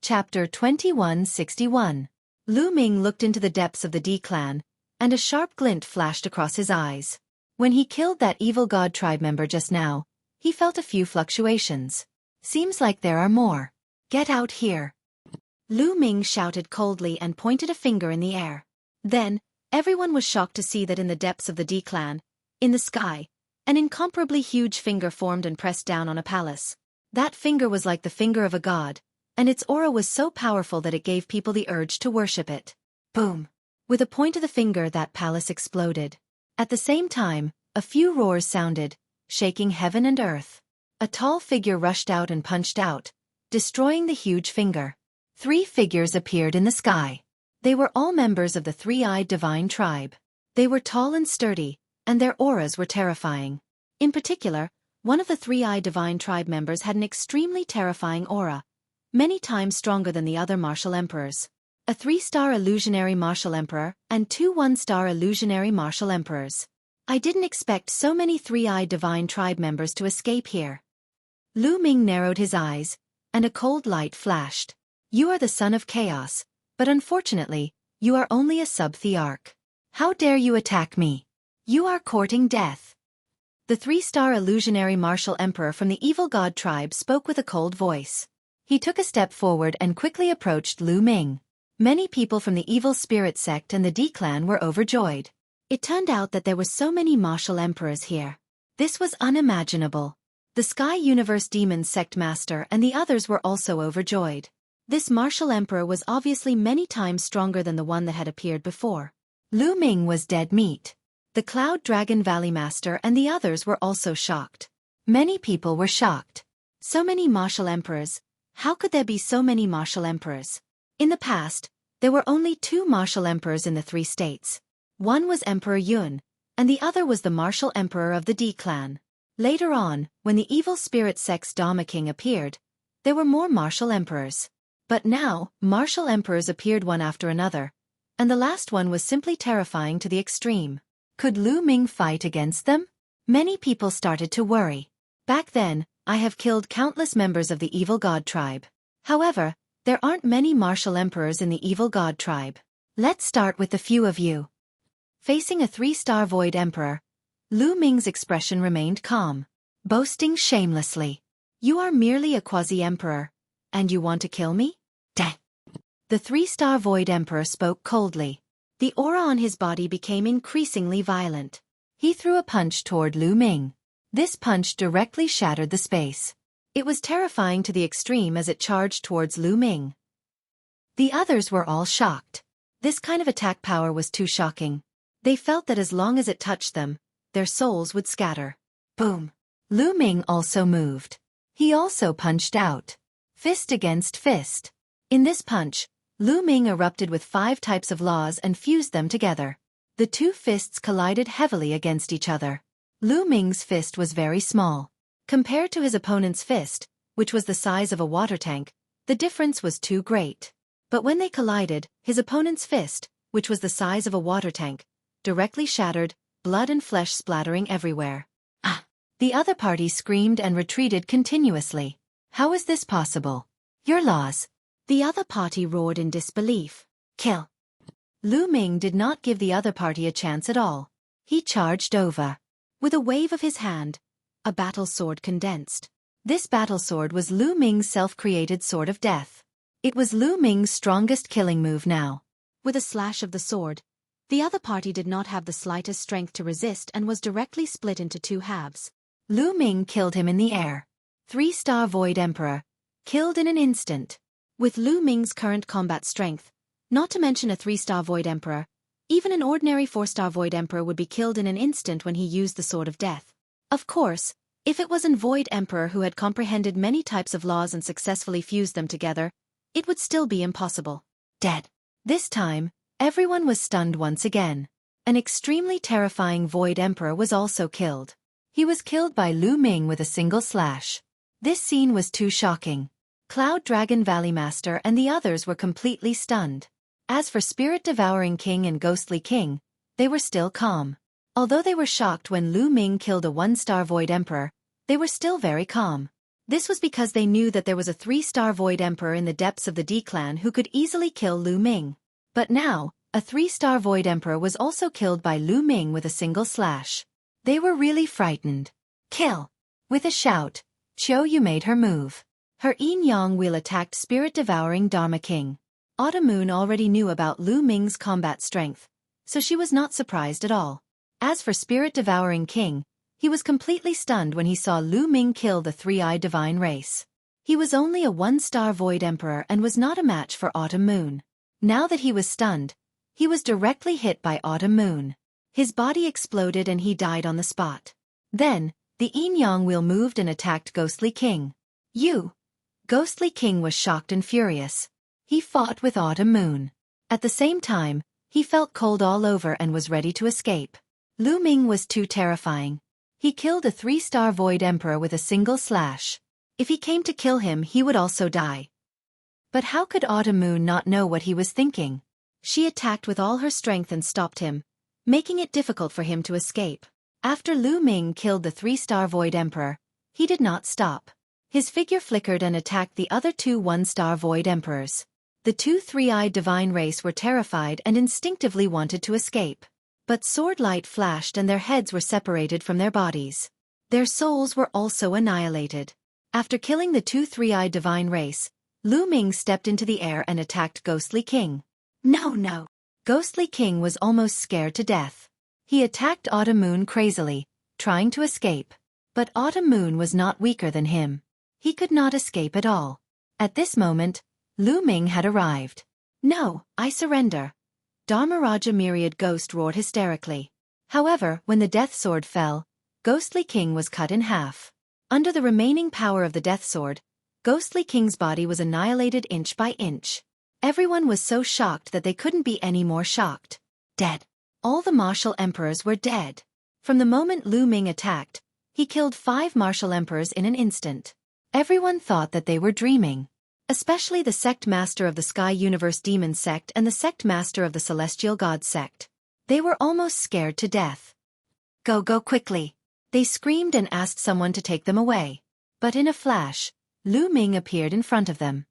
Chapter 2161. Lu Ming looked into the depths of the D clan, and a sharp glint flashed across his eyes. When he killed that evil god tribe member just now, he felt a few fluctuations. Seems like there are more. Get out here. Lu Ming shouted coldly and pointed a finger in the air. Then, everyone was shocked to see that in the depths of the D clan, in the sky, an incomparably huge finger formed and pressed down on a palace. That finger was like the finger of a god, and its aura was so powerful that it gave people the urge to worship it. Boom! With a point of the finger, that palace exploded. At the same time, a few roars sounded, shaking heaven and earth. A tall figure rushed out and punched out, destroying the huge finger. 3 figures appeared in the sky. They were all members of the three-eyed divine tribe. They were tall and sturdy, and their auras were terrifying. In particular, one of the three-eyed divine tribe members had an extremely terrifying aura, many times stronger than the other martial emperors. A 3-star illusionary martial emperor and 2 1-star illusionary martial emperors. I didn't expect so many three-eyed divine tribe members to escape here. Lu Ming narrowed his eyes, and a cold light flashed. You are the son of chaos, but unfortunately, you are only a sub-thearch. How dare you attack me? You are courting death. The 3-star illusionary martial emperor from the evil god tribe spoke with a cold voice. He took a step forward and quickly approached Lu Ming. Many people from the evil spirit sect and the D clan were overjoyed. It turned out that there were so many martial emperors here. This was unimaginable. The Sky Universe Demon sect master and the others were also overjoyed. This martial emperor was obviously many times stronger than the one that had appeared before. Lu Ming was dead meat. The Cloud Dragon Valley master and the others were also shocked. Many people were shocked. So many martial emperors. How could there be so many martial emperors? In the past, there were only 2 martial emperors in the 3 states. One was Emperor Yun, and the other was the martial emperor of the D clan. Later on, when the evil spirit sect's Dharma King appeared, there were more martial emperors. But now, martial emperors appeared one after another, and the last one was simply terrifying to the extreme. Could Lu Ming fight against them? Many people started to worry. Back then, I have killed countless members of the evil god tribe. However, there aren't many martial emperors in the evil god tribe. Let's start with the few of you. Facing a 3-star void emperor, Lu Ming's expression remained calm, boasting shamelessly. You are merely a quasi-emperor, and you want to kill me? Deh. The 3-star void emperor spoke coldly. The aura on his body became increasingly violent. He threw a punch toward Lu Ming. This punch directly shattered the space. It was terrifying to the extreme as it charged towards Lu Ming. The others were all shocked. This kind of attack power was too shocking. They felt that as long as it touched them, their souls would scatter. Boom! Lu Ming also moved. He also punched out. Fist against fist. In this punch, Lu Ming erupted with 5 types of laws and fused them together. The 2 fists collided heavily against each other. Lu Ming's fist was very small. Compared to his opponent's fist, which was the size of a water tank, the difference was too great. But when they collided, his opponent's fist, which was the size of a water tank, directly shattered, blood and flesh splattering everywhere. Ah! The other party screamed and retreated continuously. How is this possible? Your laws. The other party roared in disbelief. Kill. Lu Ming did not give the other party a chance at all. He charged over. With a wave of his hand, a battle sword condensed. This battle sword was Lu Ming's self-created sword of death. It was Lu Ming's strongest killing move now. With a slash of the sword, the other party did not have the slightest strength to resist and was directly split into 2 halves. Lu Ming killed him in the air. 3-star Void Emperor. Killed in an instant. With Lu Ming's current combat strength, not to mention a 3-star Void Emperor, even an ordinary 4-star Void Emperor would be killed in an instant when he used the Sword of Death. Of course, if it was a Void Emperor who had comprehended many types of laws and successfully fused them together, it would still be impossible. Dead. This time, everyone was stunned once again. An extremely terrifying Void Emperor was also killed. He was killed by Lu Ming with a single slash. This scene was too shocking. Cloud Dragon Valley Master and the others were completely stunned. As for Spirit Devouring King and Ghostly King, they were still calm. Although they were shocked when Lu Ming killed a 1-star Void Emperor, they were still very calm. This was because they knew that there was a 3-star Void Emperor in the depths of the D-clan who could easily kill Lu Ming. But now, a 3-star Void Emperor was also killed by Lu Ming with a single slash. They were really frightened. Kill! With a shout, Xueqi made her move. Her yin-yang wheel attacked spirit-devouring Dharma King. Autumn Moon already knew about Lu Ming's combat strength, so she was not surprised at all. As for spirit-devouring King, he was completely stunned when he saw Lu Ming kill the 3-eyed divine race. He was only a 1-star Void Emperor and was not a match for Autumn Moon. Now that he was stunned, he was directly hit by Autumn Moon. His body exploded and he died on the spot. Then, the yin-yang wheel moved and attacked Ghostly King. Ghostly King was shocked and furious. He fought with Autumn Moon. At the same time, he felt cold all over and was ready to escape. Lu Ming was too terrifying. He killed a 3-star Void Emperor with a single slash. If he came to kill him, he would also die. But how could Autumn Moon not know what he was thinking? She attacked with all her strength and stopped him, making it difficult for him to escape. After Lu Ming killed the 3-star Void Emperor, he did not stop. His figure flickered and attacked the other 2 1-star Void Emperors. The 2 3-eyed divine race were terrified and instinctively wanted to escape. But sword light flashed and their heads were separated from their bodies. Their souls were also annihilated. After killing the 2 3-eyed divine race, Lu Ming stepped into the air and attacked Ghostly King. No! Ghostly King was almost scared to death. He attacked Autumn Moon crazily, trying to escape. But Autumn Moon was not weaker than him. He could not escape at all. At this moment, Lu Ming had arrived. No, I surrender. Dharmaraja Myriad Ghost roared hysterically. However, when the Death Sword fell, Ghostly King was cut in half. Under the remaining power of the Death Sword, Ghostly King's body was annihilated inch by inch. Everyone was so shocked that they couldn't be any more shocked. Dead. All the martial emperors were dead. From the moment Lu Ming attacked, he killed 5 martial emperors in an instant. Everyone thought that they were dreaming. Especially the sect master of the Sky Universe Demon sect and the sect master of the Celestial God sect. They were almost scared to death. Go quickly. They screamed and asked someone to take them away. But in a flash, Lu Ming appeared in front of them.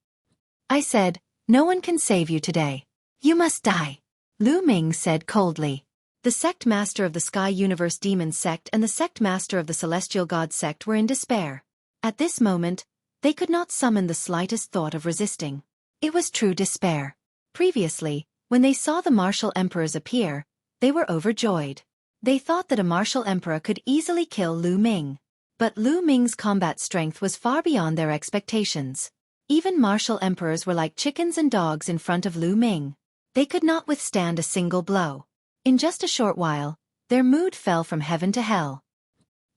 I said, no one can save you today. You must die. Lu Ming said coldly. The sect master of the Sky Universe Demon sect and the sect master of the Celestial God sect were in despair. At this moment, they could not summon the slightest thought of resisting. It was true despair. Previously, when they saw the martial emperors appear, they were overjoyed. They thought that a martial emperor could easily kill Lu Ming. But Lu Ming's combat strength was far beyond their expectations. Even martial emperors were like chickens and dogs in front of Lu Ming. They could not withstand a single blow. In just a short while, their mood fell from heaven to hell.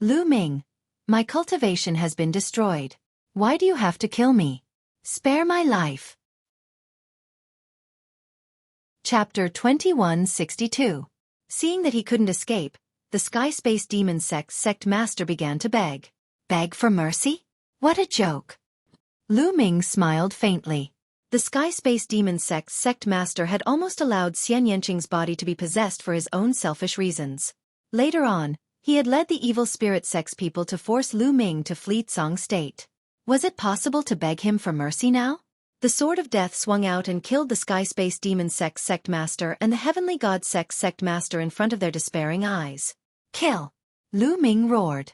Lu Ming, my cultivation has been destroyed. Why do you have to kill me? Spare my life. Chapter 2162. Seeing that he couldn't escape, the Sky Space Demon sect master began to beg. Beg for mercy? What a joke. Lu Ming smiled faintly. The Sky Space Demon sect master had almost allowed Xian Yanqing's body to be possessed for his own selfish reasons. Later on, he had led the evil spirit sex people to force Lu Ming to flee Tsang State. Was it possible to beg him for mercy now? The Sword of Death swung out and killed the Sky Space Demon sect master and the Heavenly God sect master in front of their despairing eyes. Kill! Lu Ming roared.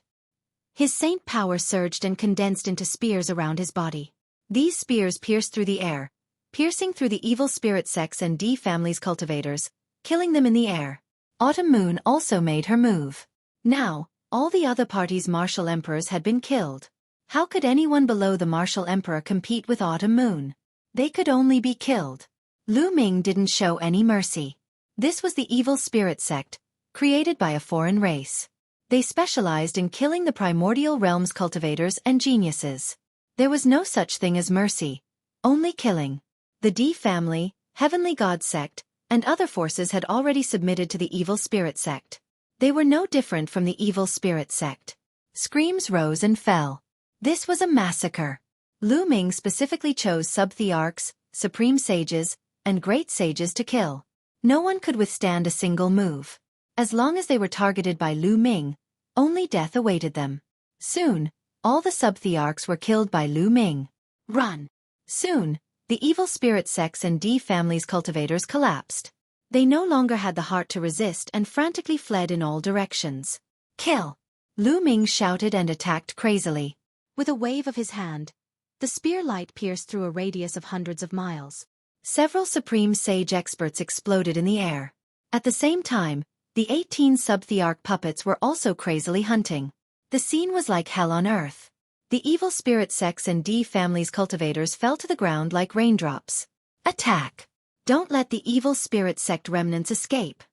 His saint power surged and condensed into spears around his body. These spears pierced through the air, piercing through the evil spirit sects and D family's cultivators, killing them in the air. Autumn Moon also made her move. Now, all the other party's martial emperors had been killed. How could anyone below the martial emperor compete with Autumn Moon? They could only be killed. Lu Ming didn't show any mercy. This was the evil spirit sect, created by a foreign race. They specialized in killing the primordial realm's cultivators and geniuses. There was no such thing as mercy, only killing. The D family, Heavenly God sect, and other forces had already submitted to the evil spirit sect. They were no different from the evil spirit sect. Screams rose and fell. This was a massacre. Lu Ming specifically chose sub-thearchs, supreme sages, and great sages to kill. No one could withstand a single move. As long as they were targeted by Lu Ming, only death awaited them. Soon, All the sub-thearchs were killed by Lu Ming. Run! Soon, the evil spirit sects and D family's cultivators collapsed. They no longer had the heart to resist and frantically fled in all directions. Kill! Lu Ming shouted and attacked crazily. With a wave of his hand, the spear light pierced through a radius of hundreds of miles. Several Supreme Sage experts exploded in the air. At the same time, the 18 sub-thearch puppets were also crazily hunting. The scene was like hell on earth. The evil spirit sects and D family's cultivators fell to the ground like raindrops. Attack! Don't let the evil spirit sect remnants escape.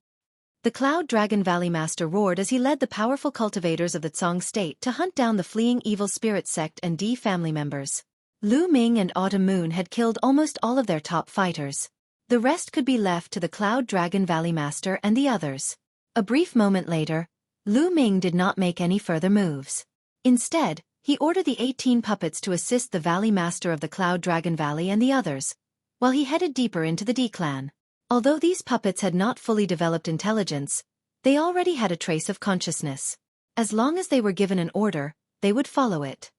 The Cloud Dragon Valley Master roared as he led the powerful cultivators of the Tsong state to hunt down the fleeing evil spirit sect and D family members. Lu Ming and Autumn Moon had killed almost all of their top fighters. The rest could be left to the Cloud Dragon Valley Master and the others. A brief moment later, Lu Ming did not make any further moves. Instead, he ordered the 18 puppets to assist the Valley Master of the Cloud Dragon Valley and the others, while he headed deeper into the D clan. Although these puppets had not fully developed intelligence, they already had a trace of consciousness. As long as they were given an order, they would follow it.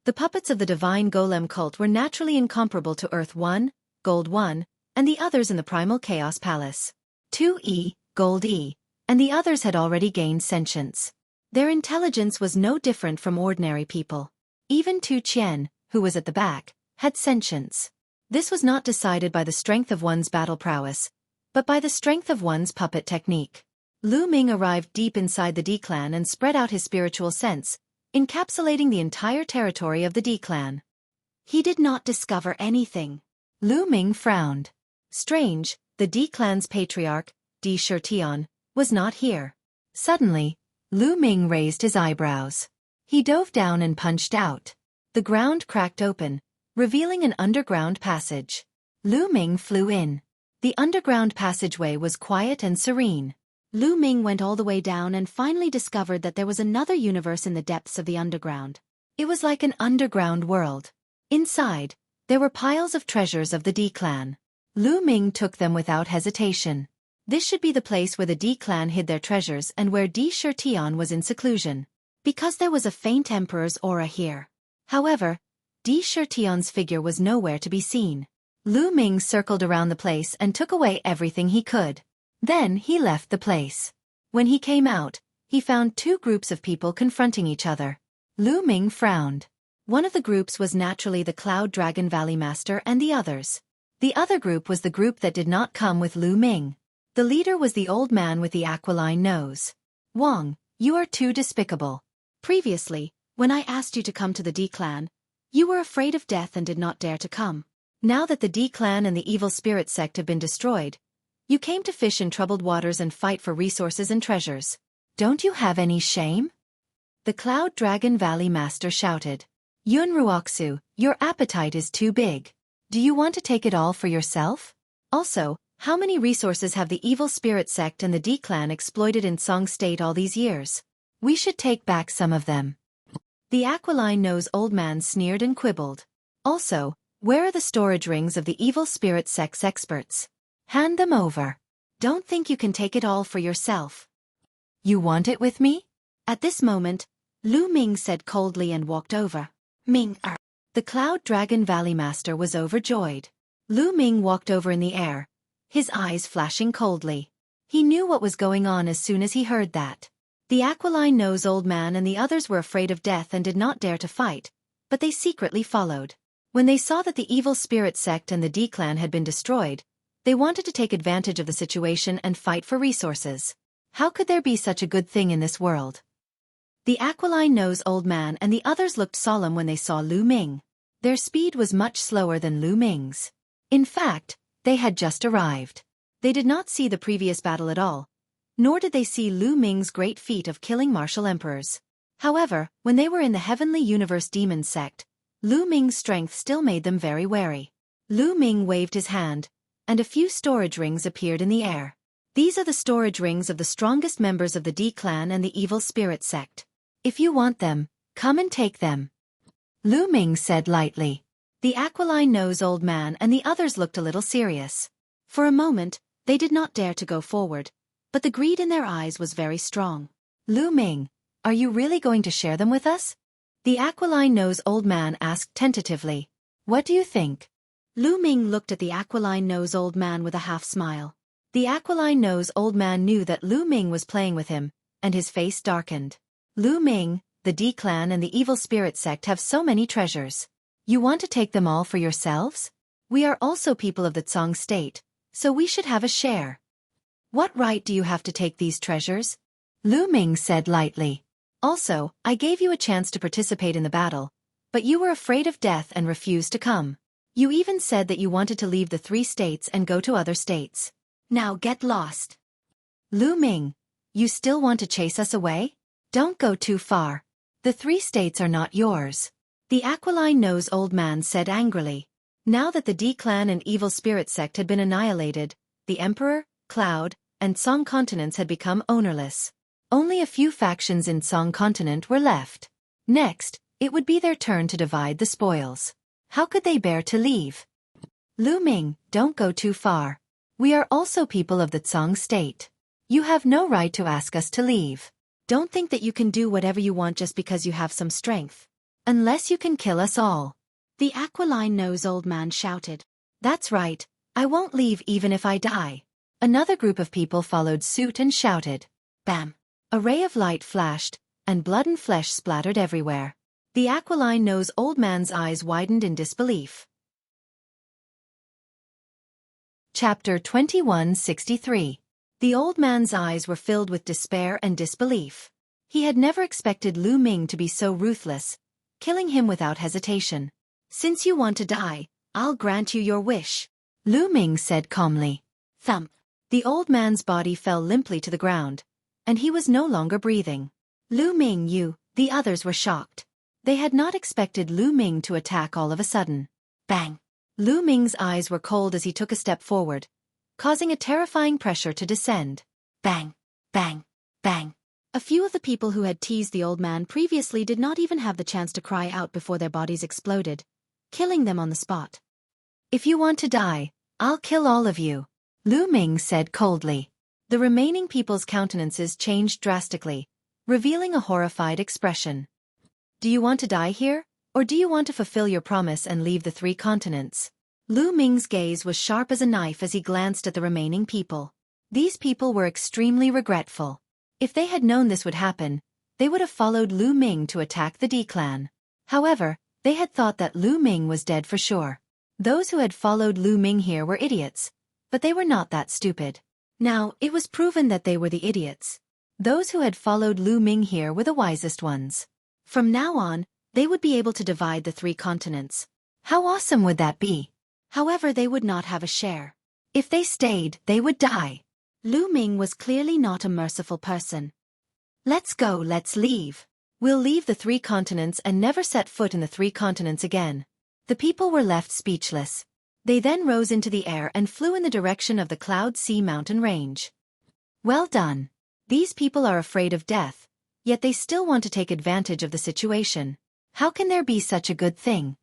The puppets of the Divine Golem cult were naturally incomparable to Earth 1, Gold 1, and the others in the Primal Chaos Palace. 2E, Gold E, and the others had already gained sentience. Their intelligence was no different from ordinary people. Even Tu Qian, who was at the back, had sentience. This was not decided by the strength of one's battle prowess, but by the strength of one's puppet technique. Lu Ming arrived deep inside the D clan and spread out his spiritual sense, encapsulating the entire territory of the D clan. He did not discover anything. Lu Ming frowned. Strange, the D clan's patriarch, D Xueqi, was not here. Suddenly, Lu Ming raised his eyebrows. He dove down and punched out. The ground cracked open, revealing an underground passage. Lu Ming flew in. The underground passageway was quiet and serene. Lu Ming went all the way down and finally discovered that there was another universe in the depths of the underground. It was like an underground world. Inside, there were piles of treasures of the D clan. Lu Ming took them without hesitation. This should be the place where the D clan hid their treasures and where D Xueqi was in seclusion. Because there was a faint emperor's aura here. However, D Xueqi's figure was nowhere to be seen. Lu Ming circled around the place and took away everything he could. Then he left the place. When he came out, he found two groups of people confronting each other. Lu Ming frowned. One of the groups was naturally the Cloud Dragon Valley Master and the others. The other group was the group that did not come with Lu Ming. The leader was the old man with the aquiline nose. Wang, you are too despicable. Previously, when I asked you to come to the D clan, you were afraid of death and did not dare to come. Now that the D clan and the evil spirit sect have been destroyed, you came to fish in troubled waters and fight for resources and treasures. Don't you have any shame? The Cloud Dragon Valley Master shouted. Yun Ruoxu, your appetite is too big. Do you want to take it all for yourself? Also, how many resources have the evil spirit sect and the D clan exploited in Song State all these years? We should take back some of them. The aquiline-nosed old man sneered and quibbled. Also, where are the storage rings of the evil spirit sect's experts? Hand them over. Don't think you can take it all for yourself. You want it with me? At this moment, Lu Ming said coldly and walked over. Ming-er. The Cloud Dragon Valley Master was overjoyed. Lu Ming walked over in the air, his eyes flashing coldly. He knew what was going on as soon as he heard that. The aquiline-nosed old man and the others were afraid of death and did not dare to fight, but they secretly followed. When they saw that the evil spirit sect and the D clan had been destroyed, they wanted to take advantage of the situation and fight for resources. How could there be such a good thing in this world? The aquiline-nosed old man and the others looked solemn when they saw Lu Ming. Their speed was much slower than Lu Ming's. In fact, they had just arrived. They did not see the previous battle at all, nor did they see Lu Ming's great feat of killing martial emperors. However, when they were in the Heavenly Universe Demon sect, Lu Ming's strength still made them very wary. Lu Ming waved his hand, and a few storage rings appeared in the air. These are the storage rings of the strongest members of the D clan and the evil spirit sect. If you want them, come and take them. Lu Ming said lightly. The aquiline-nosed old man and the others looked a little serious. For a moment, they did not dare to go forward, but the greed in their eyes was very strong. Lu Ming, are you really going to share them with us? The aquiline-nosed old man asked tentatively. What do you think? Lu Ming looked at the aquiline-nosed old man with a half-smile. The aquiline-nosed old man knew that Lu Ming was playing with him, and his face darkened. Lu Ming, the D clan and the evil spirit sect have so many treasures. You want to take them all for yourselves? We are also people of the Tsang state, so we should have a share. What right do you have to take these treasures? Lu Ming said lightly. Also, I gave you a chance to participate in the battle, but you were afraid of death and refused to come. You even said that you wanted to leave the 3 states and go to other states. Now get lost. Lu Ming, you still want to chase us away? Don't go too far. The 3 states are not yours. The aquiline-nosed old man said angrily. Now that the D clan and evil spirit sect had been annihilated, the Emperor, Cloud, and Song continents had become ownerless. Only a few factions in Song continent were left. Next, it would be their turn to divide the spoils. How could they bear to leave? Lu Ming, don't go too far. We are also people of the Tsang state. You have no right to ask us to leave. Don't think that you can do whatever you want just because you have some strength. Unless you can kill us all. The aquiline-nosed old man shouted. That's right, I won't leave even if I die. Another group of people followed suit and shouted. Bam! A ray of light flashed, and blood and flesh splattered everywhere. The aquiline-nosed old man's eyes widened in disbelief. Chapter 2163. The old man's eyes were filled with despair and disbelief. He had never expected Lu Ming to be so ruthless, killing him without hesitation. Since you want to die, I'll grant you your wish. Lu Ming said calmly. Thump. The old man's body fell limply to the ground, and he was no longer breathing. Lu Ming, the others were shocked. They had not expected Lu Ming to attack all of a sudden. Bang! Lu Ming's eyes were cold as he took a step forward, causing a terrifying pressure to descend. Bang! Bang! Bang! A few of the people who had teased the old man previously did not even have the chance to cry out before their bodies exploded, killing them on the spot. If you want to die, I'll kill all of you, Lu Ming said coldly. The remaining people's countenances changed drastically, revealing a horrified expression. Do you want to die here, or do you want to fulfill your promise and leave the 3 continents? Lu Ming's gaze was sharp as a knife as he glanced at the remaining people. These people were extremely regretful. If they had known this would happen, they would have followed Lu Ming to attack the D clan. However, they had thought that Lu Ming was dead for sure. Those who had followed Lu Ming here were idiots, but they were not that stupid. Now, it was proven that they were the idiots. Those who had followed Lu Ming here were the wisest ones. From now on, they would be able to divide the 3 continents. How awesome would that be? However, they would not have a share. If they stayed, they would die. Lu Ming was clearly not a merciful person. Let's go, let's leave. We'll leave the 3 continents and never set foot in the 3 continents again. The people were left speechless. They then rose into the air and flew in the direction of the Cloud Sea mountain range. Well done. These people are afraid of death, yet they still want to take advantage of the situation. How can there be such a good thing?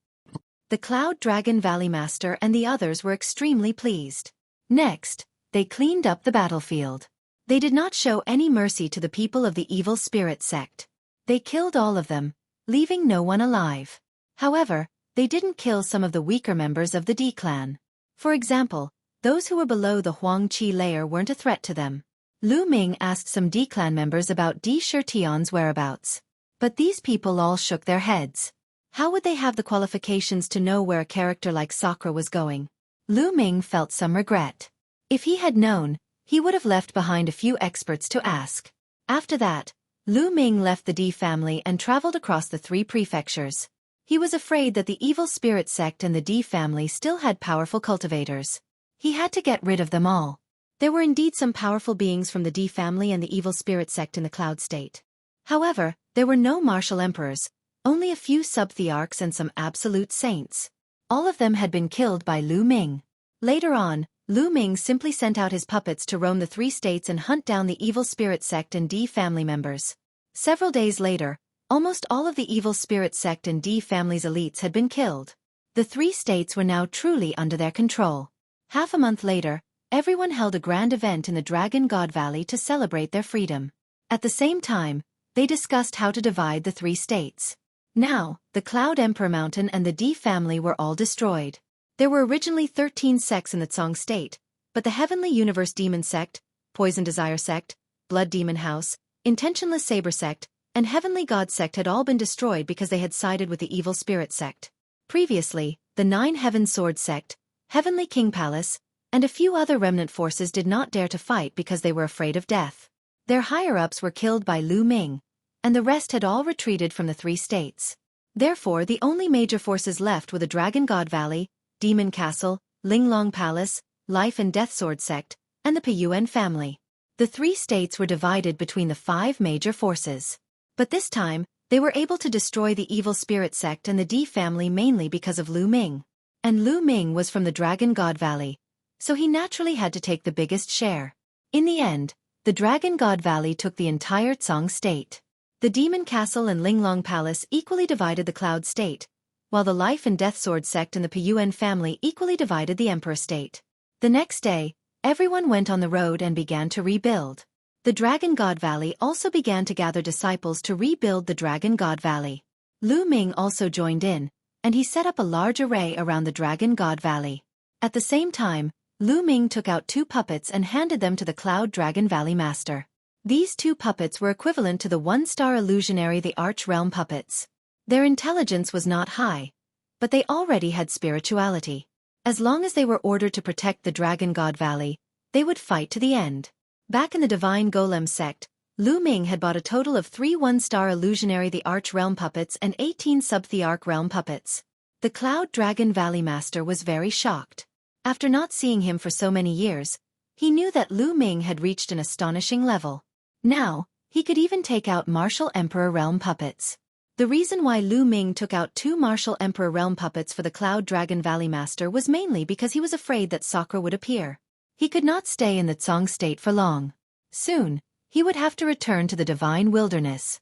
The Cloud Dragon Valley Master and the others were extremely pleased. Next, they cleaned up the battlefield. They did not show any mercy to the people of the evil spirit sect. They killed all of them, leaving no one alive. However, they didn't kill some of the weaker members of the D clan. For example, those who were below the Huang Qi layer weren't a threat to them. Lu Ming asked some D clan members about Di Shirtion's whereabouts. But these people all shook their heads. How would they have the qualifications to know where a character like Sakura was going? Lu Ming felt some regret. If he had known, he would have left behind a few experts to ask. After that, Lu Ming left the D family and traveled across the 3 prefectures. He was afraid that the evil spirit sect and the D family still had powerful cultivators. He had to get rid of them all. There were indeed some powerful beings from the D family and the evil spirit sect in the Cloud State. However, there were no martial emperors, only a few sub-thearchs and some absolute saints. All of them had been killed by Lu Ming. Later on, Lu Ming simply sent out his puppets to roam the 3 states and hunt down the evil spirit sect and D family members. Several days later, almost all of the evil spirit sect and D family's elites had been killed. The 3 states were now truly under their control. Half a month later, everyone held a grand event in the Dragon God Valley to celebrate their freedom. At the same time, they discussed how to divide the 3 states. Now, the Cloud Emperor Mountain and the D family were all destroyed. There were originally 13 sects in the Tsang state, but the Heavenly Universe Demon Sect, Poison Desire Sect, Blood Demon House, Intentionless Saber Sect, and Heavenly God Sect had all been destroyed because they had sided with the Evil Spirit Sect. Previously, the 9 Heaven Sword Sect, Heavenly King Palace, and a few other remnant forces did not dare to fight because they were afraid of death. Their higher-ups were killed by Lu Ming, and the rest had all retreated from the 3 states. Therefore, the only major forces left were the Dragon God Valley, Demon Castle, Linglong Palace, Life and Death Sword Sect, and the Piyuan family. The 3 states were divided between the 5 major forces. But this time, they were able to destroy the Evil Spirit Sect and the D family mainly because of Lu Ming. And Lu Ming was from the Dragon God Valley, so he naturally had to take the biggest share. In the end, the Dragon God Valley took the entire Tsang state. The Demon Castle and Linglong Palace equally divided the Cloud State, while the Life and Death Sword Sect and the Piyuan family equally divided the Emperor State. The next day, everyone went on the road and began to rebuild. The Dragon God Valley also began to gather disciples to rebuild the Dragon God Valley. Lu Ming also joined in, and he set up a large array around the Dragon God Valley. At the same time, Lu Ming took out 2 puppets and handed them to the Cloud Dragon Valley Master. These 2 puppets were equivalent to the 1-star illusionary the Arch Realm puppets. Their intelligence was not high, but they already had spirituality. As long as they were ordered to protect the Dragon God Valley, they would fight to the end. Back in the Divine Golem sect, Lu Ming had bought a total of 3 1-star illusionary the Arch Realm puppets and 18 sub-Thearch Realm puppets. The Cloud Dragon Valley Master was very shocked. After not seeing him for so many years, he knew that Lu Ming had reached an astonishing level. Now, he could even take out Martial Emperor Realm puppets. The reason why Lu Ming took out 2 Martial Emperor Realm puppets for the Cloud Dragon Valley Master was mainly because he was afraid that Sakura would appear. He could not stay in the Tsang state for long. Soon, he would have to return to the Divine Wilderness.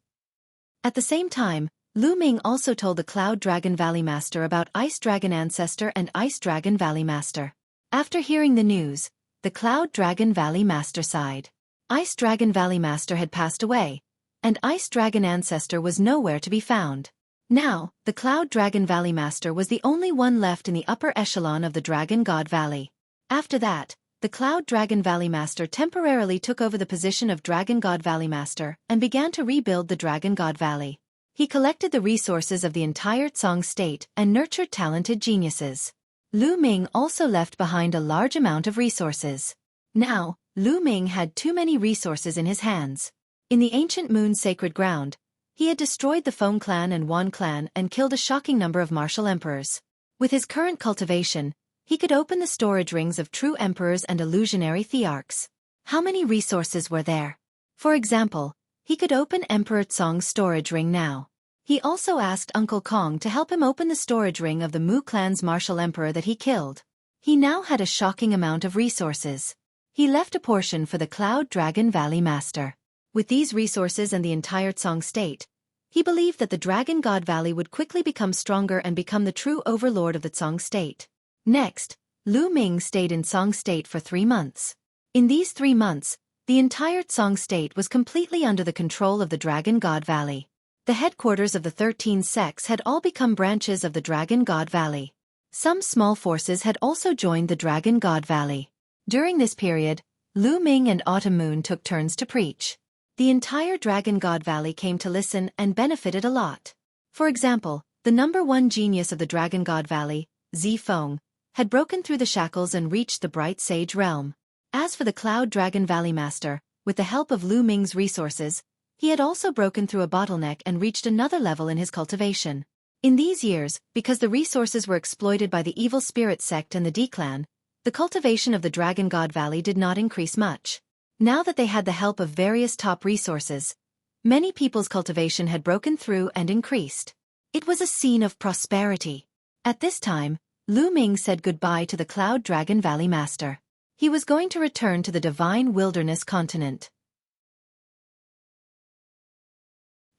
At the same time, Lu Ming also told the Cloud Dragon Valley Master about Ice Dragon Ancestor and Ice Dragon Valley Master. After hearing the news, the Cloud Dragon Valley Master sighed. Ice Dragon Valley Master had passed away, and Ice Dragon Ancestor was nowhere to be found. Now, the Cloud Dragon Valley Master was the only one left in the upper echelon of the Dragon God Valley. After that, the Cloud Dragon Valley Master temporarily took over the position of Dragon God Valley Master and began to rebuild the Dragon God Valley. He collected the resources of the entire Tsang state and nurtured talented geniuses. Lu Ming also left behind a large amount of resources. Now, Lu Ming had too many resources in his hands. In the ancient Moon Sacred Ground, he had destroyed the Feng clan and Wan clan and killed a shocking number of martial emperors. With his current cultivation, he could open the storage rings of true emperors and illusionary thearchs. How many resources were there? For example, he could open Emperor Tsong's storage ring now. He also asked Uncle Kong to help him open the storage ring of the Mu clan's martial emperor that he killed. He now had a shocking amount of resources. He left a portion for the Cloud Dragon Valley Master. With these resources and the entire Tsang state, he believed that the Dragon God Valley would quickly become stronger and become the true overlord of the Tsang state. Next, Lu Ming stayed in Tsang state for 3 months. In these 3 months, the entire Tsang state was completely under the control of the Dragon God Valley. The headquarters of the 13 sects had all become branches of the Dragon God Valley. Some small forces had also joined the Dragon God Valley. During this period, Lu Ming and Autumn Moon took turns to preach. The entire Dragon God Valley came to listen and benefited a lot. For example, the #1 genius of the Dragon God Valley, Zifeng, had broken through the shackles and reached the Bright Sage realm. As for the Cloud Dragon Valley Master, with the help of Lu Ming's resources, he had also broken through a bottleneck and reached another level in his cultivation. In these years, because the resources were exploited by the Evil Spirit sect and the D-clan, the cultivation of the Dragon God Valley did not increase much. Now that they had the help of various top resources, many people's cultivation had broken through and increased. It was a scene of prosperity. At this time, Lu Ming said goodbye to the Cloud Dragon Valley Master. He was going to return to the Divine Wilderness continent.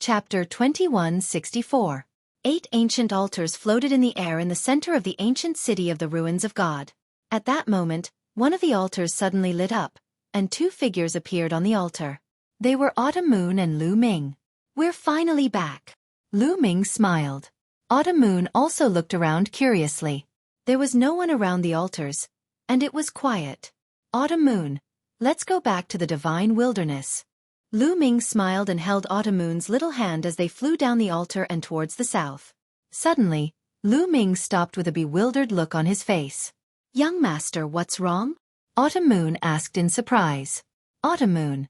Chapter 2164. 8 ancient altars floated in the air in the center of the ancient city of the ruins of God. At that moment, one of the altars suddenly lit up, and 2 figures appeared on the altar. They were Autumn Moon and Lu Ming. "We're finally back," Lu Ming smiled. Autumn Moon also looked around curiously. There was no one around the altars, and it was quiet. Autumn Moon, let's go back to the divine wilderness. Lu Ming smiled and held Autumn Moon's little hand as they flew down the altar and towards the south. Suddenly, Lu Ming stopped with a bewildered look on his face. Young master, what's wrong? Autumn Moon asked in surprise. Autumn Moon,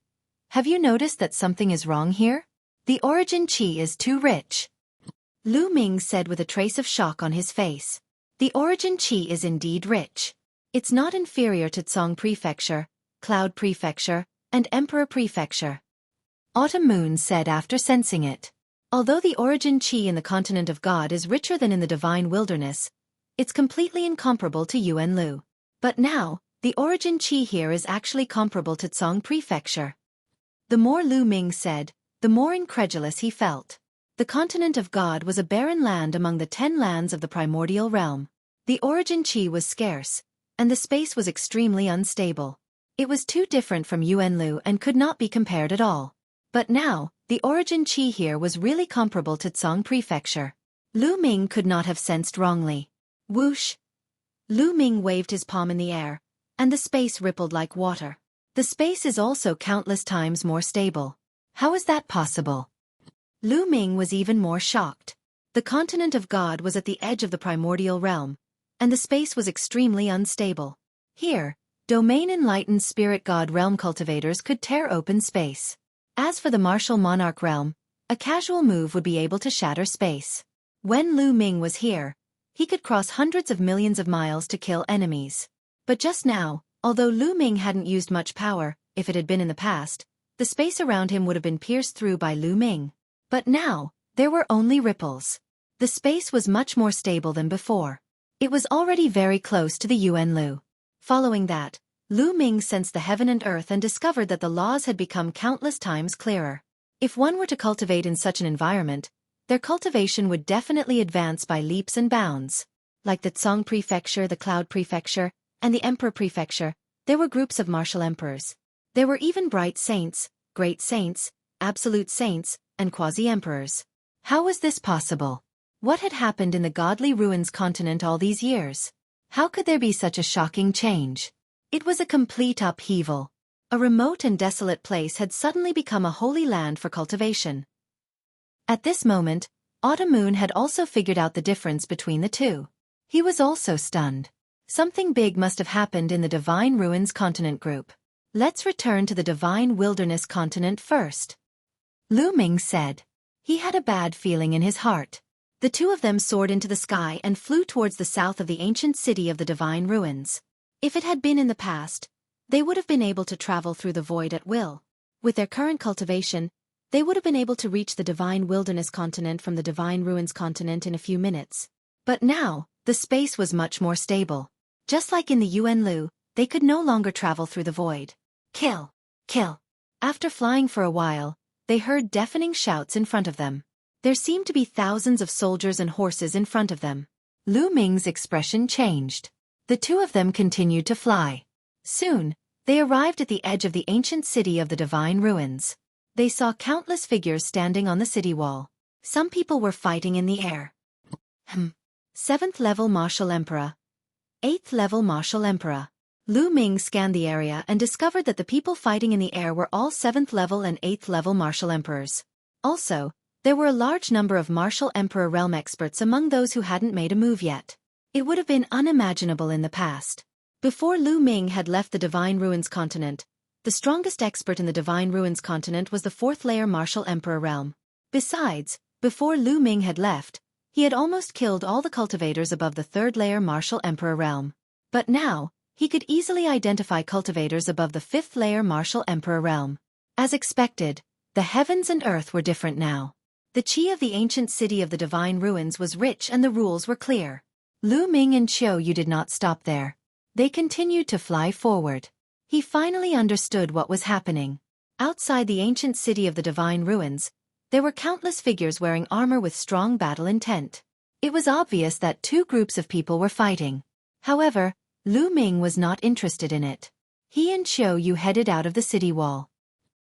have you noticed that something is wrong here? The origin chi is too rich. Lu Ming said with a trace of shock on his face. The origin chi is indeed rich. It's not inferior to Tsong Prefecture, Cloud Prefecture, and Emperor Prefecture. Autumn Moon said after sensing it. Although the origin chi in the continent of God is richer than in the divine wilderness, it's completely incomparable to Yuan Lu. But now, the origin chi here is actually comparable to Tsong Prefecture. The more Lu Ming said, the more incredulous he felt. The continent of God was a barren land among the 10 lands of the primordial realm. The origin chi was scarce, and the space was extremely unstable. It was too different from Yuan Lu and could not be compared at all. But now, the origin chi here was really comparable to Tsong Prefecture. Lu Ming could not have sensed wrongly. Whoosh! Lu Ming waved his palm in the air, and the space rippled like water. The space is also countless times more stable. How is that possible? Lu Ming was even more shocked. The continent of God was at the edge of the primordial realm, and the space was extremely unstable. Here, domain enlightened spirit god realm cultivators could tear open space. As for the martial monarch realm, a casual move would be able to shatter space. When Lu Ming was here, he could cross hundreds of millions of miles to kill enemies. But just now, although Lu Ming hadn't used much power, if it had been in the past, the space around him would have been pierced through by Lu Ming. But now, there were only ripples. The space was much more stable than before. It was already very close to the Yuan Lu. Following that, Lu Ming sensed the heaven and earth and discovered that the laws had become countless times clearer. If one were to cultivate in such an environment, their cultivation would definitely advance by leaps and bounds. Like the Tsong Prefecture, the Cloud Prefecture, and the Emperor Prefecture, there were groups of martial emperors. There were even bright saints, great saints, absolute saints, and quasi-emperors. How was this possible? What had happened in the godly ruins continent all these years? How could there be such a shocking change? It was a complete upheaval. A remote and desolate place had suddenly become a holy land for cultivation. At this moment, Autumn Moon had also figured out the difference between the two. He was also stunned. Something big must have happened in the Divine Ruins Continent group. Let's return to the Divine Wilderness Continent first. Lu Ming said. He had a bad feeling in his heart. The two of them soared into the sky and flew towards the south of the ancient city of the Divine Ruins. If it had been in the past, they would have been able to travel through the void at will. With their current cultivation, they would have been able to reach the Divine Wilderness Continent from the Divine Ruins Continent in a few minutes. But now, the space was much more stable. Just like in the Yuan Lu, they could no longer travel through the void. Kill! Kill! After flying for a while, they heard deafening shouts in front of them. There seemed to be thousands of soldiers and horses in front of them. Lu Ming's expression changed. The two of them continued to fly. Soon, they arrived at the edge of the ancient city of the Divine Ruins. They saw countless figures standing on the city wall. Some people were fighting in the air. 7th level Martial Emperor. 8th level Martial Emperor. Lu Ming scanned the area and discovered that the people fighting in the air were all 7th level and 8th level Martial Emperors. Also, there were a large number of Martial Emperor realm experts among those who hadn't made a move yet. It would have been unimaginable in the past. Before Lu Ming had left the Divine Ruins Continent, the strongest expert in the Divine Ruins Continent was the 4th layer Martial Emperor realm. Besides, before Lu Ming had left, he had almost killed all the cultivators above the 3rd layer Martial Emperor realm. But now, he could easily identify cultivators above the 5th layer Martial Emperor realm. As expected, the heavens and earth were different now. The chi of the ancient city of the Divine Ruins was rich and the rules were clear. Lu Ming and Xueqi did not stop there. They continued to fly forward. He finally understood what was happening. Outside the ancient city of the Divine Ruins, there were countless figures wearing armor with strong battle intent. It was obvious that two groups of people were fighting. However, Lu Ming was not interested in it. He and Xueqi headed out of the city wall.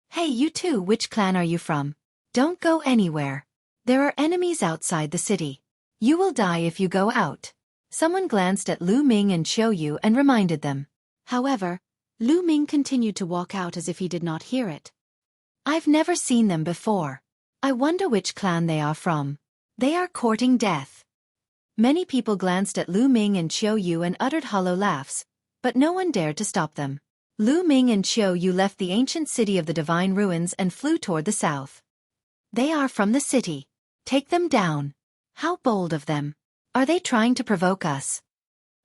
Hey, you two, which clan are you from? Don't go anywhere. There are enemies outside the city. You will die if you go out. Someone glanced at Lu Ming and Xueqi and reminded them. However, Lu Ming continued to walk out as if he did not hear it. I've never seen them before. I wonder which clan they are from. They are courting death. Many people glanced at Lu Ming and Xueqi and uttered hollow laughs, but no one dared to stop them. Lu Ming and Xueqi left the ancient city of the divine ruins and flew toward the south. They are from the city. Take them down. How bold of them. Are they trying to provoke us?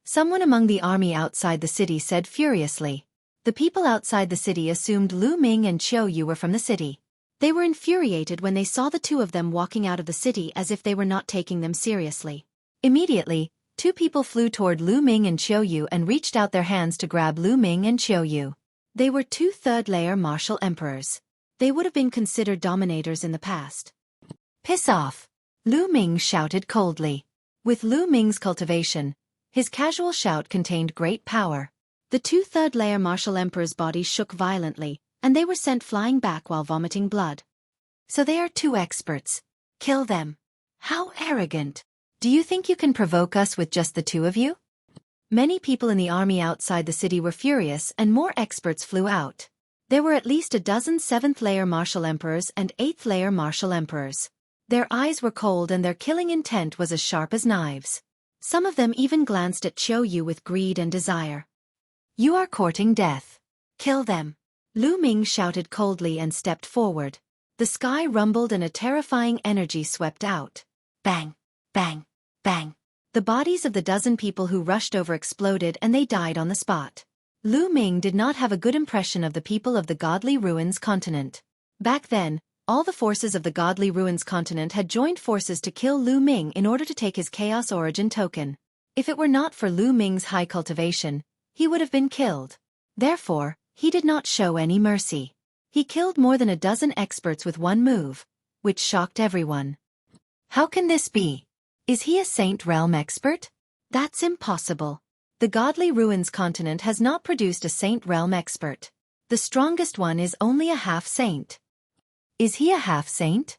Someone among the army outside the city said furiously. The people outside the city assumed Lu Ming and Xueqi were from the city. They were infuriated when they saw the two of them walking out of the city as if they were not taking them seriously. Immediately, two people flew toward Lu Ming and Xueqi and reached out their hands to grab Lu Ming and Xueqi. They were two third-layer martial emperors. They would have been considered dominators in the past. Piss off! Lu Ming shouted coldly. With Lu Ming's cultivation, his casual shout contained great power. The two third-layer martial emperors' bodies shook violently, and they were sent flying back while vomiting blood. So they are two experts. Kill them. How arrogant! Do you think you can provoke us with just the two of you? Many people in the army outside the city were furious and more experts flew out. There were at least a dozen 7th-layer martial emperors and 8th-layer martial emperors. Their eyes were cold and their killing intent was as sharp as knives. Some of them even glanced at Xueqi with greed and desire. You are courting death. Kill them. Lu Ming shouted coldly and stepped forward. The sky rumbled and a terrifying energy swept out. Bang! Bang! Bang! The bodies of the dozen people who rushed over exploded and they died on the spot. Lu Ming did not have a good impression of the people of the Godly Ruins continent. Back then, all the forces of the Godly Ruins continent had joined forces to kill Lu Ming in order to take his Chaos Origin token. If it were not for Lu Ming's high cultivation, he would have been killed. Therefore, he did not show any mercy. He killed more than a dozen experts with one move, which shocked everyone. How can this be? Is he a Saint Realm expert? That's impossible. The Godly Ruins continent has not produced a Saint Realm expert. The strongest one is only a half-saint. Is he a half-saint?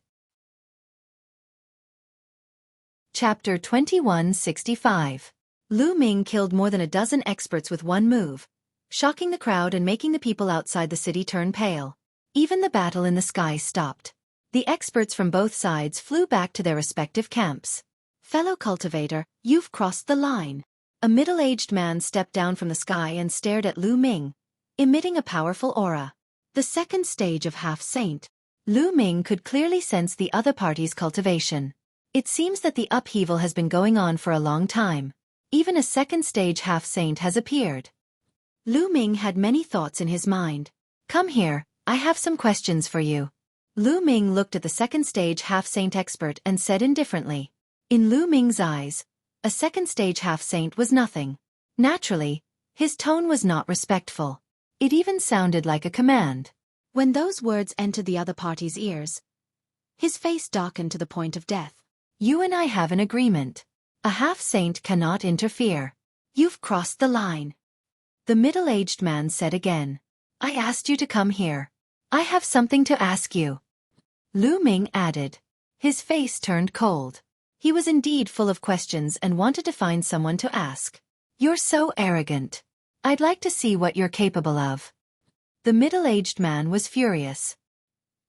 Chapter 2165. Lu Ming killed more than a dozen experts with one move, shocking the crowd and making the people outside the city turn pale. Even the battle in the sky stopped. The experts from both sides flew back to their respective camps. Fellow cultivator, you've crossed the line. A middle-aged man stepped down from the sky and stared at Lu Ming, emitting a powerful aura. The second stage of half-saint. Lu Ming could clearly sense the other party's cultivation. It seems that the upheaval has been going on for a long time. Even a second-stage half-saint has appeared. Lu Ming had many thoughts in his mind. Come here, I have some questions for you. Lu Ming looked at the second-stage half-saint expert and said indifferently. In Lu Ming's eyes, a second-stage half-saint was nothing. Naturally, his tone was not respectful. It even sounded like a command. When those words entered the other party's ears, his face darkened to the point of death. You and I have an agreement. A half-saint cannot interfere. You've crossed the line. The middle-aged man said again. I asked you to come here. I have something to ask you. Lu Ming added. His face turned cold. He was indeed full of questions and wanted to find someone to ask. You're so arrogant. I'd like to see what you're capable of. The middle-aged man was furious.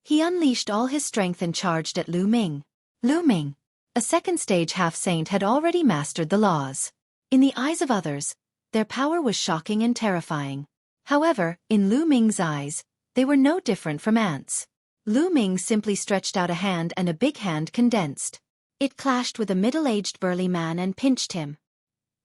He unleashed all his strength and charged at Lu Ming. Lu Ming, a second-stage half-saint, had already mastered the laws. In the eyes of others, their power was shocking and terrifying. However, in Lu Ming's eyes, they were no different from ants. Lu Ming simply stretched out a hand and a big hand condensed. It clashed with a middle-aged burly man and pinched him.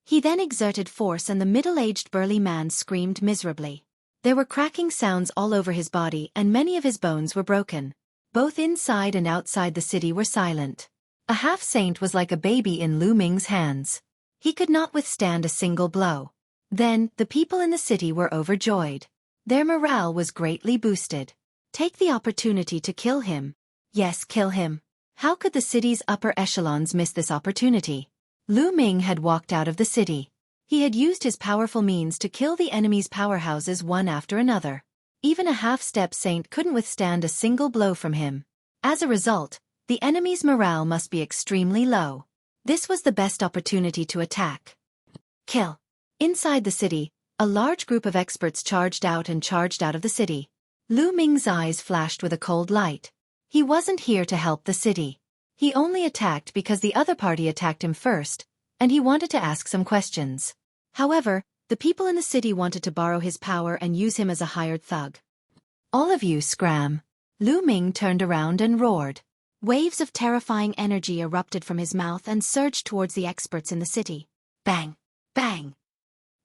He then exerted force and the middle-aged burly man screamed miserably. There were cracking sounds all over his body and many of his bones were broken. Both inside and outside the city were silent. A half-saint was like a baby in Lu Ming's hands. He could not withstand a single blow. Then, the people in the city were overjoyed. Their morale was greatly boosted. Take the opportunity to kill him. Yes, kill him. How could the city's upper echelons miss this opportunity? Lu Ming had walked out of the city. He had used his powerful means to kill the enemy's powerhouses one after another. Even a half-step saint couldn't withstand a single blow from him. As a result, The enemy's morale must be extremely low. This was the best opportunity to attack. Kill. Inside the city, a large group of experts charged out of the city. Lu Ming's eyes flashed with a cold light. He wasn't here to help the city. He only attacked because the other party attacked him first, and he wanted to ask some questions. However, the people in the city wanted to borrow his power and use him as a hired thug. All of you scram. Lu Ming turned around and roared. Waves of terrifying energy erupted from his mouth and surged towards the experts in the city. Bang! Bang!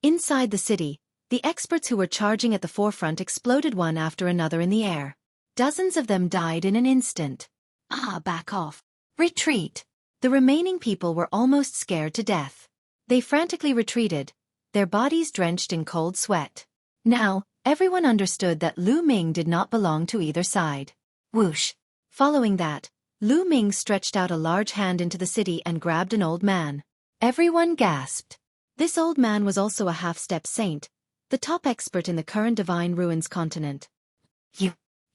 Inside the city, the experts who were charging at the forefront exploded one after another in the air. Dozens of them died in an instant. Back off. Retreat. The remaining people were almost scared to death. They frantically retreated, their bodies drenched in cold sweat. Now, everyone understood that Lu Ming did not belong to either side. Whoosh. Following that, Lu Ming stretched out a large hand into the city and grabbed an old man. Everyone gasped. This old man was also a half-step saint, the top expert in the current Divine Ruins continent.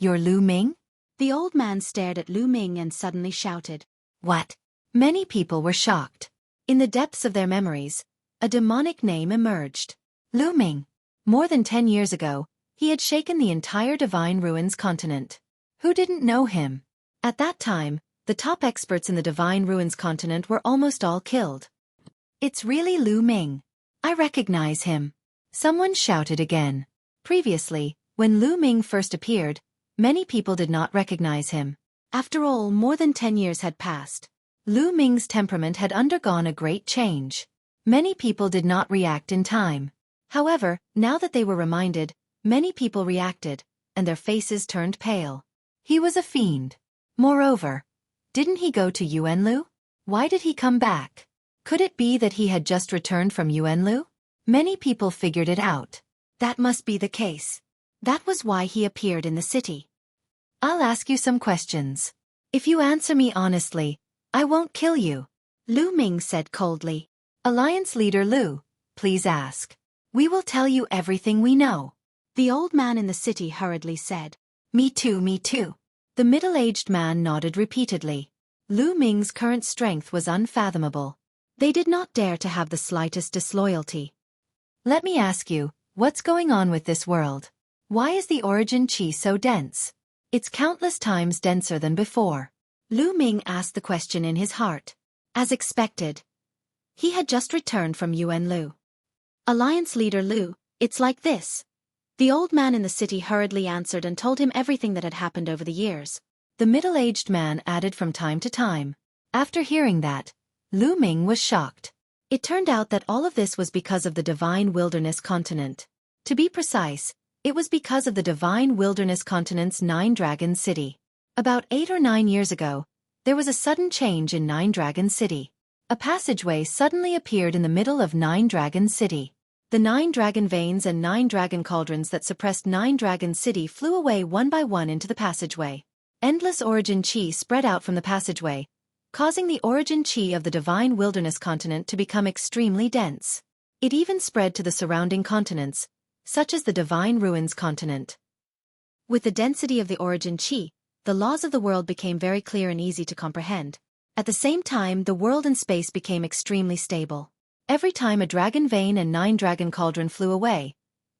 You're Lu Ming? The old man stared at Lu Ming and suddenly shouted. What? Many people were shocked. In the depths of their memories, a demonic name emerged. Lu Ming. More than 10 years ago, he had shaken the entire Divine Ruins continent. Who didn't know him? At that time, the top experts in the Divine Ruins continent were almost all killed. It's really Lu Ming. I recognize him. Someone shouted again. Previously, when Lu Ming first appeared, many people did not recognize him. After all, more than 10 years had passed. Lu Ming's temperament had undergone a great change. Many people did not react in time. However, now that they were reminded, many people reacted, and their faces turned pale. He was a fiend. Moreover, didn't he go to Yuanlu? Why did he come back? Could it be that he had just returned from Yuanlu? Many people figured it out. That must be the case. That was why he appeared in the city. I'll ask you some questions. If you answer me honestly, I won't kill you. Lu Ming said coldly. Alliance leader Lu, please ask. We will tell you everything we know. The old man in the city hurriedly said. Me too, me too. The middle-aged man nodded repeatedly. Lu Ming's current strength was unfathomable. They did not dare to have the slightest disloyalty. Let me ask you, what's going on with this world? Why is the origin chi so dense? It's countless times denser than before. Lu Ming asked the question in his heart. As expected, he had just returned from Yuanlu. Alliance leader Lu, it's like this. The old man in the city hurriedly answered and told him everything that had happened over the years. The middle-aged man added from time to time. After hearing that, Lu Ming was shocked. It turned out that all of this was because of the Divine Wilderness continent. To be precise, it was because of the Divine Wilderness continent's Nine Dragon City. About 8 or 9 years ago, there was a sudden change in Nine Dragon City. A passageway suddenly appeared in the middle of Nine Dragon City. The 9 dragon veins and 9 dragon cauldrons that suppressed Nine Dragon City flew away one by one into the passageway. Endless origin chi spread out from the passageway, causing the origin chi of the Divine Wilderness continent to become extremely dense. It even spread to the surrounding continents, such as the Divine Ruins continent. With the density of the origin chi, the laws of the world became very clear and easy to comprehend. At the same time, the world and space became extremely stable. Every time a dragon vein and 9 dragon cauldron flew away,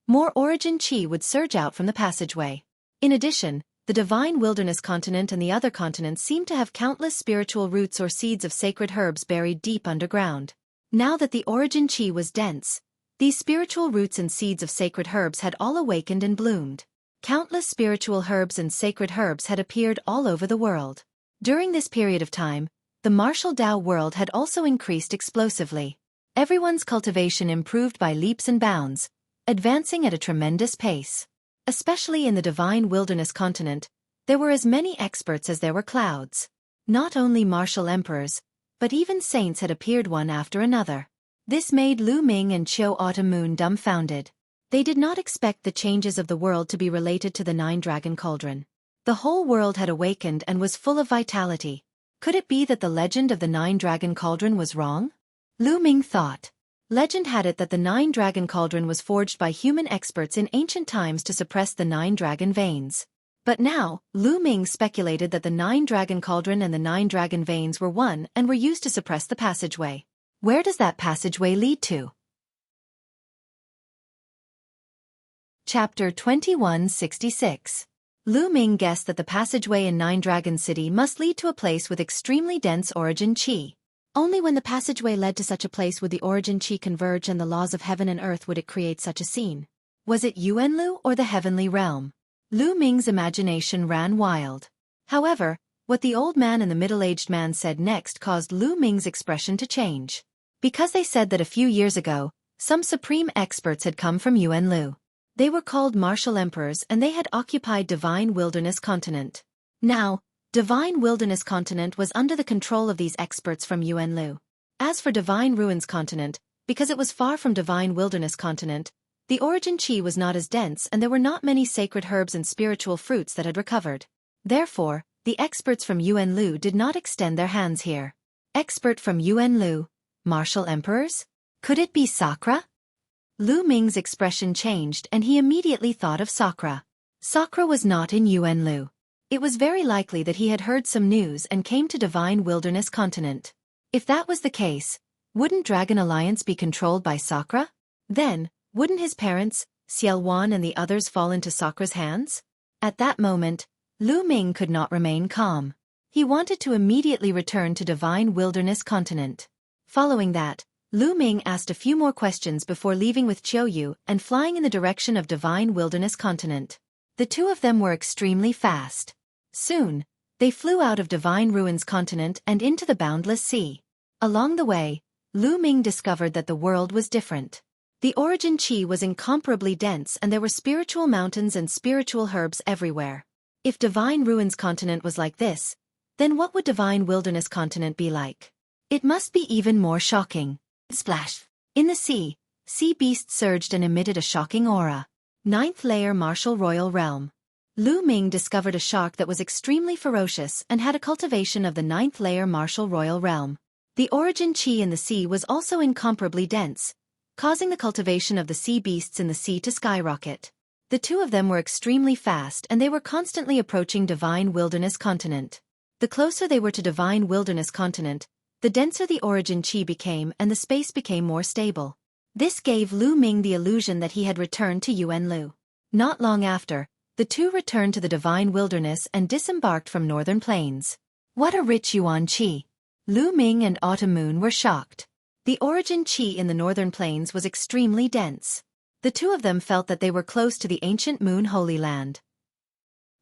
more origin chi would surge out from the passageway. In addition, the Divine Wilderness continent and the other continents seemed to have countless spiritual roots or seeds of sacred herbs buried deep underground. Now that the origin chi was dense, these spiritual roots and seeds of sacred herbs had all awakened and bloomed. Countless spiritual herbs and sacred herbs had appeared all over the world. During this period of time, the martial Dao world had also increased explosively. Everyone's cultivation improved by leaps and bounds, advancing at a tremendous pace. Especially in the Divine Wilderness continent, there were as many experts as there were clouds. Not only martial emperors, but even saints had appeared one after another. This made Lu Ming and Qiu Autumn Moon dumbfounded. They did not expect the changes of the world to be related to the 9 dragon cauldron. The whole world had awakened and was full of vitality. Could it be that the legend of the 9 dragon cauldron was wrong? Lu Ming thought. Legend had it that the 9 dragon cauldron was forged by human experts in ancient times to suppress the 9 dragon veins. But now, Lu Ming speculated that the 9-dragon cauldron and the 9-dragon veins were one and were used to suppress the passageway. Where does that passageway lead to? Chapter 2166. Lu Ming guessed that the passageway in 9-Dragon City must lead to a place with extremely dense origin qi. Only when the passageway led to such a place would the origin qi converge and the laws of heaven and earth would it create such a scene. Was it Yuanlu or the heavenly realm? Lu Ming's imagination ran wild. However, what the old man and the middle-aged man said next caused Lu Ming's expression to change. Because they said that a few years ago, some supreme experts had come from Yuanlu. They were called martial emperors and they had occupied Divine Wilderness Continent. Now, Divine Wilderness Continent was under the control of these experts from Yuanlu. As for Divine Ruins Continent, because it was far from Divine Wilderness Continent, the origin qi was not as dense and there were not many sacred herbs and spiritual fruits that had recovered. Therefore, the experts from Yuanlu did not extend their hands here. Expert from Yuanlu? Martial emperors? Could it be Sakra? Lu Ming's expression changed and he immediately thought of Sakra. Sakra was not in Yuanlu. It was very likely that he had heard some news and came to Divine Wilderness Continent. If that was the case, wouldn't Dragon Alliance be controlled by Sakra? Then, wouldn't his parents, Xiaowan and the others fall into Sakra's hands? At that moment, Lu Ming could not remain calm. He wanted to immediately return to Divine Wilderness Continent. Following that, Lu Ming asked a few more questions before leaving with Qiuyu and flying in the direction of Divine Wilderness Continent. The two of them were extremely fast. Soon, they flew out of Divine Ruins Continent and into the boundless sea. Along the way, Lu Ming discovered that the world was different. The origin qi was incomparably dense and there were spiritual mountains and spiritual herbs everywhere. If Divine Ruins Continent was like this, then what would Divine Wilderness Continent be like? It must be even more shocking. Splash! In the sea beasts surged and emitted a shocking aura. 9th layer Martial Royal Realm. Lu Ming discovered a shark that was extremely ferocious and had a cultivation of the 9th layer Martial Royal Realm. The origin qi in the sea was also incomparably dense, causing the cultivation of the sea beasts in the sea to skyrocket. The two of them were extremely fast and they were constantly approaching Divine Wilderness Continent. The closer they were to Divine Wilderness Continent, the denser the origin qi became and the space became more stable. This gave Lu Ming the illusion that he had returned to Yuanlu. Not long after, the two returned to the Divine Wilderness and disembarked from northern plains. What a rich yuan qi! Lu Ming and Autumn Moon were shocked. The origin qi in the northern plains was extremely dense. The two of them felt that they were close to the ancient Moon Holy Land.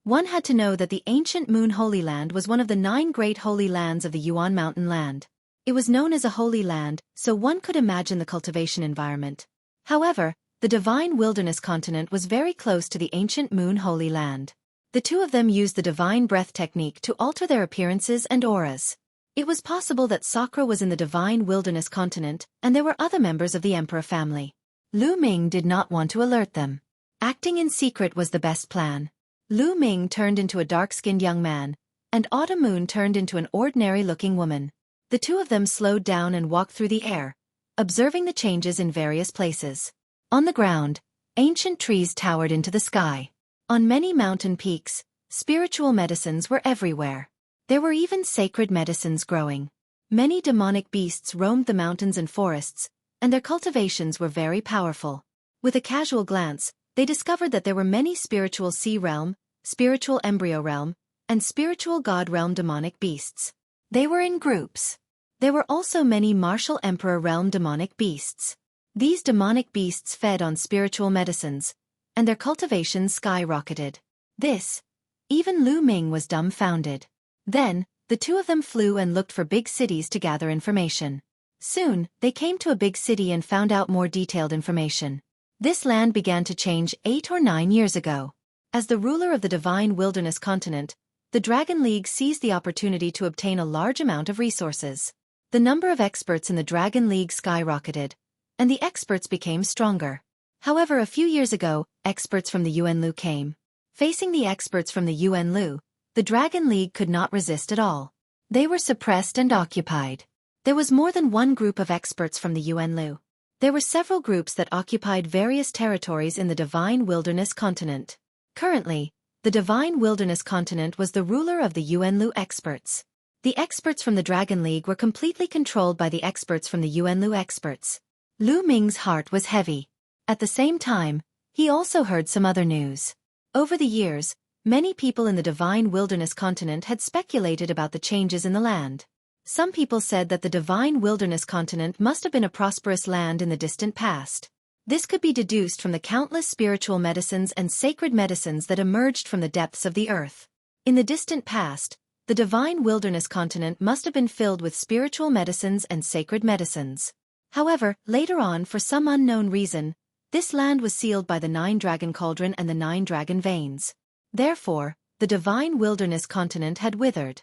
One had to know that the ancient Moon Holy Land was one of the 9 great holy lands of the Yuan Mountain Land. It was known as a holy land, so one could imagine the cultivation environment. However, the Divine Wilderness Continent was very close to the ancient Moon Holy Land. The two of them used the Divine Breath technique to alter their appearances and auras. It was possible that Sakra was in the Divine Wilderness Continent, and there were other members of the Emperor family. Lu Ming did not want to alert them. Acting in secret was the best plan. Lu Ming turned into a dark-skinned young man, and Autumn Moon turned into an ordinary-looking woman. The two of them slowed down and walked through the air, observing the changes in various places. On the ground, ancient trees towered into the sky. On many mountain peaks, spiritual medicines were everywhere. There were even sacred medicines growing. Many demonic beasts roamed the mountains and forests, and their cultivations were very powerful. With a casual glance, they discovered that there were many spiritual sea realm, spiritual embryo realm, and spiritual god realm demonic beasts. They were in groups. There were also many martial emperor realm demonic beasts. These demonic beasts fed on spiritual medicines, and their cultivations skyrocketed. Even Lu Ming was dumbfounded. Then, the two of them flew and looked for big cities to gather information. Soon, they came to a big city and found out more detailed information. This land began to change 8 or 9 years ago. As the ruler of the Divine Wilderness Continent, the Dragon League seized the opportunity to obtain a large amount of resources. The number of experts in the Dragon League skyrocketed, and the experts became stronger. However, a few years ago, experts from the Yuanlu came. Facing the experts from the Yuanlu, the Dragon League could not resist at all. They were suppressed and occupied. There was more than one group of experts from the Yuanlu. There were several groups that occupied various territories in the Divine Wilderness Continent. Currently, the Divine Wilderness Continent was the ruler of the Yuanlu experts. The experts from the Dragon League were completely controlled by the experts from the Yuanlu experts. Lu Ming's heart was heavy. At the same time, he also heard some other news. Over the years, many people in the Divine Wilderness Continent had speculated about the changes in the land. Some people said that the Divine Wilderness Continent must have been a prosperous land in the distant past. This could be deduced from the countless spiritual medicines and sacred medicines that emerged from the depths of the earth. In the distant past, the Divine Wilderness Continent must have been filled with spiritual medicines and sacred medicines. However, later on, for some unknown reason, this land was sealed by the 9-dragon cauldron and the 9 dragon veins. Therefore, the Divine Wilderness Continent had withered.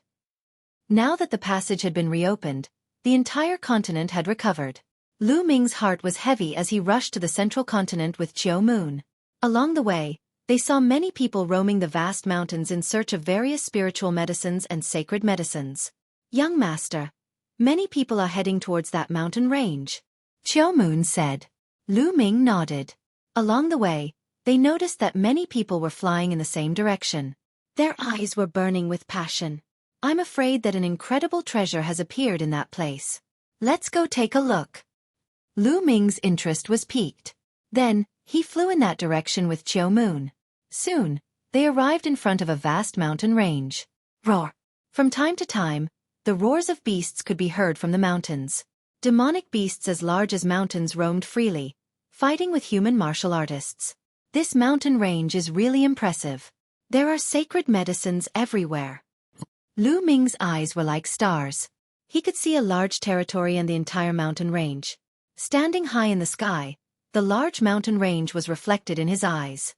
Now that the passage had been reopened, the entire continent had recovered. Lu Ming's heart was heavy as he rushed to the central continent with Qiu Moon. Along the way, they saw many people roaming the vast mountains in search of various spiritual medicines and sacred medicines. Young master, many people are heading towards that mountain range, Qiu Moon said. Lu Ming nodded. Along the way, they noticed that many people were flying in the same direction. Their eyes were burning with passion. I'm afraid that an incredible treasure has appeared in that place. Let's go take a look. Lu Ming's interest was piqued. Then, he flew in that direction with Qiu Moon. Soon, they arrived in front of a vast mountain range. Roar! From time to time, the roars of beasts could be heard from the mountains. Demonic beasts as large as mountains roamed freely, fighting with human martial artists. This mountain range is really impressive. There are sacred medicines everywhere. Lu Ming's eyes were like stars. He could see a large territory and the entire mountain range. Standing high in the sky, the large mountain range was reflected in his eyes.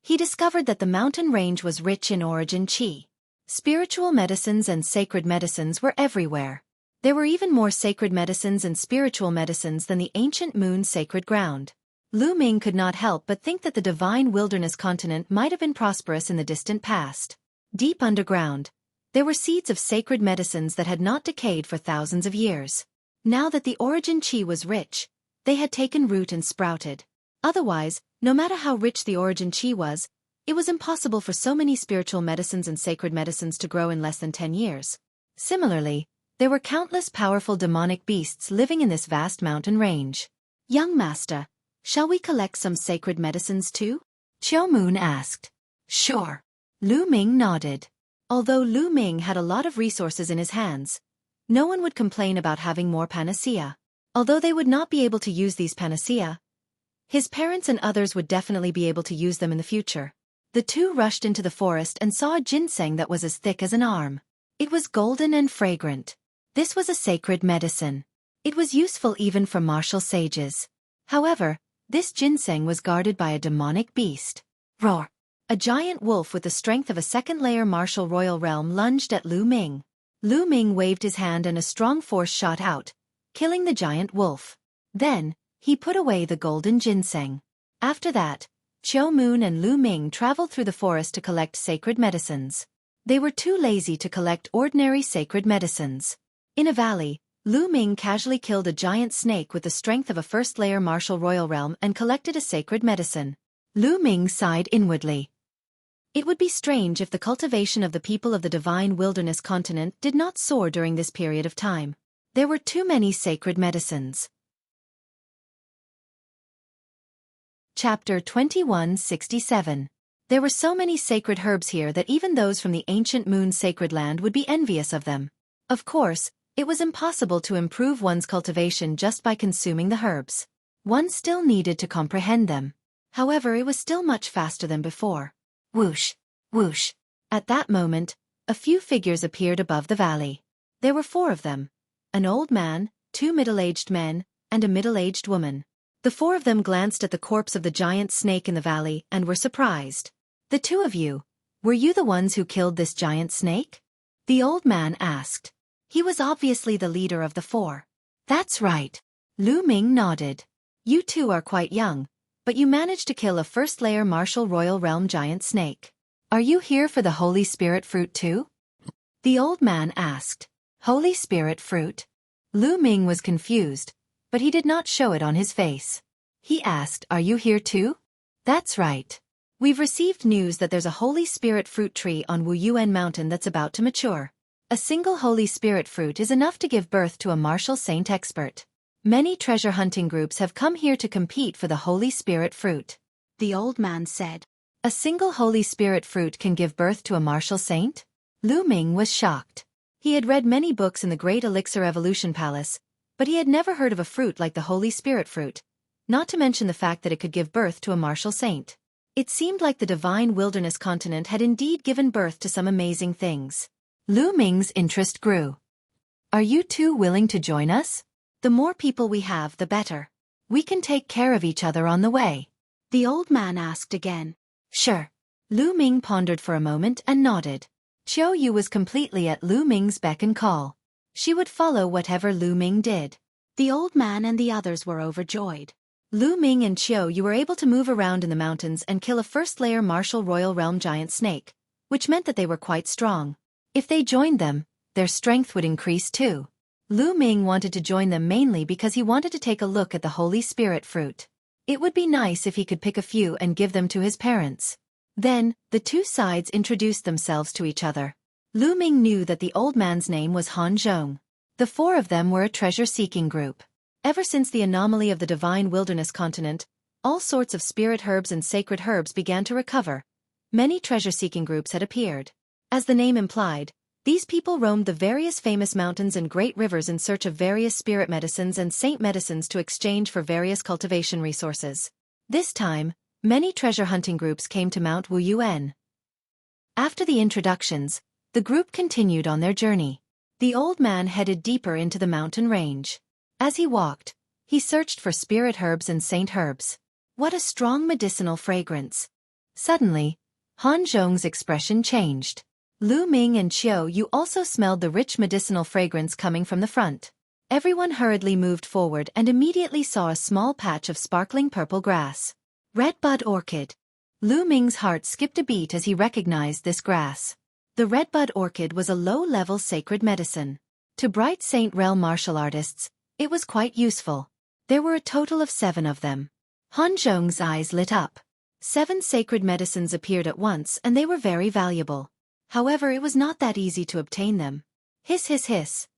He discovered that the mountain range was rich in origin qi. Spiritual medicines and sacred medicines were everywhere. There were even more sacred medicines and spiritual medicines than the ancient moon's sacred ground. Lu Ming could not help but think that the Divine Wilderness Continent might have been prosperous in the distant past. Deep underground, there were seeds of sacred medicines that had not decayed for thousands of years. Now that the origin qi was rich, they had taken root and sprouted. Otherwise, no matter how rich the origin qi was, it was impossible for so many spiritual medicines and sacred medicines to grow in less than 10 years. Similarly, there were countless powerful demonic beasts living in this vast mountain range. Young master, shall we collect some sacred medicines too? Qiu Moon asked. Sure. Lu Ming nodded. Although Lu Ming had a lot of resources in his hands, no one would complain about having more panacea. Although they would not be able to use these panacea, his parents and others would definitely be able to use them in the future. The two rushed into the forest and saw a ginseng that was as thick as an arm. It was golden and fragrant. This was a sacred medicine. It was useful even for martial sages. However, this ginseng was guarded by a demonic beast. Roar! A giant wolf with the strength of a second-layer martial royal realm lunged at Lu Ming. Lu Ming waved his hand and a strong force shot out, killing the giant wolf. Then, he put away the golden ginseng. After that, Qiu Moon and Lu Ming traveled through the forest to collect sacred medicines. They were too lazy to collect ordinary sacred medicines. In a valley, Lu Ming casually killed a giant snake with the strength of a first-layer martial royal realm and collected a sacred medicine. Lu Ming sighed inwardly. It would be strange if the cultivation of the people of the Divine Wilderness Continent did not soar during this period of time. There were too many sacred medicines. Chapter 2167. There were so many sacred herbs here that even those from the ancient moon's sacred land would be envious of them. Of course, it was impossible to improve one's cultivation just by consuming the herbs. One still needed to comprehend them. However, it was still much faster than before. Whoosh! Whoosh! At that moment, a few figures appeared above the valley. There were 4 of them. An old man, 2 middle-aged men, and a middle-aged woman. The 4 of them glanced at the corpse of the giant snake in the valley and were surprised. The 2 of you, were you the ones who killed this giant snake? The old man asked. He was obviously the leader of the 4. That's right. Lu Ming nodded. You 2 are quite young, but you managed to kill a first-layer martial royal realm giant snake. Are you here for the Holy Spirit fruit too? The old man asked. Holy Spirit fruit? Lu Ming was confused, but he did not show it on his face. He asked, are you here too? That's right. We've received news that there's a Holy Spirit fruit tree on Wuyuan Mountain that's about to mature. A single Holy Spirit fruit is enough to give birth to a martial saint expert. Many treasure hunting groups have come here to compete for the Holy Spirit fruit. The old man said. A single Holy Spirit fruit can give birth to a martial saint? Lu Ming was shocked. He had read many books in the Great Elixir Evolution Palace, but he had never heard of a fruit like the Holy Spirit fruit, not to mention the fact that it could give birth to a martial saint. It seemed like the divine wilderness continent had indeed given birth to some amazing things. Lu Ming's interest grew. Are you two willing to join us? The more people we have, the better. We can take care of each other on the way. The old man asked again. Sure. Lu Ming pondered for a moment and nodded. Xueqi was completely at Lu Ming's beck and call. She would follow whatever Lu Ming did. The old man and the others were overjoyed. Lu Ming and Xueqi were able to move around in the mountains and kill a first-layer martial royal realm giant snake, which meant that they were quite strong. If they joined them, their strength would increase too. Lu Ming wanted to join them mainly because he wanted to take a look at the Holy Spirit fruit. It would be nice if he could pick a few and give them to his parents. Then, the two sides introduced themselves to each other. Lu Ming knew that the old man's name was Han Zhong. The four of them were a treasure-seeking group. Ever since the anomaly of the divine wilderness continent, all sorts of spirit herbs and sacred herbs began to recover. Many treasure-seeking groups had appeared. As the name implied, these people roamed the various famous mountains and great rivers in search of various spirit medicines and saint medicines to exchange for various cultivation resources. This time, many treasure hunting groups came to Mount Wuyuan. After the introductions, the group continued on their journey. The old man headed deeper into the mountain range. As he walked, he searched for spirit herbs and saint herbs. What a strong medicinal fragrance. Suddenly, Han Zhong's expression changed. Lu Ming and Xueqi also smelled the rich medicinal fragrance coming from the front. Everyone hurriedly moved forward and immediately saw a small patch of sparkling purple grass. Redbud orchid. Lu Ming's heart skipped a beat as he recognized this grass. The redbud orchid was a low-level sacred medicine. To bright Saint Realm martial artists, it was quite useful. There were a total of 7 of them. Han Zhong's eyes lit up. 7 sacred medicines appeared at once and they were very valuable. However, it was not that easy to obtain them. Hiss hiss hiss.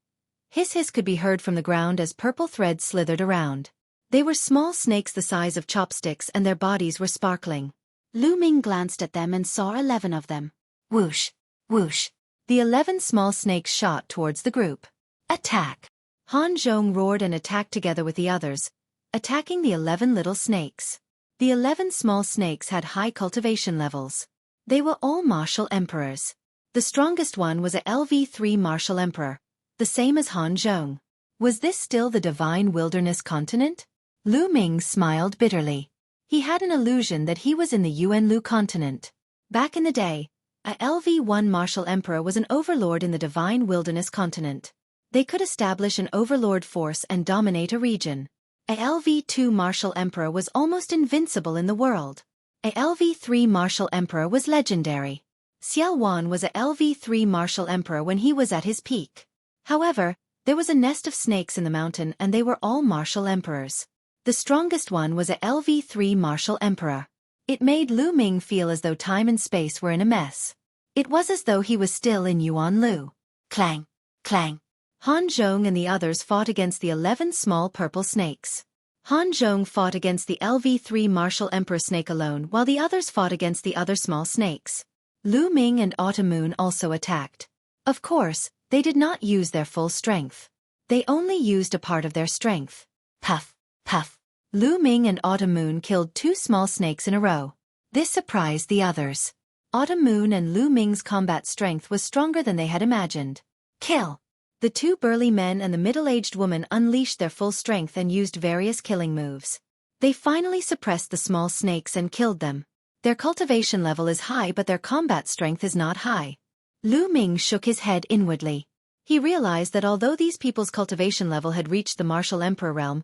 Hiss hiss could be heard from the ground as purple threads slithered around. They were small snakes the size of chopsticks and their bodies were sparkling. Lu Ming glanced at them and saw 11 of them. Whoosh, whoosh. The 11 small snakes shot towards the group. Attack! Han Zhong roared and attacked together with the others, attacking the 11 little snakes. The 11 small snakes had high cultivation levels. They were all martial emperors. The strongest one was a LV3 martial emperor, the same as Han Zhong. Was this still the divine wilderness continent? Lu Ming smiled bitterly. He had an illusion that he was in the Yuanlu continent. Back in the day, a LV1 martial emperor was an overlord in the divine wilderness continent. They could establish an overlord force and dominate a region. A LV2 martial emperor was almost invincible in the world. A LV3 martial emperor was legendary. Xiao Wan was a LV3 martial emperor when he was at his peak. However, there was a nest of snakes in the mountain and they were all martial emperors. The strongest one was a LV3 martial emperor. It made Lu Ming feel as though time and space were in a mess. It was as though he was still in Yuanlu. Clang, clang. Han Zhong and the others fought against the 11 small purple snakes. Han Zhong fought against the LV3 martial emperor snake alone while the others fought against the other small snakes. Lu Ming and Autumn Moon also attacked. Of course, they did not use their full strength. They only used a part of their strength. Puff, puff. Lu Ming and Autumn Moon killed 2 small snakes in a row. This surprised the others. Autumn Moon and Lu Ming's combat strength was stronger than they had imagined. Kill! The 2 burly men and the middle-aged woman unleashed their full strength and used various killing moves. They finally suppressed the small snakes and killed them. Their cultivation level is high but their combat strength is not high. Lu Ming shook his head inwardly. He realized that although these people's cultivation level had reached the martial emperor realm,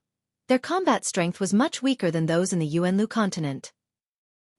their combat strength was much weaker than those in the Yuanlu continent.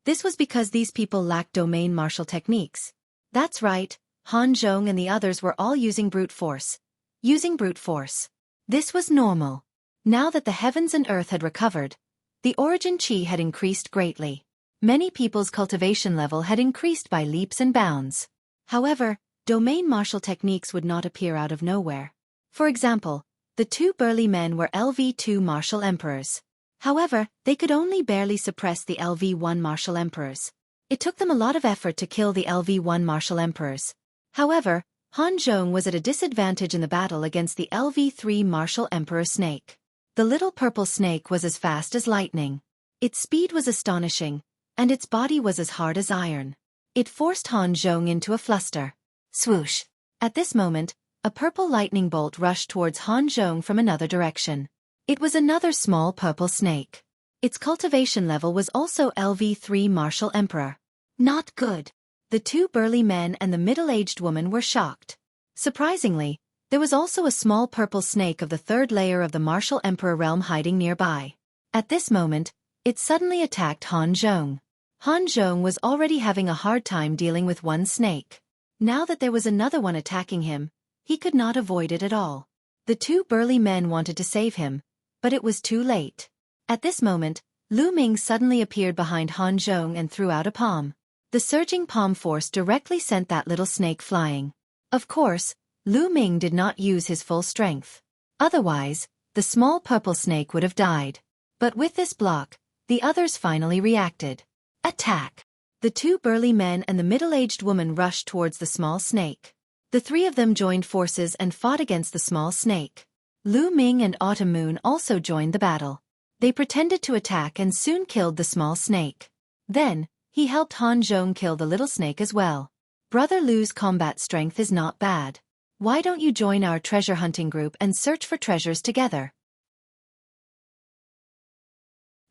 This was because these people lacked domain martial techniques. That's right, Han Zhong and the others were all using brute force. This was normal. Now that the heavens and earth had recovered, the origin chi had increased greatly. Many people's cultivation level had increased by leaps and bounds. However, domain martial techniques would not appear out of nowhere. For example, the two burly men were LV2 martial emperors. However, they could only barely suppress the LV1 martial emperors. It took them a lot of effort to kill the LV1 martial emperors. However, Han Zhong was at a disadvantage in the battle against the LV3 martial emperor snake. The little purple snake was as fast as lightning. Its speed was astonishing, and its body was as hard as iron. It forced Han Zhong into a fluster. Swoosh! At this moment, a purple lightning bolt rushed towards Han Zhong from another direction. It was another small purple snake. Its cultivation level was also LV3 martial emperor. Not good. The two burly men and the middle-aged woman were shocked. Surprisingly, there was also a small purple snake of the third layer of the martial emperor realm hiding nearby. At this moment, it suddenly attacked Han Zhong. Han Zhong was already having a hard time dealing with one snake. Now that there was another one attacking him, he could not avoid it at all. The two burly men wanted to save him, but it was too late. At this moment, Lu Ming suddenly appeared behind Han Zhong and threw out a palm. The surging palm force directly sent that little snake flying. Of course, Lu Ming did not use his full strength. Otherwise, the small purple snake would have died. But with this block, the others finally reacted. Attack! The two burly men and the middle-aged woman rushed towards the small snake. The three of them joined forces and fought against the small snake. Lu Ming and Autumn Moon also joined the battle. They pretended to attack and soon killed the small snake. Then, he helped Han Zhong kill the little snake as well. Brother Lu's combat strength is not bad. Why don't you join our treasure hunting group and search for treasures together?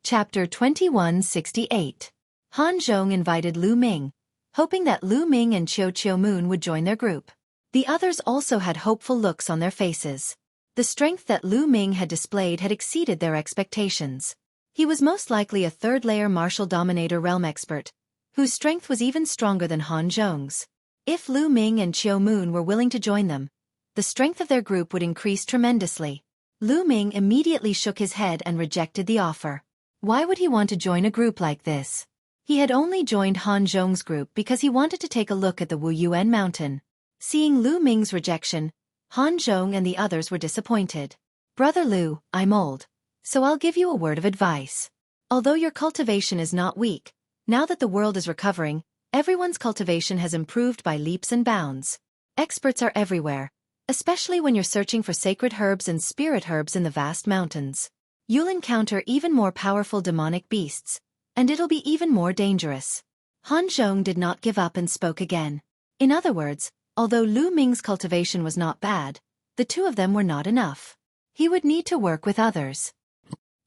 Chapter 2168. Han Zhong invited Lu Ming, hoping that Lu Ming and Xueqi Moon would join their group. The others also had hopeful looks on their faces. The strength that Lu Ming had displayed had exceeded their expectations. He was most likely a third-layer martial dominator realm expert, whose strength was even stronger than Han Zhong's. If Lu Ming and Qiu Moon were willing to join them, the strength of their group would increase tremendously. Lu Ming immediately shook his head and rejected the offer. Why would he want to join a group like this? He had only joined Han Zhong's group because he wanted to take a look at the Wu Yuan mountain. Seeing Lu Ming's rejection, Han Zhong and the others were disappointed. Brother Lu, I'm old, so I'll give you a word of advice. Although your cultivation is not weak, now that the world is recovering, everyone's cultivation has improved by leaps and bounds. Experts are everywhere, especially when you're searching for sacred herbs and spirit herbs in the vast mountains. You'll encounter even more powerful demonic beasts, and it'll be even more dangerous. Han Zhong did not give up and spoke again. In other words, although Lu Ming's cultivation was not bad, the two of them were not enough. He would need to work with others.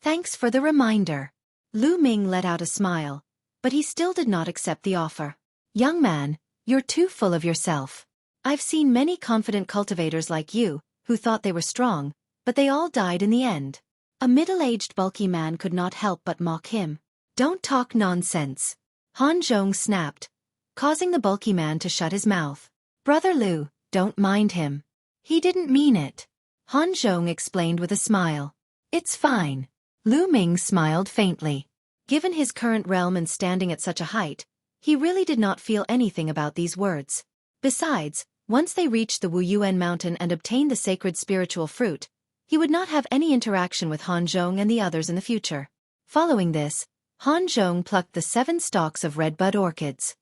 Thanks for the reminder. Lu Ming let out a smile, but he still did not accept the offer. Young man, you're too full of yourself. I've seen many confident cultivators like you, who thought they were strong, but they all died in the end. A middle-aged bulky man could not help but mock him. Don't talk nonsense. Han Zhong snapped, causing the bulky man to shut his mouth. Brother Lu, don't mind him. He didn't mean it. Han Zhong explained with a smile. It's fine. Lu Ming smiled faintly. Given his current realm and standing at such a height, he really did not feel anything about these words. Besides, once they reached the Wu Yuan mountain and obtained the sacred spiritual fruit, he would not have any interaction with Han Zhong and the others in the future. Following this, Han Zhong plucked the 7 stalks of red bud orchids.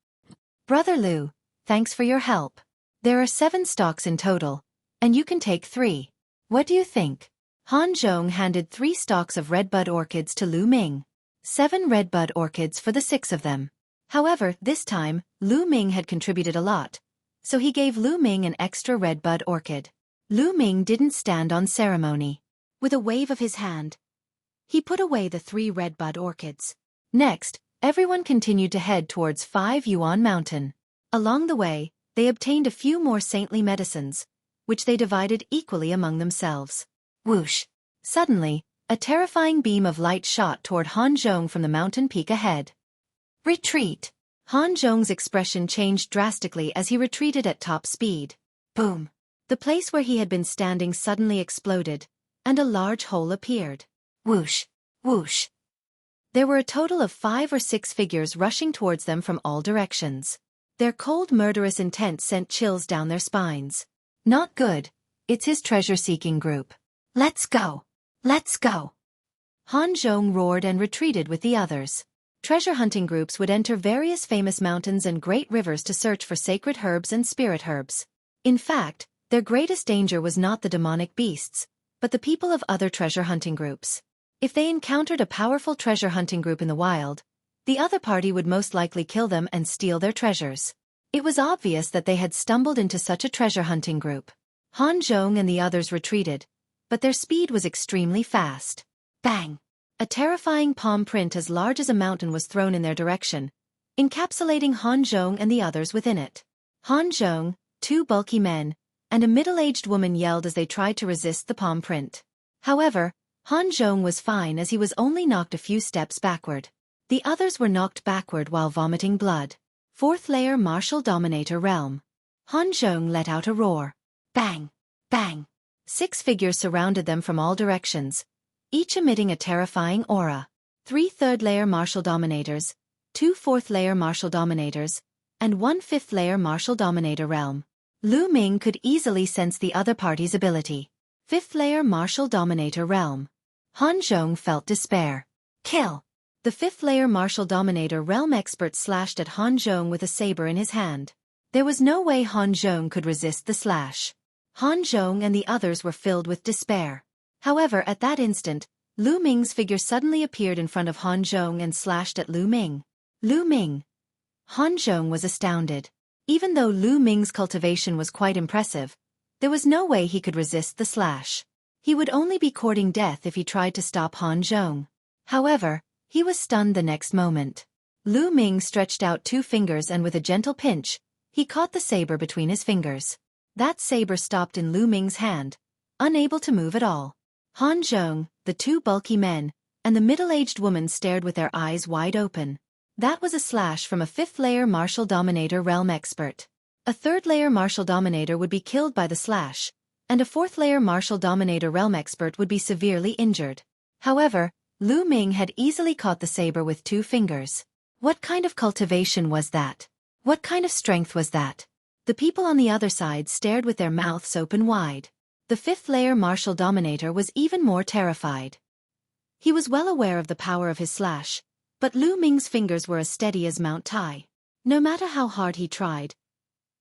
Brother Lu, thanks for your help. There are 7 stalks in total, and you can take 3. What do you think? Han Zhong handed 3 stalks of red bud orchids to Lu Ming. 7 red bud orchids for the 6 of them. However, this time, Lu Ming had contributed a lot, so he gave Lu Ming an extra red bud orchid. Lu Ming didn't stand on ceremony. With a wave of his hand, he put away the 3 red bud orchids. Next, everyone continued to head towards 5 Yuan Mountain. Along the way, they obtained a few more saintly medicines, which they divided equally among themselves. Whoosh! Suddenly, a terrifying beam of light shot toward Han Zhong from the mountain peak ahead. Retreat! Han Zhong's expression changed drastically as he retreated at top speed. Boom! The place where he had been standing suddenly exploded, and a large hole appeared. Whoosh! Whoosh! There were a total of 5 or 6 figures rushing towards them from all directions. Their cold, murderous intent sent chills down their spines. Not good. It's his treasure-seeking group. Let's go. Let's go. Han Zhong roared and retreated with the others. Treasure hunting groups would enter various famous mountains and great rivers to search for sacred herbs and spirit herbs. In fact, their greatest danger was not the demonic beasts, but the people of other treasure hunting groups. If they encountered a powerful treasure hunting group in the wild, the other party would most likely kill them and steal their treasures. It was obvious that they had stumbled into such a treasure hunting group. Han Zhong and the others retreated, but their speed was extremely fast. Bang! A terrifying palm print as large as a mountain was thrown in their direction, encapsulating Han Zhong and the others within it. Han Zhong, 2 bulky men, and a middle-aged woman yelled as they tried to resist the palm print. However, Han Zhong was fine as he was only knocked a few steps backward. The others were knocked backward while vomiting blood. 4th layer martial dominator realm. Han Zhong let out a roar. Bang! Bang! 6 figures surrounded them from all directions, each emitting a terrifying aura. 3 3rd-layer martial dominators, 2 4th-layer martial dominators, and 1 5th-layer martial dominator realm. Lu Ming could easily sense the other party's ability. 5th-layer martial dominator realm. Han Zhong felt despair. Kill! The 5th-layer martial dominator realm expert slashed at Han Zhong with a saber in his hand. There was no way Han Zhong could resist the slash. Han Zhong and the others were filled with despair. However, at that instant, Lu Ming's figure suddenly appeared in front of Han Zhong and slashed at Lu Ming. Lu Ming! Han Zhong was astounded. Even though Lu Ming's cultivation was quite impressive, there was no way he could resist the slash. He would only be courting death if he tried to stop Han Zhong. However, he was stunned the next moment. Lu Ming stretched out 2 fingers and with a gentle pinch, he caught the saber between his fingers. That saber stopped in Lu Ming's hand, unable to move at all. Han Zhong, the 2 bulky men, and the middle-aged woman stared with their eyes wide open. That was a slash from a 5th-layer martial dominator realm expert. A 3rd-layer martial dominator would be killed by the slash, and a 4th-layer martial dominator realm expert would be severely injured. However, Lu Ming had easily caught the saber with 2 fingers. What kind of cultivation was that? What kind of strength was that? The people on the other side stared with their mouths open wide. The 5th-layer martial dominator was even more terrified. He was well aware of the power of his slash, but Lu Ming's fingers were as steady as Mount Tai. No matter how hard he tried,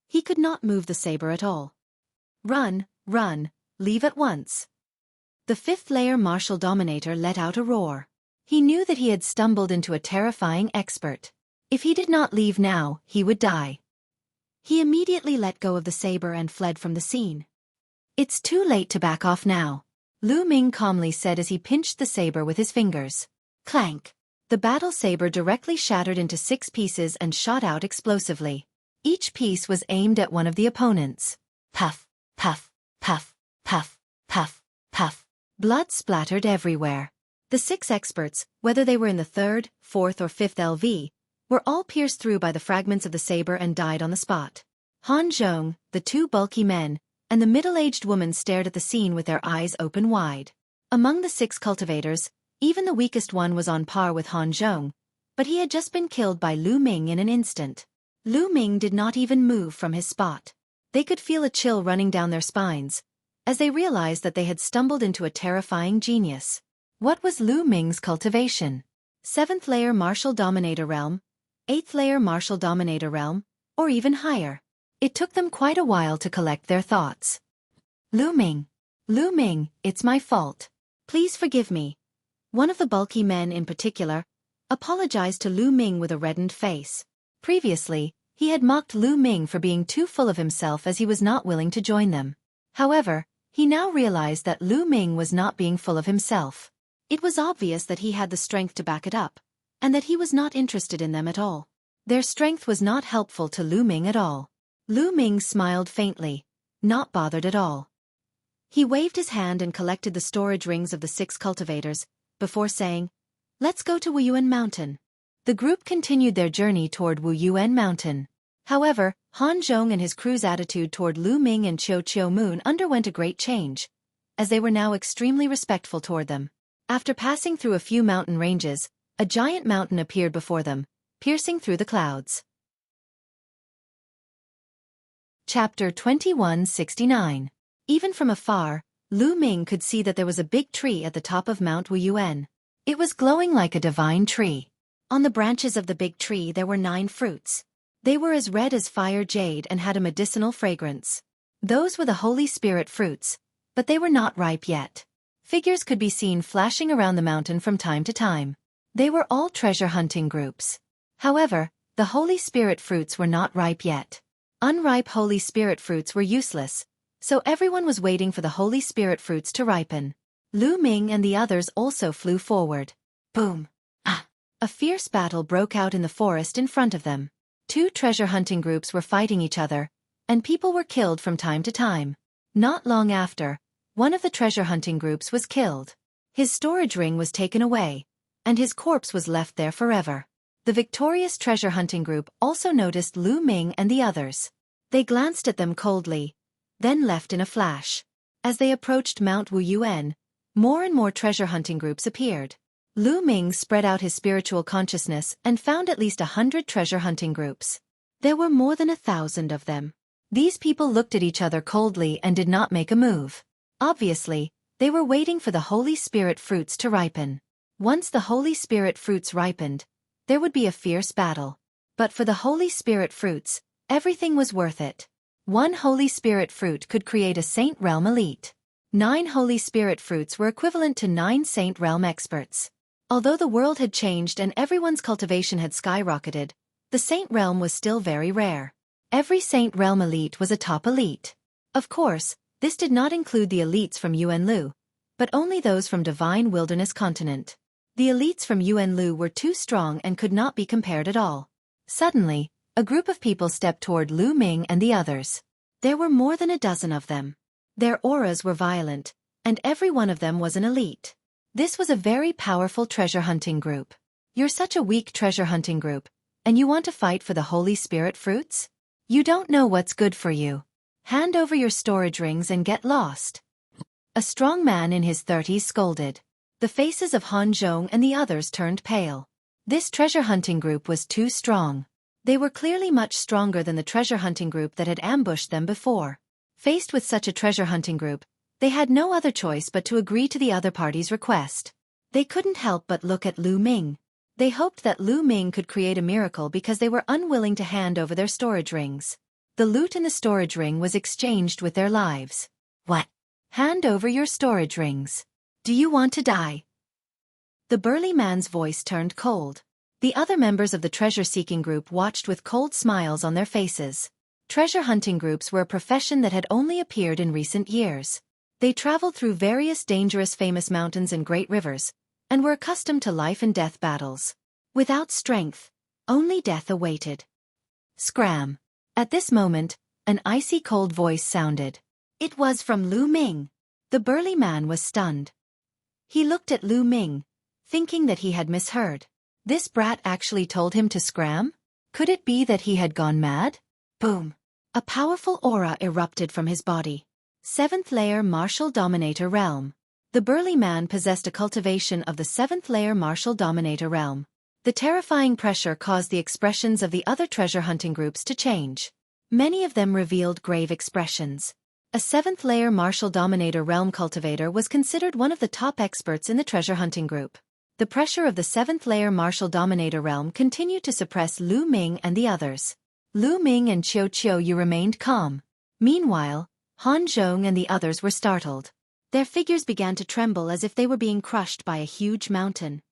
he could not move the saber at all. Run, run, leave at once. The 5th-layer martial dominator let out a roar. He knew that he had stumbled into a terrifying expert. If he did not leave now, he would die. He immediately let go of the saber and fled from the scene. It's too late to back off now, Lu Ming calmly said as he pinched the saber with his fingers. Clank! The battle saber directly shattered into 6 pieces and shot out explosively. Each piece was aimed at one of the opponents. Puff, puff, puff, puff, puff, puff. Blood splattered everywhere. The 6 experts, whether they were in the 3rd, 4th or 5th LV, were all pierced through by the fragments of the saber and died on the spot. Han Zhong, the 2 bulky men, and the middle-aged woman stared at the scene with their eyes open wide. Among the 6 cultivators, even the weakest one was on par with Han Zhong, but he had just been killed by Lu Ming in an instant. Lu Ming did not even move from his spot. They could feel a chill running down their spines, as they realized that they had stumbled into a terrifying genius. What was Lu Ming's cultivation? 7th-layer martial dominator realm, 8th-layer martial dominator realm, or even higher? It took them quite a while to collect their thoughts. Lu Ming, it's my fault. Please forgive me. One of the bulky men in particular apologized to Lu Ming with a reddened face. Previously, he had mocked Lu Ming for being too full of himself as he was not willing to join them. However, he now realized that Lu Ming was not being full of himself. It was obvious that he had the strength to back it up, and that he was not interested in them at all. Their strength was not helpful to Lu Ming at all. Lu Ming smiled faintly, not bothered at all. He waved his hand and collected the storage rings of the 6 cultivators, before saying, "Let's go to Wuyuan Mountain." The group continued their journey toward Wuyuan Mountain. However, Han Zhong and his crew's attitude toward Lu Ming and Qiu Moon underwent a great change, as they were now extremely respectful toward them. After passing through a few mountain ranges, A giant mountain appeared before them, piercing through the clouds. Chapter 2169. Even from afar, Lu Ming could see that there was a big tree at the top of Mount Wuyuan. It was glowing like a divine tree. On the branches of the big tree there were 9 fruits. They were as red as fire jade and had a medicinal fragrance. Those were the Holy Spirit fruits, but they were not ripe yet. Figures could be seen flashing around the mountain from time to time. They were all treasure hunting groups. However, the Holy Spirit fruits were not ripe yet. Unripe Holy Spirit fruits were useless, so everyone was waiting for the Holy Spirit fruits to ripen. Lu Ming and the others also flew forward. Boom! Ah! A fierce battle broke out in the forest in front of them. 2 treasure hunting groups were fighting each other, and people were killed from time to time. Not long after, one of the treasure hunting groups was killed. His storage ring was taken away, and his corpse was left there forever. The victorious treasure hunting group also noticed Lu Ming and the others. They glanced at them coldly, then left in a flash. As they approached Mount Wuyuan, more and more treasure hunting groups appeared. Lu Ming spread out his spiritual consciousness and found at least 100 treasure hunting groups. There were more than 1,000 of them. These people looked at each other coldly and did not make a move. Obviously, they were waiting for the Holy Spirit fruits to ripen. Once the Holy Spirit fruits ripened, there would be a fierce battle. But for the Holy Spirit fruits, everything was worth it. 1 Holy Spirit fruit could create a Saint Realm elite. 9 Holy Spirit fruits were equivalent to 9 Saint Realm experts. Although the world had changed and everyone's cultivation had skyrocketed, the Saint Realm was still very rare. Every Saint Realm elite was a top elite. Of course, this did not include the elites from Yuanlu, but only those from Divine Wilderness Continent. The elites from Yuanlu were too strong and could not be compared at all. Suddenly, a group of people stepped toward Lu Ming and the others. There were more than a dozen of them. Their auras were violent, and every one of them was an elite. This was a very powerful treasure hunting group. You're such a weak treasure hunting group, and you want to fight for the Holy Spirit fruits? You don't know what's good for you. Hand over your storage rings and get lost. A strong man in his 30s scolded. The faces of Han Zhong and the others turned pale. This treasure hunting group was too strong. They were clearly much stronger than the treasure hunting group that had ambushed them before. Faced with such a treasure hunting group, they had no other choice but to agree to the other party's request. They couldn't help but look at Lu Ming. They hoped that Lu Ming could create a miracle because they were unwilling to hand over their storage rings. The loot in the storage ring was exchanged with their lives. What? Hand over your storage rings. Do you want to die? The burly man's voice turned cold. The other members of the treasure-seeking group watched with cold smiles on their faces. Treasure hunting groups were a profession that had only appeared in recent years. They traveled through various dangerous famous mountains and great rivers, and were accustomed to life and death battles. Without strength, only death awaited. Scram! At this moment, an icy cold voice sounded. It was from Lu Ming. The burly man was stunned. He looked at Lu Ming, thinking that he had misheard. This brat actually told him to scram? Could it be that he had gone mad? Boom! A powerful aura erupted from his body. 7th layer Martial Dominator Realm. The burly man possessed a cultivation of the 7th layer Martial Dominator Realm. The terrifying pressure caused the expressions of the other treasure hunting groups to change. Many of them revealed grave expressions. A 7th layer Martial Dominator Realm cultivator was considered one of the top experts in the treasure hunting group. The pressure of the 7th layer Martial Dominator Realm continued to suppress Lu Ming and the others. Lu Ming and Xueqi remained calm. Meanwhile, Han Zhong and the others were startled. Their figures began to tremble as if they were being crushed by a huge mountain.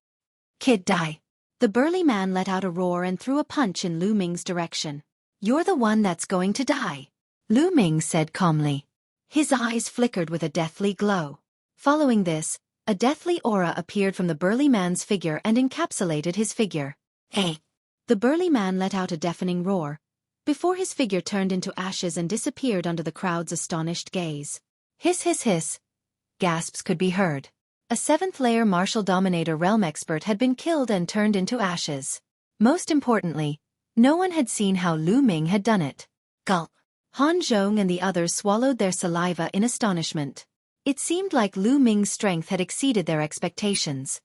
Kid, die! The burly man let out a roar and threw a punch in Lu Ming's direction. You're the one that's going to die, Lu Ming said calmly. His eyes flickered with a deathly glow. Following this, a deathly aura appeared from the burly man's figure and encapsulated his figure. Hey! The burly man let out a deafening roar, before his figure turned into ashes and disappeared under the crowd's astonished gaze. Hiss hiss hiss. Gasps could be heard. A 7th layer Martial Dominator Realm expert had been killed and turned into ashes. Most importantly, no one had seen how Lu Ming had done it. Gulp! Han Zhong and the others swallowed their saliva in astonishment. It seemed like Lu Ming's strength had exceeded their expectations.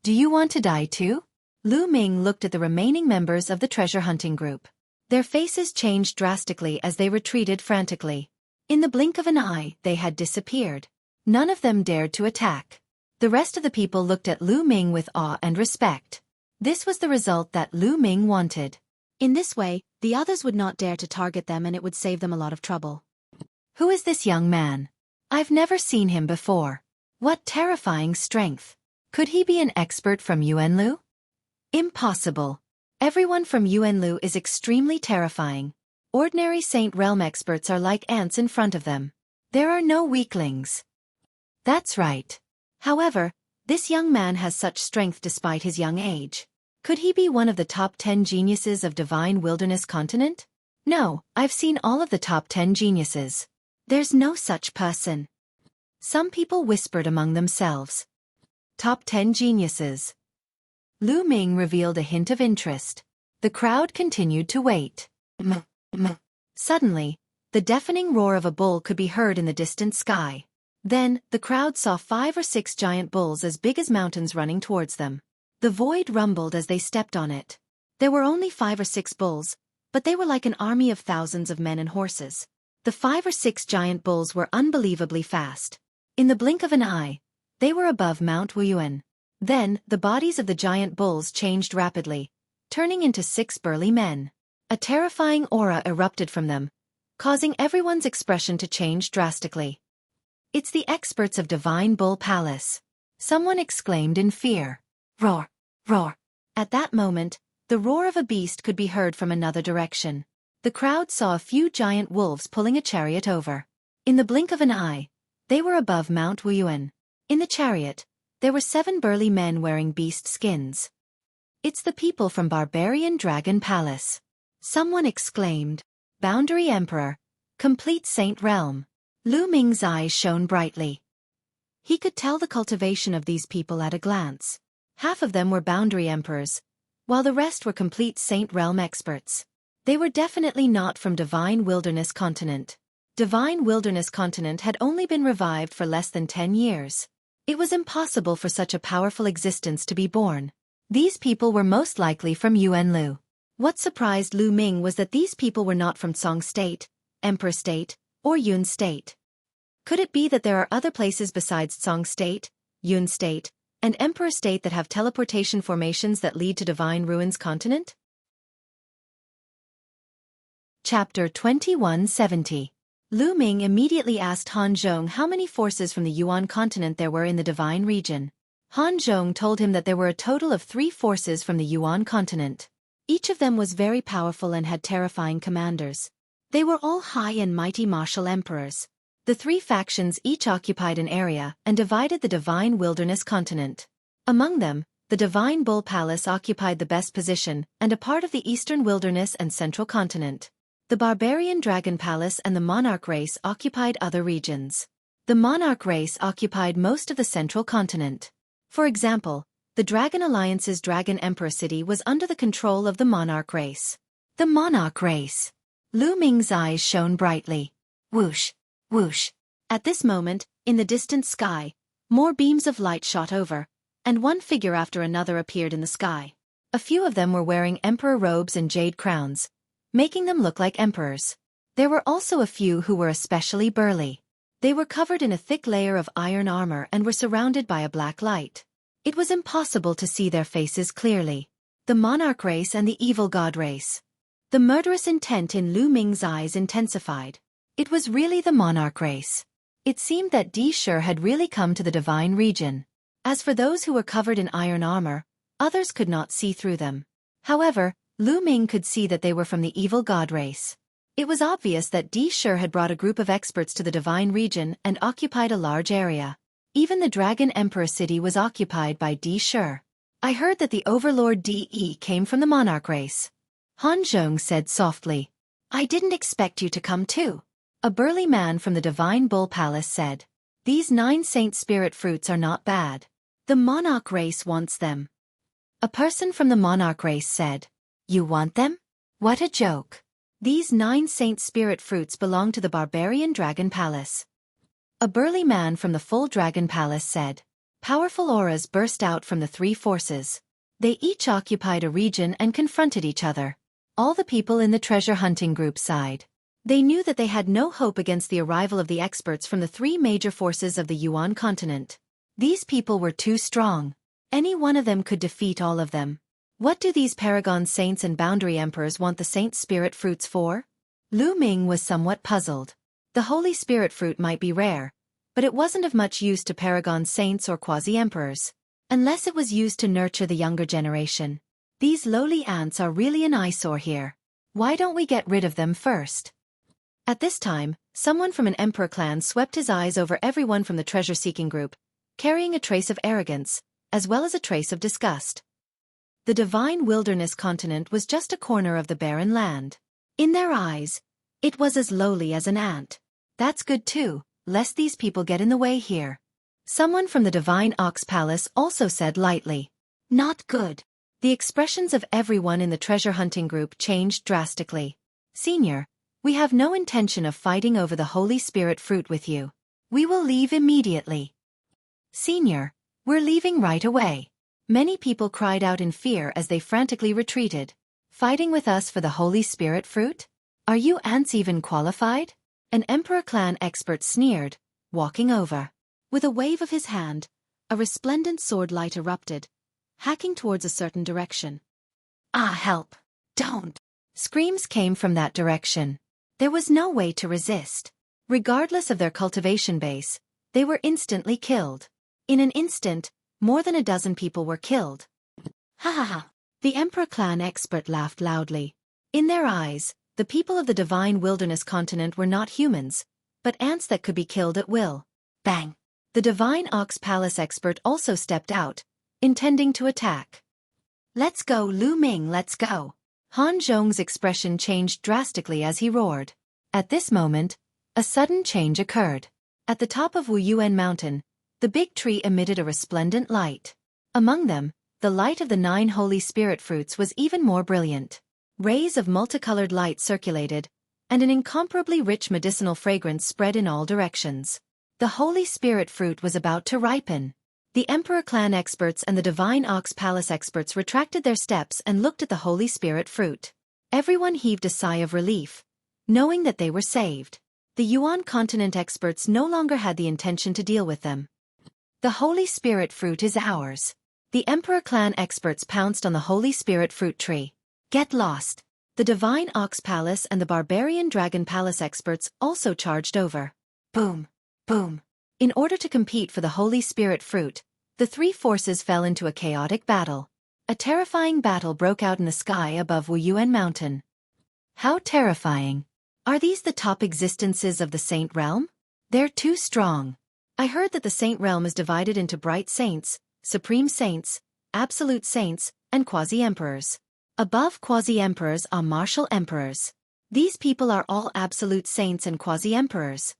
Do you want to die too? Lu Ming looked at the remaining members of the treasure hunting group. Their faces changed drastically as they retreated frantically. In the blink of an eye, they had disappeared. None of them dared to attack. The rest of the people looked at Lu Ming with awe and respect. This was the result that Lu Ming wanted. In this way, the others would not dare to target them and it would save them a lot of trouble. Who is this young man? I've never seen him before. What terrifying strength. Could he be an expert from Yuanlu? Impossible. Everyone from Yuanlu is extremely terrifying. Ordinary Saint Realm experts are like ants in front of them. There are no weaklings. That's right. However, this young man has such strength despite his young age. Could he be one of the top 10 geniuses of Divine Wilderness Continent? No, I've seen all of the top 10 geniuses. There's no such person. Some people whispered among themselves. Top 10 geniuses. Lu Ming revealed a hint of interest. The crowd continued to wait. Suddenly, the deafening roar of a bull could be heard in the distant sky. Then, the crowd saw 5 or 6 giant bulls as big as mountains running towards them. The void rumbled as they stepped on it. There were only 5 or 6 bulls, but they were like an army of thousands of men and horses. The 5 or 6 giant bulls were unbelievably fast. In the blink of an eye, they were above Mount Wuyuan. Then, the bodies of the giant bulls changed rapidly, turning into 6 burly men. A terrifying aura erupted from them, causing everyone's expression to change drastically. It's the experts of Divine Bull Palace. Someone exclaimed in fear. Roar! Roar! At that moment, the roar of a beast could be heard from another direction. The crowd saw a few giant wolves pulling a chariot over. In the blink of an eye, they were above Mount Wuyuan. In the chariot, there were 7 burly men wearing beast skins. It's the people from Barbarian Dragon Palace. Someone exclaimed. Boundary Emperor. Complete Saint Realm. Lu Ming's eyes shone brightly. He could tell the cultivation of these people at a glance. Half of them were Boundary Emperors, while the rest were complete Saint Realm experts. They were definitely not from Divine Wilderness Continent. Divine Wilderness Continent had only been revived for less than 10 years. It was impossible for such a powerful existence to be born. These people were most likely from Yuanlu. What surprised Lu Ming was that these people were not from Song State, Emperor State, or Yun State. Could it be that there are other places besides Song State, Yun State, and Emperor State that have teleportation formations that lead to Divine Ruins Continent? Chapter 2170. Lu Ming immediately asked Han Zhong how many forces from the Yuan continent there were in the Divine region. Han Zhong told him that there were a total of 3 forces from the Yuan continent. Each of them was very powerful and had terrifying commanders. They were all high and mighty martial emperors. The 3 factions each occupied an area and divided the Divine Wilderness Continent. Among them, the Divine Bull Palace occupied the best position and a part of the Eastern Wilderness and Central Continent. The Barbarian Dragon Palace and the Monarch race occupied other regions. The Monarch race occupied most of the Central Continent. For example, the Dragon Alliance's Dragon Emperor City was under the control of the Monarch race. The Monarch race. Lu Ming's eyes shone brightly. Whoosh, whoosh. At this moment, in the distant sky, more beams of light shot over, and one figure after another appeared in the sky. A few of them were wearing emperor robes and jade crowns, making them look like emperors. There were also a few who were especially burly. They were covered in a thick layer of iron armor and were surrounded by a black light. It was impossible to see their faces clearly. The Monarch race and the Evil God race. The murderous intent in Lu Ming's eyes intensified. It was really the Monarch race. It seemed that Di Shi had really come to the Divine region. As for those who were covered in iron armor, others could not see through them. However, Lu Ming could see that they were from the Evil God race. It was obvious that Di Shi had brought a group of experts to the Divine region and occupied a large area. Even the Dragon Emperor City was occupied by Di Shi. I heard that the Overlord De came from the Monarch race. Han Zhong said softly. I didn't expect you to come too. A burly man from the Divine Bull Palace said. These 9 Saint Spirit fruits are not bad. The Monarch race wants them. A person from the Monarch race said. You want them? What a joke. These 9 Saint Spirit fruits belong to the Barbarian Dragon Palace. A burly man from the Full Dragon Palace said. Powerful auras burst out from the three forces. They each occupied a region and confronted each other. All the people in the treasure hunting group sighed. They knew that they had no hope against the arrival of the experts from the three major forces of the Yuan continent. These people were too strong. Any one of them could defeat all of them. What do these paragon saints and boundary emperors want the saint spirit fruits for? Lu Ming was somewhat puzzled. The holy spirit fruit might be rare, but it wasn't of much use to paragon saints or quasi-emperors. Unless it was used to nurture the younger generation. These lowly ants are really an eyesore here. Why don't we get rid of them first? At this time, someone from an emperor clan swept his eyes over everyone from the treasure-seeking group, carrying a trace of arrogance, as well as a trace of disgust. The divine wilderness continent was just a corner of the barren land. In their eyes, it was as lowly as an ant. That's good too, lest these people get in the way here. Someone from the divine ox palace also said lightly. Not good. The expressions of everyone in the treasure hunting group changed drastically. Senior, we have no intention of fighting over the Holy Spirit fruit with you. We will leave immediately. Senior, we're leaving right away. Many people cried out in fear as they frantically retreated. Fighting with us for the Holy Spirit fruit? Are you ants even qualified? An Emperor clan expert sneered, walking over. With a wave of his hand, a resplendent sword light erupted, hacking towards a certain direction. Ah, help! Don't! Screams came from that direction. There was no way to resist. Regardless of their cultivation base, they were instantly killed. In an instant, more than a dozen people were killed. Ha ha ha! The Emperor clan expert laughed loudly. In their eyes, the people of the divine wilderness continent were not humans, but ants that could be killed at will. Bang! The divine ox palace expert also stepped out, intending to attack. Let's go, Lu Ming, let's go! Han Zhong's expression changed drastically as he roared. At this moment, a sudden change occurred. At the top of Wuyuan Mountain, the big tree emitted a resplendent light. Among them, the light of the 9 Holy Spirit fruits was even more brilliant. Rays of multicolored light circulated, and an incomparably rich medicinal fragrance spread in all directions. The Holy Spirit fruit was about to ripen. The Emperor clan experts and the Divine Ox Palace experts retracted their steps and looked at the Holy Spirit fruit. Everyone heaved a sigh of relief, knowing that they were saved. The Yuan continent experts no longer had the intention to deal with them. The Holy Spirit fruit is ours. The Emperor clan experts pounced on the Holy Spirit fruit tree. Get lost. The Divine Ox Palace and the Barbarian Dragon Palace experts also charged over. Boom. Boom. In order to compete for the Holy Spirit fruit, the three forces fell into a chaotic battle. A terrifying battle broke out in the sky above Wuyuan Mountain. How terrifying. Are these the top existences of the Saint Realm? They're too strong. I heard that the Saint Realm is divided into bright saints, supreme saints, absolute saints, and quasi-emperors. Above quasi-emperors are martial emperors. These people are all absolute saints and quasi-emperors.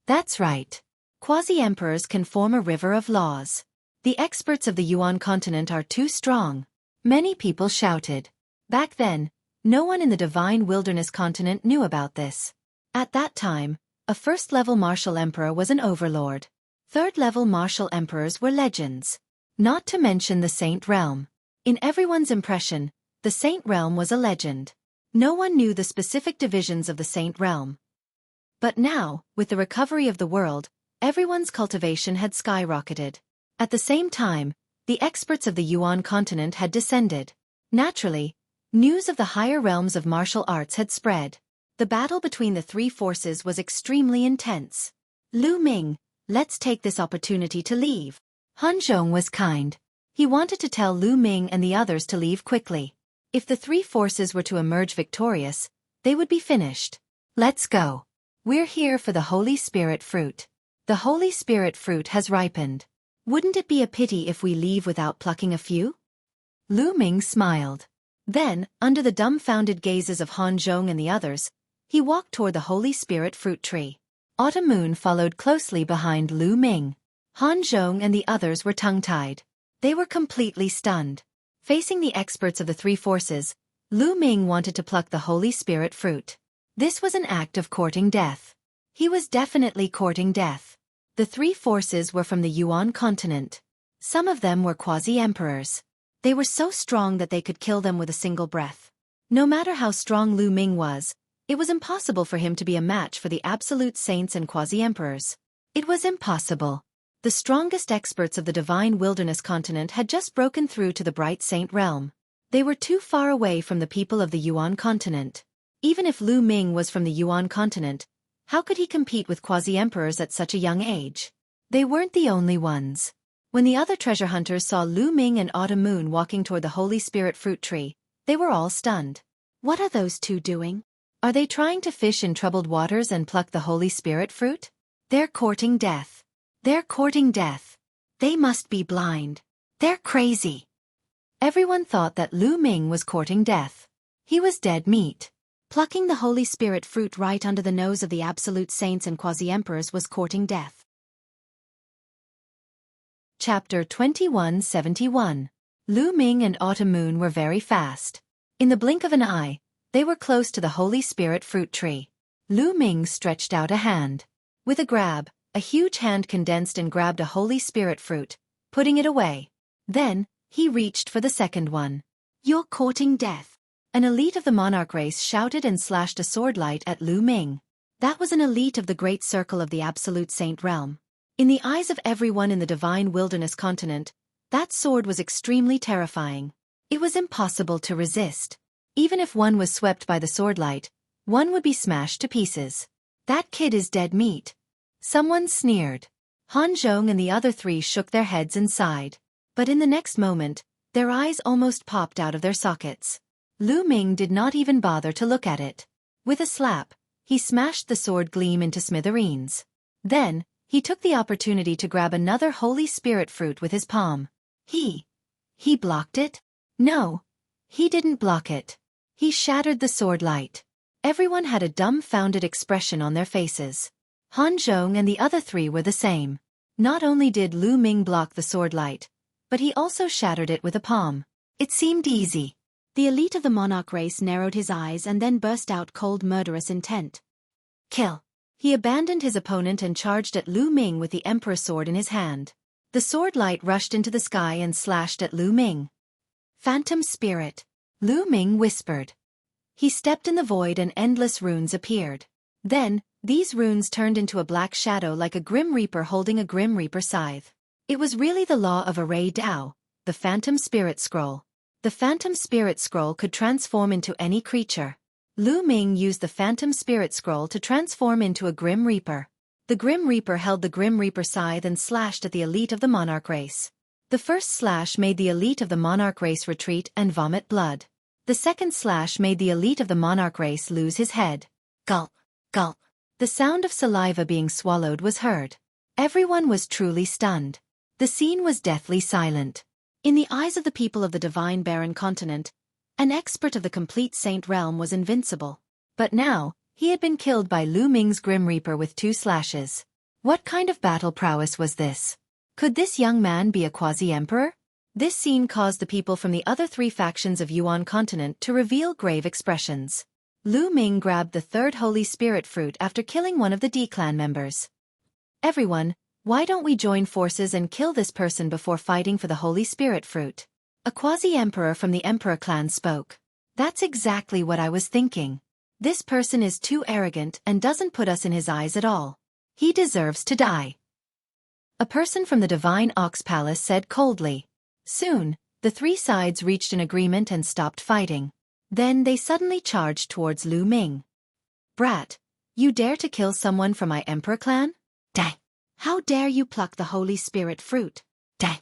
That's right. Quasi-emperors can form a river of laws. The experts of the Yuan continent are too strong. Many people shouted. Back then, no one in the divine wilderness continent knew about this. At that time, a first-level martial emperor was an overlord. Third-level martial emperors were legends. Not to mention the Saint Realm. In everyone's impression, the Saint Realm was a legend. No one knew the specific divisions of the Saint Realm. But now, with the recovery of the world, everyone's cultivation had skyrocketed. At the same time, the experts of the Yuan continent had descended. Naturally, news of the higher realms of martial arts had spread. The battle between the three forces was extremely intense. Lu Ming, let's take this opportunity to leave. Han Zhong was kind. He wanted to tell Lu Ming and the others to leave quickly. If the three forces were to emerge victorious, they would be finished. Let's go. We're here for the Holy Spirit fruit. The Holy Spirit fruit has ripened. Wouldn't it be a pity if we leave without plucking a few? Lu Ming smiled. Then, under the dumbfounded gazes of Han Zhong and the others, he walked toward the Holy Spirit fruit tree. Autumn Moon followed closely behind Lu Ming. Han Zhong and the others were tongue-tied. They were completely stunned. Facing the experts of the three forces, Lu Ming wanted to pluck the Holy Spirit fruit. This was an act of courting death. He was definitely courting death. The three forces were from the Yuan continent. Some of them were quasi-emperors. They were so strong that they could kill them with a single breath. No matter how strong Lu Ming was, it was impossible for him to be a match for the absolute saints and quasi-emperors. It was impossible. The strongest experts of the divine wilderness continent had just broken through to the bright saint realm. They were too far away from the people of the Yuan continent. Even if Lu Ming was from the Yuan continent, how could he compete with quasi-emperors at such a young age? They weren't the only ones. When the other treasure hunters saw Lu Ming and Autumn Moon walking toward the Holy Spirit fruit tree, they were all stunned. What are those two doing? Are they trying to fish in troubled waters and pluck the Holy Spirit fruit? They're courting death. They're courting death. They must be blind. They're crazy. Everyone thought that Lu Ming was courting death. He was dead meat. Plucking the Holy Spirit fruit right under the nose of the absolute saints and quasi-emperors was courting death. Chapter 2171. Lu Ming and Autumn Moon were very fast. In the blink of an eye, they were close to the Holy Spirit fruit tree. Lu Ming stretched out a hand. With a grab, a huge hand condensed and grabbed a Holy Spirit fruit, putting it away. Then, he reached for the second one. You're courting death. An elite of the monarch race shouted and slashed a sword light at Lu Ming. That was an elite of the great circle of the absolute saint realm. In the eyes of everyone in the divine wilderness continent, that sword was extremely terrifying. It was impossible to resist. Even if one was swept by the sword light, one would be smashed to pieces. That kid is dead meat. Someone sneered. Han Zhong and the other three shook their heads and sighed. But in the next moment, their eyes almost popped out of their sockets. Lu Ming did not even bother to look at it. With a slap, he smashed the sword gleam into smithereens. Then, he took the opportunity to grab another Holy Spirit fruit with his palm. He blocked it? No, he didn't block it. He shattered the sword light. Everyone had a dumbfounded expression on their faces. Han Zhong and the other three were the same. Not only did Lu Ming block the sword light, but he also shattered it with a palm. It seemed easy. The elite of the monarch race narrowed his eyes and then burst out cold murderous intent. Kill. He abandoned his opponent and charged at Lu Ming with the Emperor sword in his hand. The sword light rushed into the sky and slashed at Lu Ming. Phantom Spirit. Lu Ming whispered. He stepped in the void and endless runes appeared. Then, these runes turned into a black shadow like a Grim Reaper holding a Grim Reaper scythe. It was really the law of Array Dao, the Phantom Spirit Scroll. The Phantom Spirit Scroll could transform into any creature. Lu Ming used the Phantom Spirit Scroll to transform into a Grim Reaper. The Grim Reaper held the Grim Reaper scythe and slashed at the elite of the monarch race. The first slash made the elite of the monarch race retreat and vomit blood. The second slash made the elite of the monarch race lose his head. Gulp, gulp. The sound of saliva being swallowed was heard. Everyone was truly stunned. The scene was deathly silent. In the eyes of the people of the divine barren continent, an expert of the complete saint realm was invincible. But now, he had been killed by Lu Ming's Grim Reaper with 2 slashes. What kind of battle prowess was this? Could this young man be a quasi-emperor? This scene caused the people from the other 3 factions of Yuan continent to reveal grave expressions. Lu Ming grabbed the 3rd Holy Spirit fruit after killing one of the D clan members. Everyone, why don't we join forces and kill this person before fighting for the Holy Spirit fruit? A quasi-emperor from the Emperor clan spoke. That's exactly what I was thinking. This person is too arrogant and doesn't put us in his eyes at all. He deserves to die. A person from the Divine Ox Palace said coldly. Soon, the 3 sides reached an agreement and stopped fighting. Then they suddenly charged towards Lu Ming. Brat, you dare to kill someone from my Emperor clan? Die. How dare you pluck the Holy Spirit fruit? Die.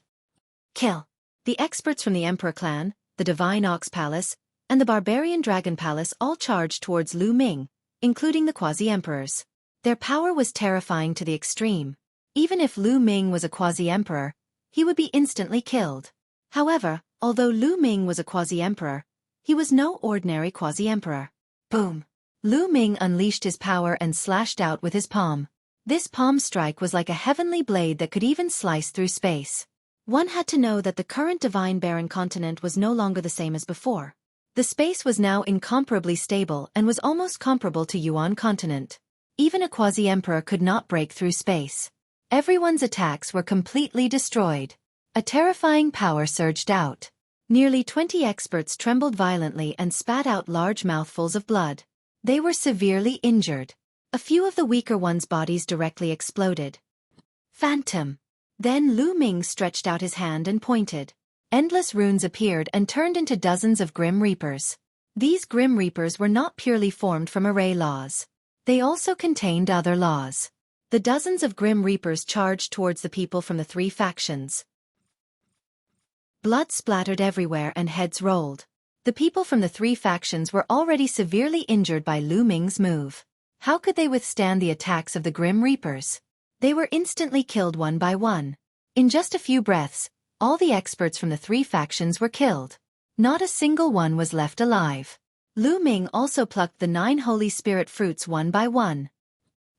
Kill. The experts from the Emperor clan, the Divine Ox Palace, and the Barbarian Dragon Palace all charged towards Lu Ming, including the quasi-emperors. Their power was terrifying to the extreme. Even if Lu Ming was a quasi-emperor, he would be instantly killed. However, although Lu Ming was a quasi-emperor, he was no ordinary quasi-emperor. Boom! Lu Ming unleashed his power and slashed out with his palm. This palm strike was like a heavenly blade that could even slice through space. One had to know that the current divine barren continent was no longer the same as before. The space was now incomparably stable and was almost comparable to Yuan continent. Even a quasi-emperor could not break through space. Everyone's attacks were completely destroyed. A terrifying power surged out. Nearly 20 experts trembled violently and spat out large mouthfuls of blood. They were severely injured. A few of the weaker ones' bodies directly exploded. Phantom. Then Lu Ming stretched out his hand and pointed. Endless runes appeared and turned into dozens of Grim Reapers. These Grim Reapers were not purely formed from array laws. They also contained other laws. The dozens of Grim Reapers charged towards the people from the three factions. Blood splattered everywhere and heads rolled. The people from the three factions were already severely injured by Lu Ming's move. How could they withstand the attacks of the Grim Reapers? They were instantly killed one by one. In just a few breaths, all the experts from the three factions were killed. Not a single one was left alive. Lu Ming also plucked the 9 Holy Spirit fruits one by one.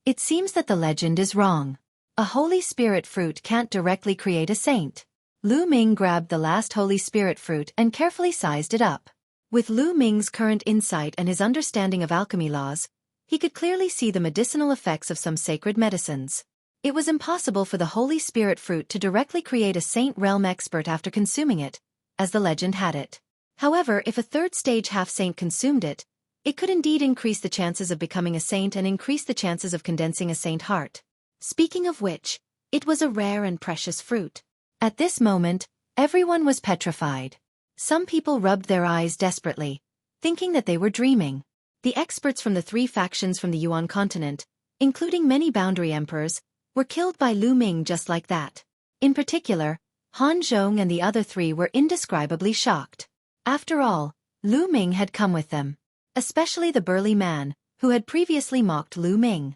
It seems that the legend is wrong. A Holy Spirit fruit can't directly create a saint. Lu Ming grabbed the last Holy Spirit fruit and carefully sized it up. With Lu Ming's current insight and his understanding of alchemy laws, he could clearly see the medicinal effects of some sacred medicines. It was impossible for the Holy Spirit fruit to directly create a saint realm expert after consuming it, as the legend had it. However, if a third-stage half-saint consumed it, it could indeed increase the chances of becoming a saint and increase the chances of condensing a saint heart. Speaking of which, it was a rare and precious fruit. At this moment, everyone was petrified. Some people rubbed their eyes desperately, thinking that they were dreaming. The experts from the three factions from the Yuan continent, including many boundary emperors, were killed by Lu Ming just like that. In particular, Han Zhong and the other 3 were indescribably shocked. After all, Lu Ming had come with them. Especially the burly man, who had previously mocked Lu Ming.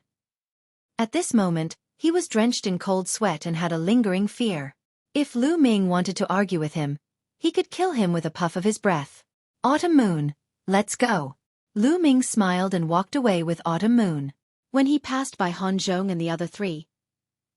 At this moment, he was drenched in cold sweat and had a lingering fear. If Lu Ming wanted to argue with him, he could kill him with a puff of his breath. Autumn Moon, let's go. Lu Ming smiled and walked away with Autumn Moon. When he passed by Han Zhong and the other 3,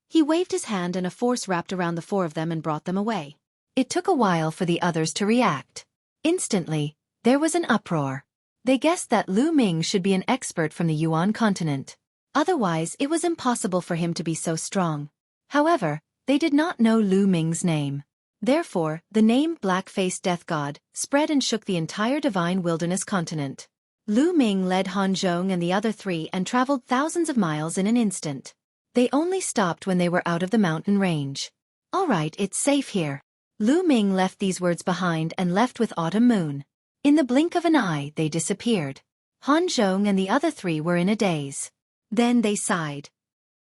he waved his hand and a force wrapped around the 4 of them and brought them away. It took a while for the others to react. Instantly, there was an uproar. They guessed that Lu Ming should be an expert from the Yuan continent. Otherwise, it was impossible for him to be so strong. However, they did not know Lu Ming's name. Therefore, the name Black-Faced Death God spread and shook the entire Divine Wilderness continent. Lu Ming led Han Zhong and the other 3 and traveled thousands of miles in an instant. They only stopped when they were out of the mountain range. All right, it's safe here. Lu Ming left these words behind and left with Autumn Moon. In the blink of an eye, they disappeared. Han Zhong and the other 3 were in a daze. Then they sighed.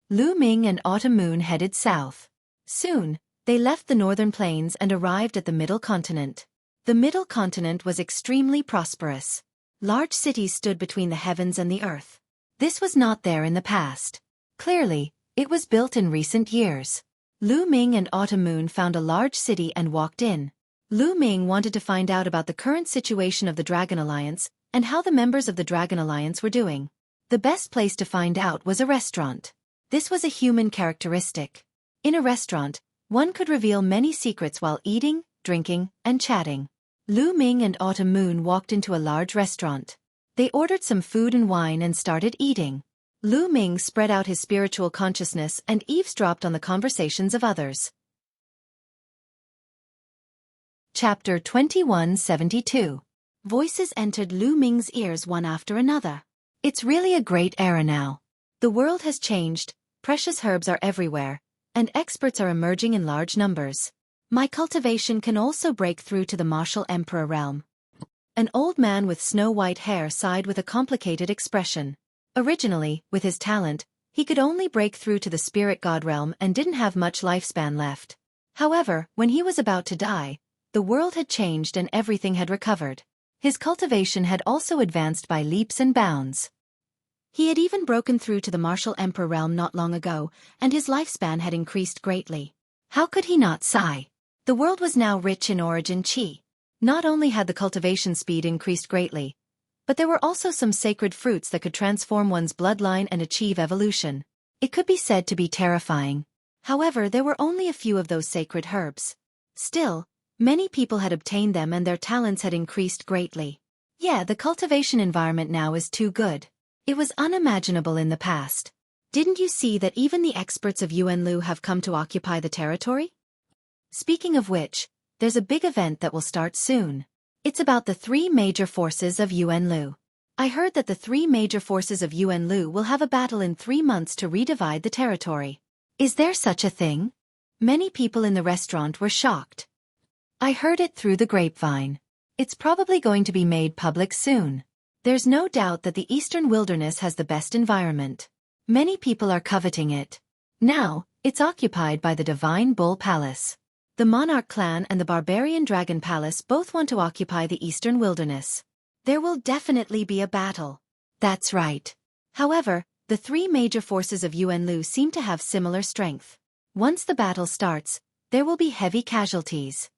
Lu Ming and Autumn Moon headed south. Soon, they left the northern plains and arrived at the Middle Continent. The Middle Continent was extremely prosperous. Large cities stood between the heavens and the earth. This was not there in the past. Clearly, it was built in recent years. Lu Ming and Autumn Moon found a large city and walked in. Lu Ming wanted to find out about the current situation of the Dragon Alliance and how the members of the Dragon Alliance were doing. The best place to find out was a restaurant. This was a human characteristic. In a restaurant, one could reveal many secrets while eating, drinking, and chatting. Lu Ming and Autumn Moon walked into a large restaurant. They ordered some food and wine and started eating. Lu Ming spread out his spiritual consciousness and eavesdropped on the conversations of others. Chapter 2172. Voices entered Lu Ming's ears one after another. It's really a great era now. The world has changed, precious herbs are everywhere, and experts are emerging in large numbers. My cultivation can also break through to the martial emperor realm. An old man with snow-white hair sighed with a complicated expression. Originally, with his talent, he could only break through to the spirit god realm and didn't have much lifespan left. However, when he was about to die, the world had changed and everything had recovered. His cultivation had also advanced by leaps and bounds. He had even broken through to the martial emperor realm not long ago, and his lifespan had increased greatly. How could he not sigh? The world was now rich in origin chi. Not only had the cultivation speed increased greatly, but there were also some sacred fruits that could transform one's bloodline and achieve evolution. It could be said to be terrifying. However, there were only a few of those sacred herbs. Still, many people had obtained them and their talents had increased greatly. Yeah, the cultivation environment now is too good. It was unimaginable in the past. Didn't you see that even the experts of Yuanlu have come to occupy the territory? Speaking of which, there's a big event that will start soon. It's about the three major forces of Yuanlu. I heard that the three major forces of Yuanlu will have a battle in 3 months to redivide the territory. Is there such a thing? Many people in the restaurant were shocked. I heard it through the grapevine. It's probably going to be made public soon. There's no doubt that the Eastern Wilderness has the best environment. Many people are coveting it. Now, it's occupied by the Divine Bull Palace. The Monarch clan and the Barbarian Dragon Palace both want to occupy the Eastern Wilderness. There will definitely be a battle. That's right. However, the three major forces of Yuanlu seem to have similar strength. Once the battle starts, there will be heavy casualties.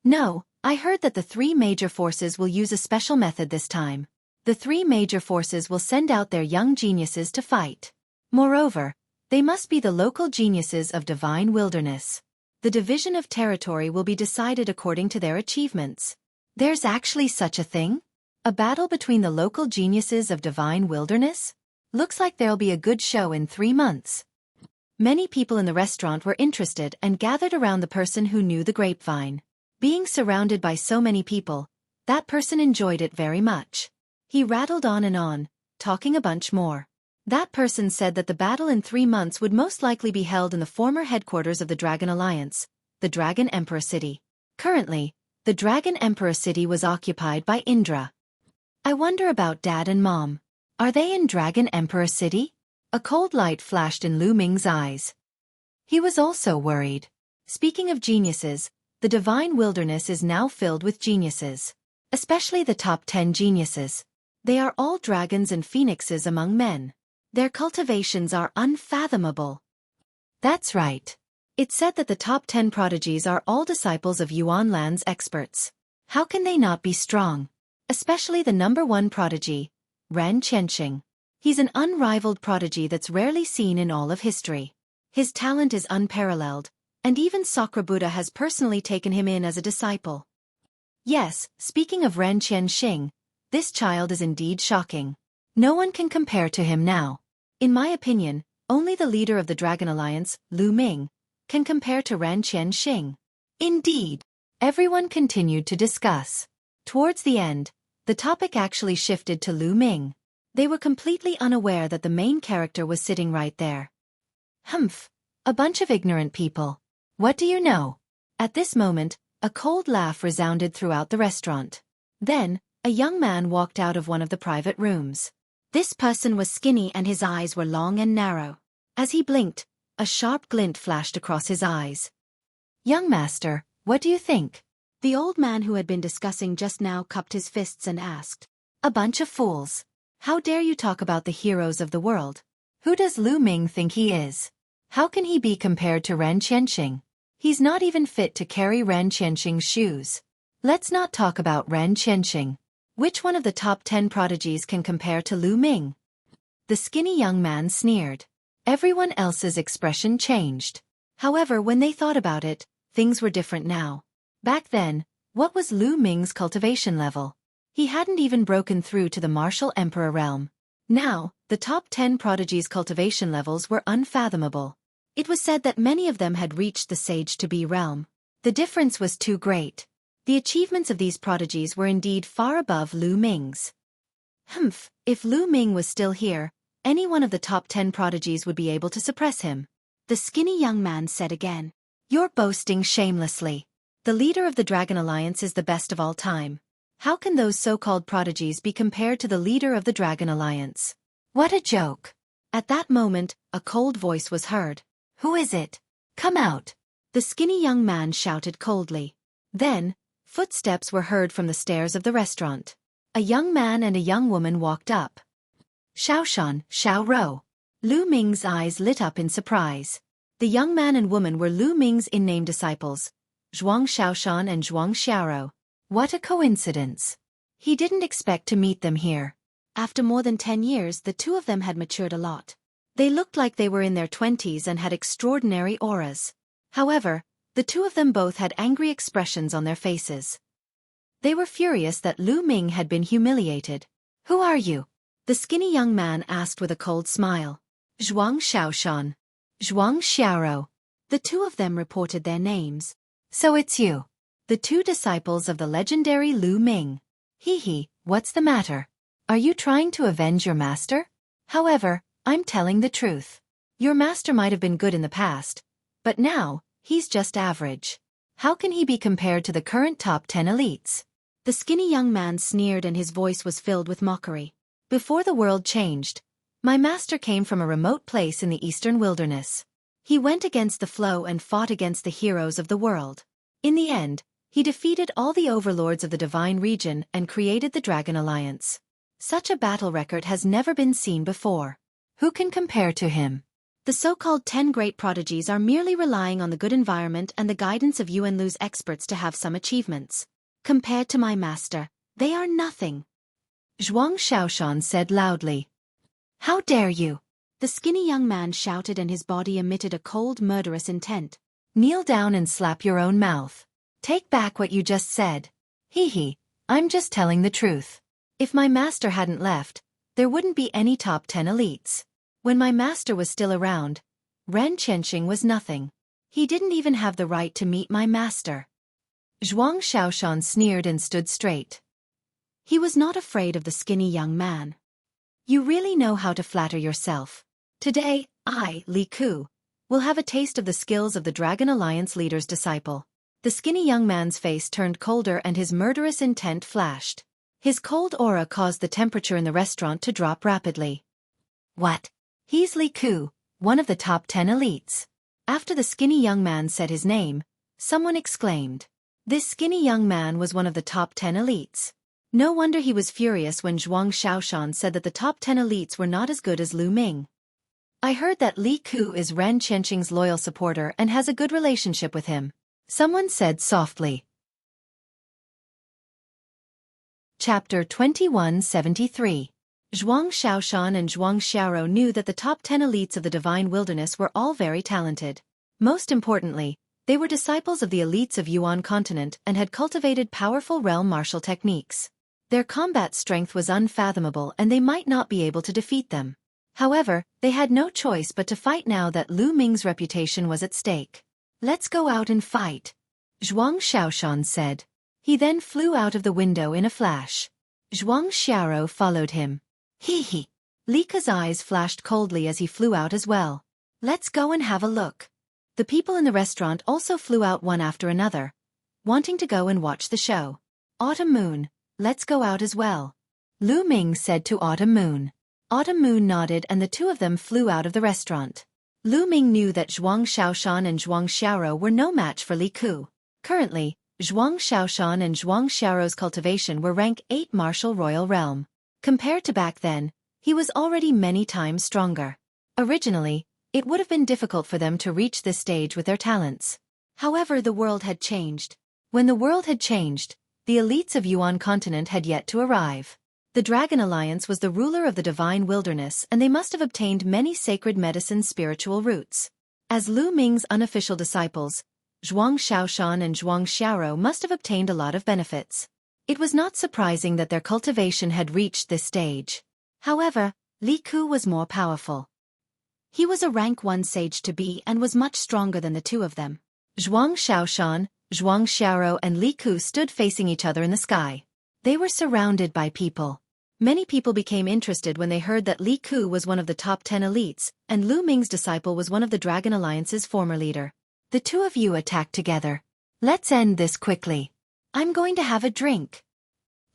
No, I heard that the three major forces will use a special method this time. The three major forces will send out their young geniuses to fight. Moreover, they must be the local geniuses of Divine Wilderness. The division of territory will be decided according to their achievements. There's actually such a thing? A battle between the local geniuses of Divine Wilderness? Looks like there'll be a good show in 3 months. Many people in the restaurant were interested and gathered around the person who knew the grapevine. Being surrounded by so many people, that person enjoyed it very much. He rattled on and on, talking a bunch more. That person said that the battle in 3 months would most likely be held in the former headquarters of the Dragon Alliance, the Dragon Emperor City. Currently, the Dragon Emperor City was occupied by Indra. I wonder about Dad and Mom. Are they in Dragon Emperor City? A cold light flashed in Lu Ming's eyes. He was also worried. Speaking of geniuses, the Divine Wilderness is now filled with geniuses. Especially the top 10 geniuses. They are all dragons and phoenixes among men. Their cultivations are unfathomable. That's right. It's said that the top 10 prodigies are all disciples of Yuanland's experts. How can they not be strong? Especially the number 1 prodigy, Ren Qianxing. He's an unrivaled prodigy that's rarely seen in all of history. His talent is unparalleled, and even Sakrabuddha has personally taken him in as a disciple. Yes, speaking of Ren Qianxing, this child is indeed shocking. No one can compare to him now. In my opinion, only the leader of the Dragon Alliance, Lu Ming, can compare to Ren Qianxing. Indeed. Everyone continued to discuss. Towards the end, the topic actually shifted to Lu Ming. They were completely unaware that the main character was sitting right there. Humph. A bunch of ignorant people. What do you know? At this moment, a cold laugh resounded throughout the restaurant. Then, a young man walked out of one of the private rooms. This person was skinny and his eyes were long and narrow. As he blinked, a sharp glint flashed across his eyes. Young master, what do you think? The old man who had been discussing just now cupped his fists and asked. A bunch of fools. How dare you talk about the heroes of the world? Who does Lu Ming think he is? How can he be compared to Ren Qianxing? He's not even fit to carry Ren Qianxing's shoes. Let's not talk about Ren Qianxing. Which one of the top 10 prodigies can compare to Lu Ming? The skinny young man sneered. Everyone else's expression changed. However, when they thought about it, things were different now. Back then, what was Lu Ming's cultivation level? He hadn't even broken through to the martial emperor realm. Now, the top 10 prodigies' cultivation levels were unfathomable. It was said that many of them had reached the sage-to-be realm. The difference was too great. The achievements of these prodigies were indeed far above Lu Ming's. Humph, if Lu Ming was still here, any one of the top 10 prodigies would be able to suppress him. The skinny young man said again. You're boasting shamelessly. The leader of the Dragon Alliance is the best of all time. How can those so-called prodigies be compared to the leader of the Dragon Alliance? What a joke. At that moment, a cold voice was heard. Who is it? Come out. The skinny young man shouted coldly. Then, footsteps were heard from the stairs of the restaurant. A young man and a young woman walked up. Xiaoshan, Xiaorou. Lu Ming's eyes lit up in surprise. The young man and woman were Lu Ming's in-name disciples, Zhuang Xiaoshan and Zhuang Xiaorou. What a coincidence. He didn't expect to meet them here. After more than 10 years, the two of them had matured a lot. They looked like they were in their 20s and had extraordinary auras. However, the two of them both had angry expressions on their faces. They were furious that Lu Ming had been humiliated. Who are you? The skinny young man asked with a cold smile. Zhuang Xiaoshan. Zhuang Xiaorou. The two of them reported their names. So it's you. The two disciples of the legendary Lu Ming. Hee, what's the matter? Are you trying to avenge your master? However, I'm telling the truth. Your master might have been good in the past, but now, he's just average. How can he be compared to the current top 10 elites? The skinny young man sneered and his voice was filled with mockery. Before the world changed, my master came from a remote place in the eastern wilderness. He went against the flow and fought against the heroes of the world. In the end, he defeated all the overlords of the divine region and created the Dragon Alliance. Such a battle record has never been seen before. Who can compare to him? The so-called 10 great prodigies are merely relying on the good environment and the guidance of Yuan Lu's experts to have some achievements. Compared to my master, they are nothing. Zhuang Xiaoshan said loudly. How dare you? The skinny young man shouted and his body emitted a cold, murderous intent. Kneel down and slap your own mouth. Take back what you just said. Hee, I'm just telling the truth. If my master hadn't left, there wouldn't be any top 10 elites. When my master was still around, Ren Qianxing was nothing. He didn't even have the right to meet my master. Zhuang Xiaoshan sneered and stood straight. He was not afraid of the skinny young man. You really know how to flatter yourself. Today, I, Li Ku, will have a taste of the skills of the Dragon Alliance leader's disciple. The skinny young man's face turned colder and his murderous intent flashed. His cold aura caused the temperature in the restaurant to drop rapidly. What? He's Li Ku, one of the top 10 elites. After the skinny young man said his name, someone exclaimed. This skinny young man was one of the top 10 elites. No wonder he was furious when Zhuang Xiaoshan said that the top 10 elites were not as good as Lu Ming. I heard that Li Ku is Ren Qianxing's loyal supporter and has a good relationship with him. Someone said softly. Chapter 2173. Zhuang Xiaoshan and Zhuang Xiaoro knew that the top 10 elites of the Divine Wilderness were all very talented. Most importantly, they were disciples of the elites of Yuan continent and had cultivated powerful realm martial techniques. Their combat strength was unfathomable and they might not be able to defeat them. However, they had no choice but to fight now that Lu Ming's reputation was at stake. Let's go out and fight, Zhuang Xiaoshan said. He then flew out of the window in a flash. Zhuang Xiaoro followed him. Hee. Li Ku's eyes flashed coldly as he flew out as well. Let's go and have a look. The people in the restaurant also flew out one after another, wanting to go and watch the show. Autumn Moon, let's go out as well, Lu Ming said to Autumn Moon. Autumn Moon nodded and the two of them flew out of the restaurant. Lu Ming knew that Zhuang Xiaoshan and Zhuang Xiaoro were no match for Li Ku. Currently, Zhuang Xiaoshan and Zhuang Xiaoro's cultivation were rank 8 martial royal realm. Compared to back then, he was already many times stronger. Originally, it would have been difficult for them to reach this stage with their talents. However, the world had changed. When the world had changed, the elites of Yuan continent had yet to arrive. The Dragon Alliance was the ruler of the Divine Wilderness and they must have obtained many sacred medicine spiritual roots. As Lu Ming's unofficial disciples, Zhuang Xiaoshan and Zhuang Xiaoro must have obtained a lot of benefits. It was not surprising that their cultivation had reached this stage. However, Li Ku was more powerful. He was a rank 1 sage to be and was much stronger than the two of them. Zhuang Xiaoshan, Zhuang Xiaoro and Li Ku stood facing each other in the sky. They were surrounded by people. Many people became interested when they heard that Li Ku was one of the top 10 elites, and Lu Ming's disciple was one of the Dragon Alliance's former leader. The two of you attacked together. Let's end this quickly. I'm going to have a drink,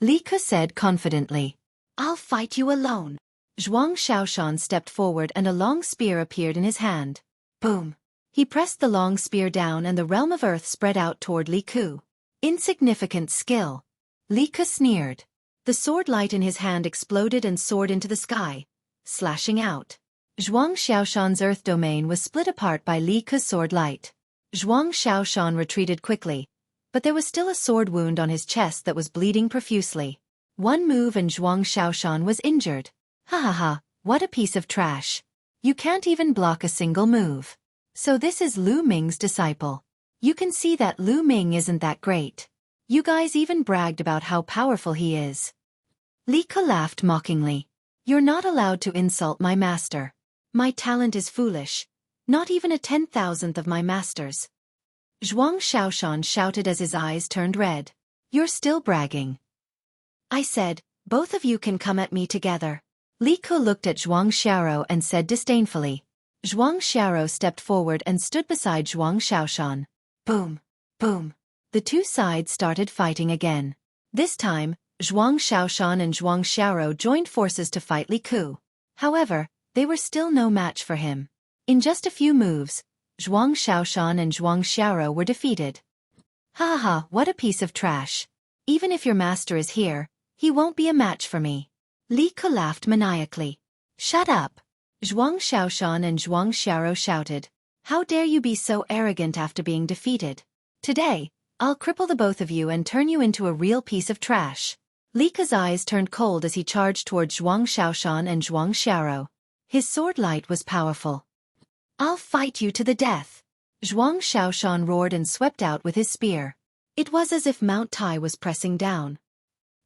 Li Ku said confidently. I'll fight you alone. Zhuang Xiaoshan stepped forward and a long spear appeared in his hand. Boom. He pressed the long spear down and the realm of earth spread out toward Li Ku. Insignificant skill. Li Ku sneered. The sword light in his hand exploded and soared into the sky, slashing out. Zhuang Xiaoshan's earth domain was split apart by Li Ku's sword light. Zhuang Xiaoshan retreated quickly, but there was still a sword wound on his chest that was bleeding profusely. One move and Zhuang Xiaoshan was injured. Ha, what a piece of trash. You can't even block a single move. So this is Lu Ming's disciple. You can see that Lu Ming isn't that great. You guys even bragged about how powerful he is. Li Ku laughed mockingly. You're not allowed to insult my master. My talent is foolish. Not even a 10,000th of my master's. Zhuang Xiaoshan shouted as his eyes turned red. "You're still bragging." I said, "Both of you can come at me together." Li Ke looked at Zhuang Xiaoro and said disdainfully. Zhuang Xiaoro stepped forward and stood beside Zhuang Xiaoshan. Boom! Boom! The two sides started fighting again. This time, Zhuang Xiaoshan and Zhuang Xiaoro joined forces to fight Li Ke. However, they were still no match for him. In just a few moves, Zhuang Xiaoshan and Zhuang Xiaoro were defeated. "Ha ha, what a piece of trash. Even if your master is here, he won't be a match for me." Li Ke laughed maniacally. "Shut up!" Zhuang Xiaoshan and Zhuang Xiaoro shouted. "How dare you be so arrogant after being defeated? Today, I'll cripple the both of you and turn you into a real piece of trash." Li Ke's eyes turned cold as he charged toward Zhuang Xiaoshan and Zhuang Xiaoro. His sword light was powerful. "I'll fight you to the death!" Zhuang Xiaoshan roared and swept out with his spear. It was as if Mount Tai was pressing down.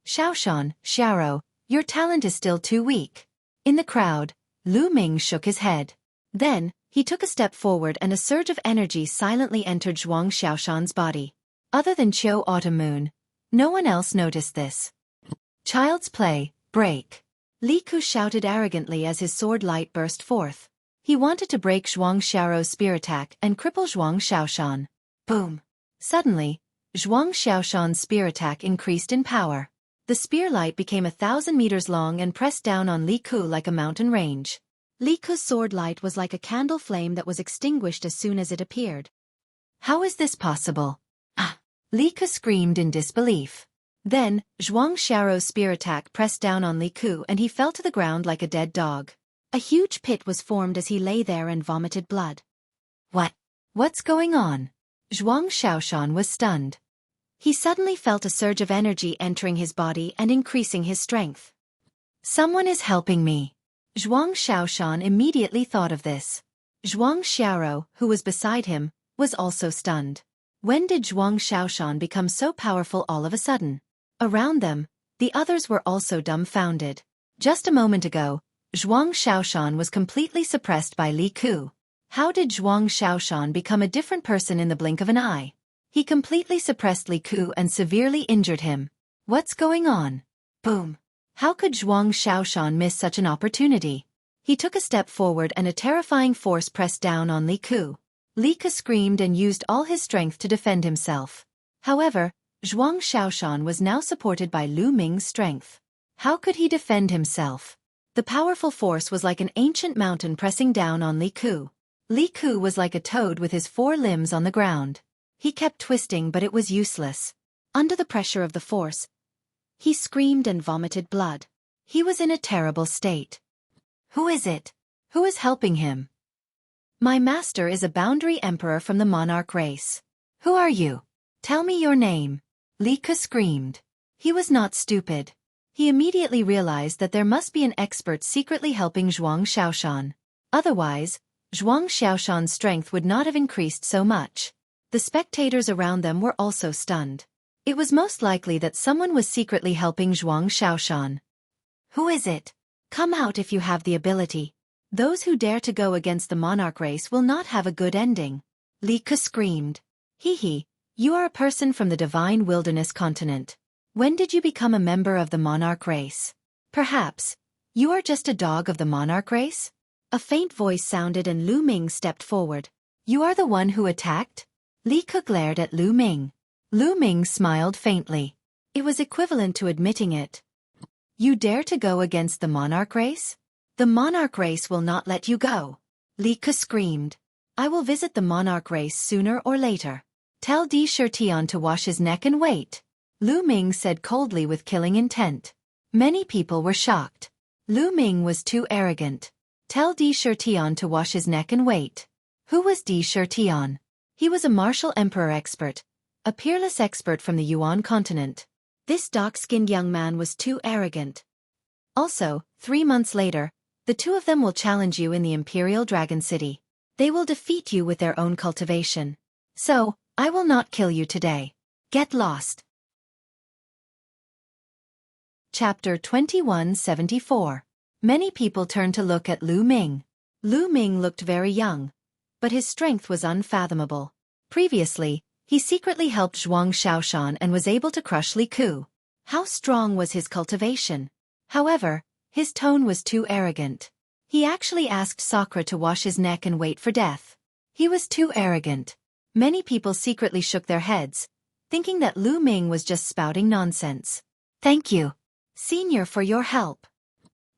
"Xiaoshan, Xiaoro, your talent is still too weak." In the crowd, Lu Ming shook his head. Then, he took a step forward and a surge of energy silently entered Zhuang Xiaoshan's body. Other than Qiu Autumn Moon, no one else noticed this. "Child's play, break." Li Ke shouted arrogantly as his sword light burst forth. He wanted to break Zhuang Xiaoro's spear attack and cripple Zhuang Xiaoshan. Boom! Suddenly, Zhuang Xiaoshan's spear attack increased in power. The spear light became 1,000 meters long and pressed down on Li Ke like a mountain range. Li Ke's sword light was like a candle flame that was extinguished as soon as it appeared. "How is this possible?" "Ah!" Li Ke screamed in disbelief. Then, Zhuang Xiaoro's spear attack pressed down on Li Ke and he fell to the ground like a dead dog. A huge pit was formed as he lay there and vomited blood. What's going on?" Zhuang Xiaoshan was stunned. He suddenly felt a surge of energy entering his body and increasing his strength. "Someone is helping me." Zhuang Xiaoshan immediately thought of this. Zhuang Xiaoro, who was beside him, was also stunned. When did Zhuang Xiaoshan become so powerful all of a sudden? Around them, the others were also dumbfounded. Just a moment ago, Zhuang Xiaoshan was completely suppressed by Li Ke. How did Zhuang Xiaoshan become a different person in the blink of an eye? He completely suppressed Li Ke and severely injured him. What's going on? Boom! How could Zhuang Xiaoshan miss such an opportunity? He took a step forward and a terrifying force pressed down on Li Ke. Li Ke screamed and used all his strength to defend himself. However, Zhuang Xiaoshan was now supported by Lu Ming's strength. How could he defend himself? The powerful force was like an ancient mountain pressing down on Li Ke. Li Ke was like a toad with his 4 limbs on the ground. He kept twisting but it was useless. Under the pressure of the force, he screamed and vomited blood. He was in a terrible state. Who is it? Who is helping him? My master is a boundary emperor from the monarch race. Who are you? Tell me your name. Li Ke screamed. He was not stupid. He immediately realized that there must be an expert secretly helping Zhuang Xiaoshan. Otherwise, Zhuang Xiaoshan's strength would not have increased so much. The spectators around them were also stunned. It was most likely that someone was secretly helping Zhuang Xiaoshan. Who is it? Come out if you have the ability. Those who dare to go against the monarch race will not have a good ending. Li Ke screamed. He, you are a person from the divine wilderness continent. When did you become a member of the monarch race? Perhaps, you are just a dog of the monarch race? A faint voice sounded and Lu Ming stepped forward. You are the one who attacked? Li Ke glared at Lu Ming. Lu Ming smiled faintly. It was equivalent to admitting it. You dare to go against the monarch race? The monarch race will not let you go. Li Ke screamed. I will visit the monarch race sooner or later. Tell Di Shirtian to wash his neck and wait. Lu Ming said coldly with killing intent. Many people were shocked. Lu Ming was too arrogant. Tell Di Shirtian to wash his neck and wait. Who was Di Shirtian? He was a martial emperor expert, a peerless expert from the Yuan continent. This dark-skinned young man was too arrogant. Also, 3 months later, the two of them will challenge you in the Imperial Dragon City. They will defeat you with their own cultivation. So, I will not kill you today. Get lost. Chapter 2174. Many people turned to look at Lu Ming. Lu Ming looked very young, but his strength was unfathomable. Previously, he secretly helped Zhuang Xiaoshan and was able to crush Li Ku. How strong was his cultivation? However, his tone was too arrogant. He actually asked Sakura to wash his neck and wait for death. He was too arrogant. Many people secretly shook their heads, thinking that Lu Ming was just spouting nonsense. Thank you, Senior, for your help.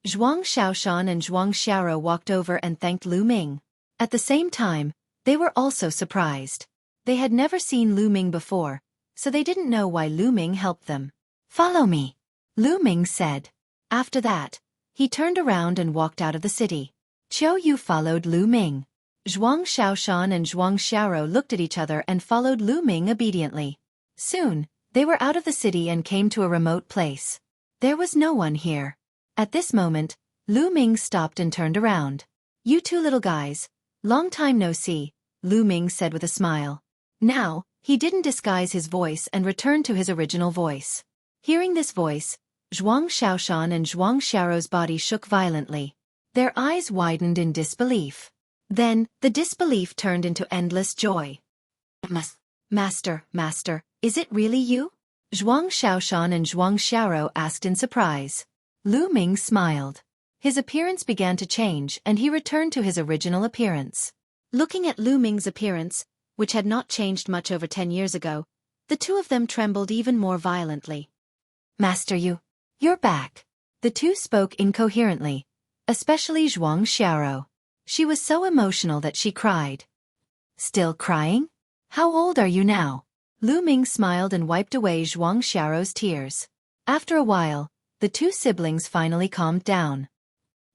Zhuang Xiaoshan and Zhuang Xiaoro walked over and thanked Lu Ming. At the same time, they were also surprised. They had never seen Lu Ming before, so they didn't know why Lu Ming helped them. Follow me, Lu Ming said. After that, he turned around and walked out of the city. Qiu Yu followed Lu Ming. Zhuang Xiaoshan and Zhuang Xiaoro looked at each other and followed Lu Ming obediently. Soon, they were out of the city and came to a remote place. There was no one here. At this moment, Lu Ming stopped and turned around. You two little guys, long time no see, Lu Ming said with a smile. Now, he didn't disguise his voice and returned to his original voice. Hearing this voice, Zhuang Xiaoshan and Zhuang Xiaoro's body shook violently. Their eyes widened in disbelief. Then, the disbelief turned into endless joy. Master, is it really you? Zhuang Xiaoshan and Zhuang Xiaoro asked in surprise. Lu Ming smiled. His appearance began to change and he returned to his original appearance. Looking at Lu Ming's appearance, which had not changed much over 10 years ago, the two of them trembled even more violently. Master, you're back. The two spoke incoherently, especially Zhuang Xiaoro. She was so emotional that she cried. Still crying? How old are you now? Lu Ming smiled and wiped away Zhuang Xiaoro's tears. After a while, the two siblings finally calmed down.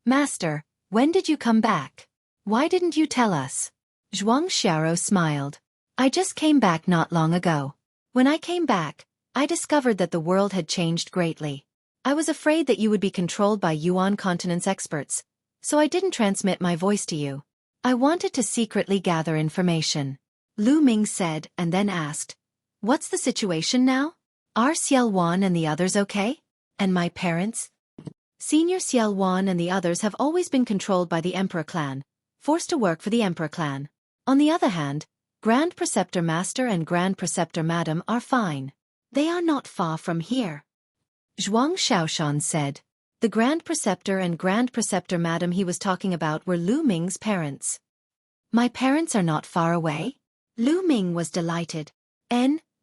Master, when did you come back? Why didn't you tell us? Zhuang Xiaoro smiled. I just came back not long ago. When I came back, I discovered that the world had changed greatly. I was afraid that you would be controlled by Yuan continent's experts, so I didn't transmit my voice to you. I wanted to secretly gather information. Lu Ming said and then asked, what's the situation now? Are Xiao Wan and the others okay? And my parents? Senior Xiao Wan and the others have always been controlled by the Emperor clan, forced to work for the Emperor clan. On the other hand, Grand Preceptor Master and Grand Preceptor Madam are fine. They are not far from here. Zhuang Xiaoshan said. The Grand Preceptor and Grand Preceptor Madam he was talking about were Lu Ming's parents. My parents are not far away? Lu Ming was delighted.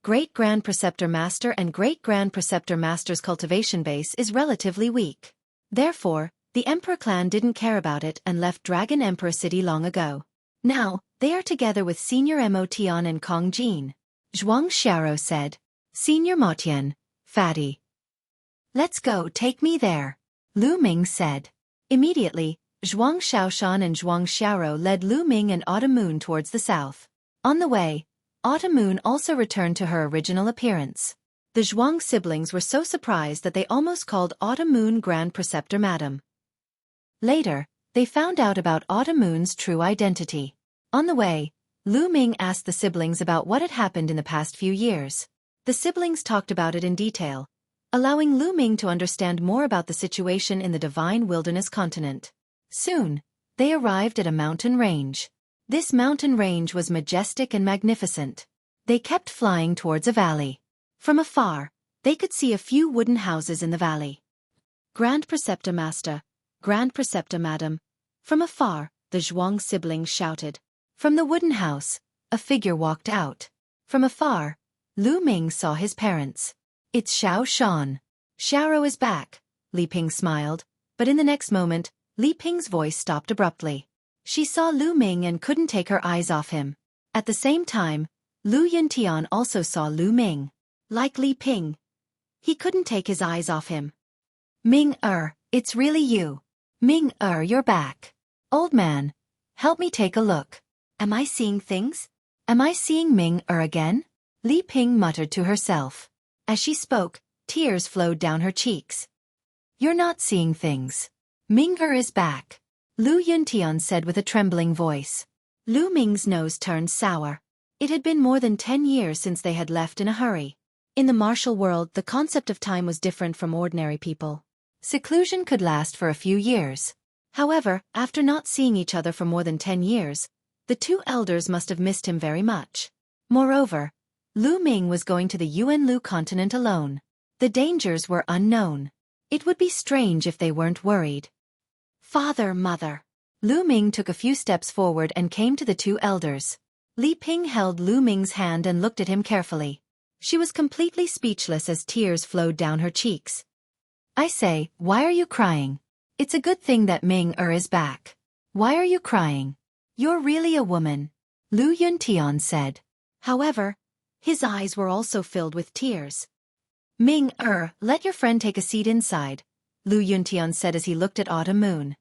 Great Grand Preceptor Master and Great Grand Preceptor Master's cultivation base is relatively weak. Therefore, the Emperor clan didn't care about it and left Dragon Emperor City long ago. Now, they are together with Senior Mo Tian and Kong Jin. Zhuang Xiaoro said. Senior Mo Tian, Fatty. Let's go, take me there. Lu Ming said. Immediately, Zhuang Xiaoshan and Zhuang Xiaoro led Lu Ming and Autumn Moon towards the south. On the way, Autumn Moon also returned to her original appearance. The Zhuang siblings were so surprised that they almost called Autumn Moon Grand Preceptor Madam. Later, they found out about Autumn Moon's true identity. On the way, Lu Ming asked the siblings about what had happened in the past few years. The siblings talked about it in detail, allowing Lu Ming to understand more about the situation in the Divine Wilderness continent. Soon, they arrived at a mountain range. This mountain range was majestic and magnificent. They kept flying towards a valley. From afar, they could see a few wooden houses in the valley. Grand Preceptor Master, Grand Preceptor Madam. From afar, the Zhuang siblings shouted. From the wooden house, a figure walked out. From afar, Lu Ming saw his parents. It's Xiao Shan. Xiaoro is back, Li Ping smiled, but in the next moment, Li Ping's voice stopped abruptly. She saw Lu Ming and couldn't take her eyes off him. At the same time, Lu Yuntian also saw Lu Ming. Like Li Ping, he couldn't take his eyes off him. Ming-er, it's really you. Ming-er, you're back. Old man, help me take a look. Am I seeing things? Am I seeing Ming-er again? Li Ping muttered to herself. As she spoke, tears flowed down her cheeks. You're not seeing things. Ming-er is back. Lu Yuntian said with a trembling voice. Lu Ming's nose turned sour. It had been more than 10 years since they had left in a hurry. In the martial world, the concept of time was different from ordinary people. Seclusion could last for a few years. However, after not seeing each other for more than 10 years, the two elders must have missed him very much. Moreover, Lu Ming was going to the Yuanlu continent alone. The dangers were unknown. It would be strange if they weren't worried. Father, mother. Lu Ming took a few steps forward and came to the two elders. Li Ping held Lu Ming's hand and looked at him carefully. She was completely speechless as tears flowed down her cheeks. I say, why are you crying? It's a good thing that Ming is back. Why are you crying? You're really a woman, Lu Yuntian said. However, his eyes were also filled with tears. Ming let your friend take a seat inside, Lu Yuntian said as he looked at Autumn Moon.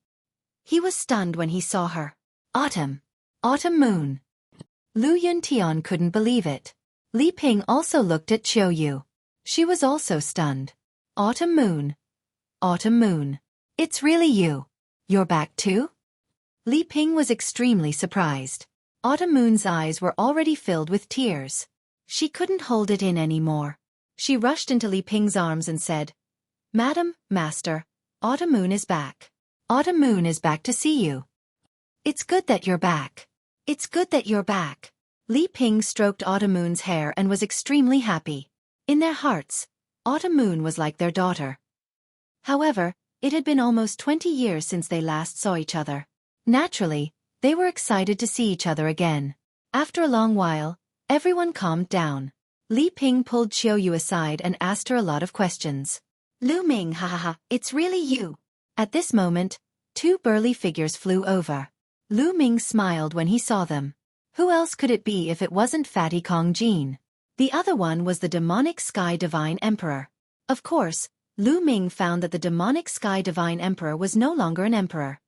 He was stunned when he saw her. Autumn Moon. Lu Yuntian couldn't believe it. Li Ping also looked at Xueqi. She was also stunned. Autumn Moon. It's really you. You're back too? Li Ping was extremely surprised. Autumn Moon's eyes were already filled with tears. She couldn't hold it in anymore. She rushed into Li Ping's arms and said, Madam, Master, Autumn Moon is back. Autumn Moon is back to see you. It's good that you're back. It's good that you're back. Li Ping stroked Autumn Moon's hair and was extremely happy. In their hearts, Autumn Moon was like their daughter. However, it had been almost 20 years since they last saw each other. Naturally, they were excited to see each other again. After a long while, everyone calmed down. Li Ping pulled Xueqi aside and asked her a lot of questions. Lu Ming, it's really you. At this moment, two burly figures flew over. Lu Ming smiled when he saw them. Who else could it be if it wasn't Fatty Kong Jin? The other one was the demonic Sky Divine Emperor. Of course, Lu Ming found that the demonic Sky Divine Emperor was no longer an emperor.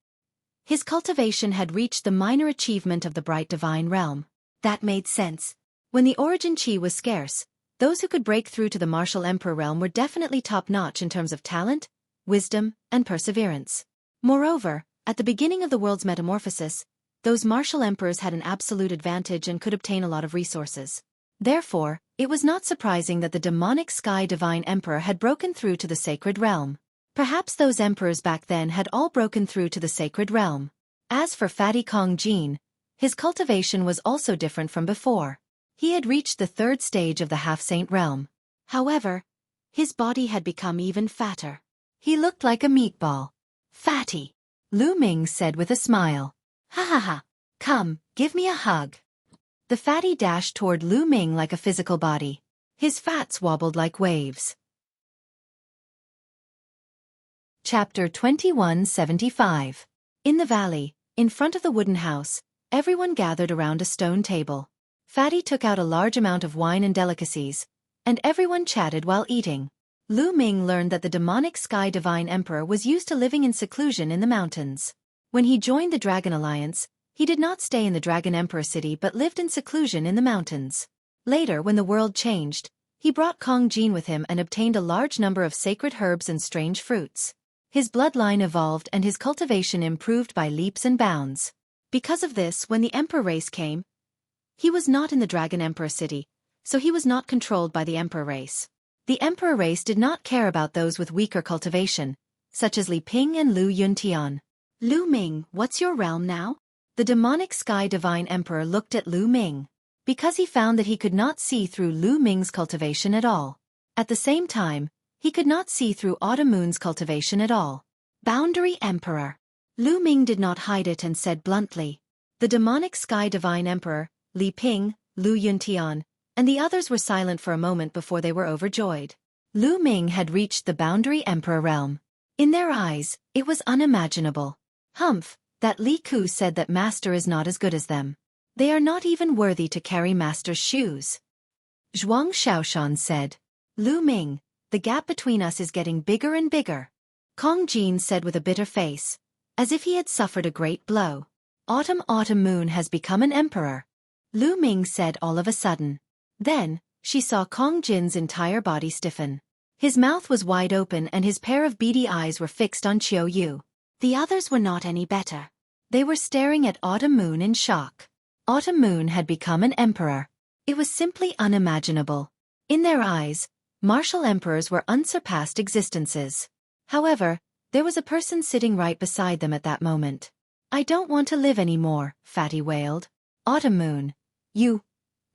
His cultivation had reached the minor achievement of the Bright Divine Realm. That made sense. When the origin chi was scarce, those who could break through to the martial emperor realm were definitely top-notch in terms of talent, wisdom, and perseverance. Moreover, at the beginning of the world's metamorphosis, those martial emperors had an absolute advantage and could obtain a lot of resources. Therefore, it was not surprising that the demonic Sky Divine Emperor had broken through to the sacred realm. Perhaps those emperors back then had all broken through to the sacred realm. As for Fatty Kong Jin, his cultivation was also different from before. He had reached the third stage of the half-saint realm. However, his body had become even fatter. He looked like a meatball. Fatty, Lu Ming said with a smile. Ha. Come, give me a hug. The fatty dashed toward Lu Ming like a physical body. His fats wobbled like waves. Chapter 2175. In the valley, in front of the wooden house, everyone gathered around a stone table. Fatty took out a large amount of wine and delicacies, and everyone chatted while eating. Lu Ming learned that the demonic Sky Divine Emperor was used to living in seclusion in the mountains. When he joined the Dragon Alliance, he did not stay in the Dragon Emperor city but lived in seclusion in the mountains. Later, when the world changed, he brought Kong Jin with him and obtained a large number of sacred herbs and strange fruits. His bloodline evolved and his cultivation improved by leaps and bounds. Because of this, when the Emperor race came, he was not in the Dragon Emperor city, so he was not controlled by the Emperor race. The Emperor race did not care about those with weaker cultivation, such as Li Ping and Lu Yuntian. Lu Ming, what's your realm now? The demonic Sky Divine Emperor looked at Lu Ming. Because he found that he could not see through Lu Ming's cultivation at all. At the same time, he could not see through Autumn Moon's cultivation at all. Boundary Emperor. Lu Ming did not hide it and said bluntly. The demonic Sky Divine Emperor, Li Ping, Lu Yuntian, and the others were silent for a moment before they were overjoyed. Lu Ming had reached the Boundary Emperor realm. In their eyes, it was unimaginable. Humph, that Li Ku said that Master is not as good as them. They are not even worthy to carry Master's shoes. Zhuang Shaoshan said. Lu Ming, the gap between us is getting bigger and bigger. Kong Jin said with a bitter face, as if he had suffered a great blow. Autumn Moon has become an emperor. Lu Ming said all of a sudden. Then, she saw Kong Jin's entire body stiffen. His mouth was wide open and his pair of beady eyes were fixed on Xueqi. The others were not any better. They were staring at Autumn Moon in shock. Autumn Moon had become an emperor. It was simply unimaginable. In their eyes, martial emperors were unsurpassed existences. However, there was a person sitting right beside them at that moment. I don't want to live anymore, Fatty wailed. Autumn Moon. You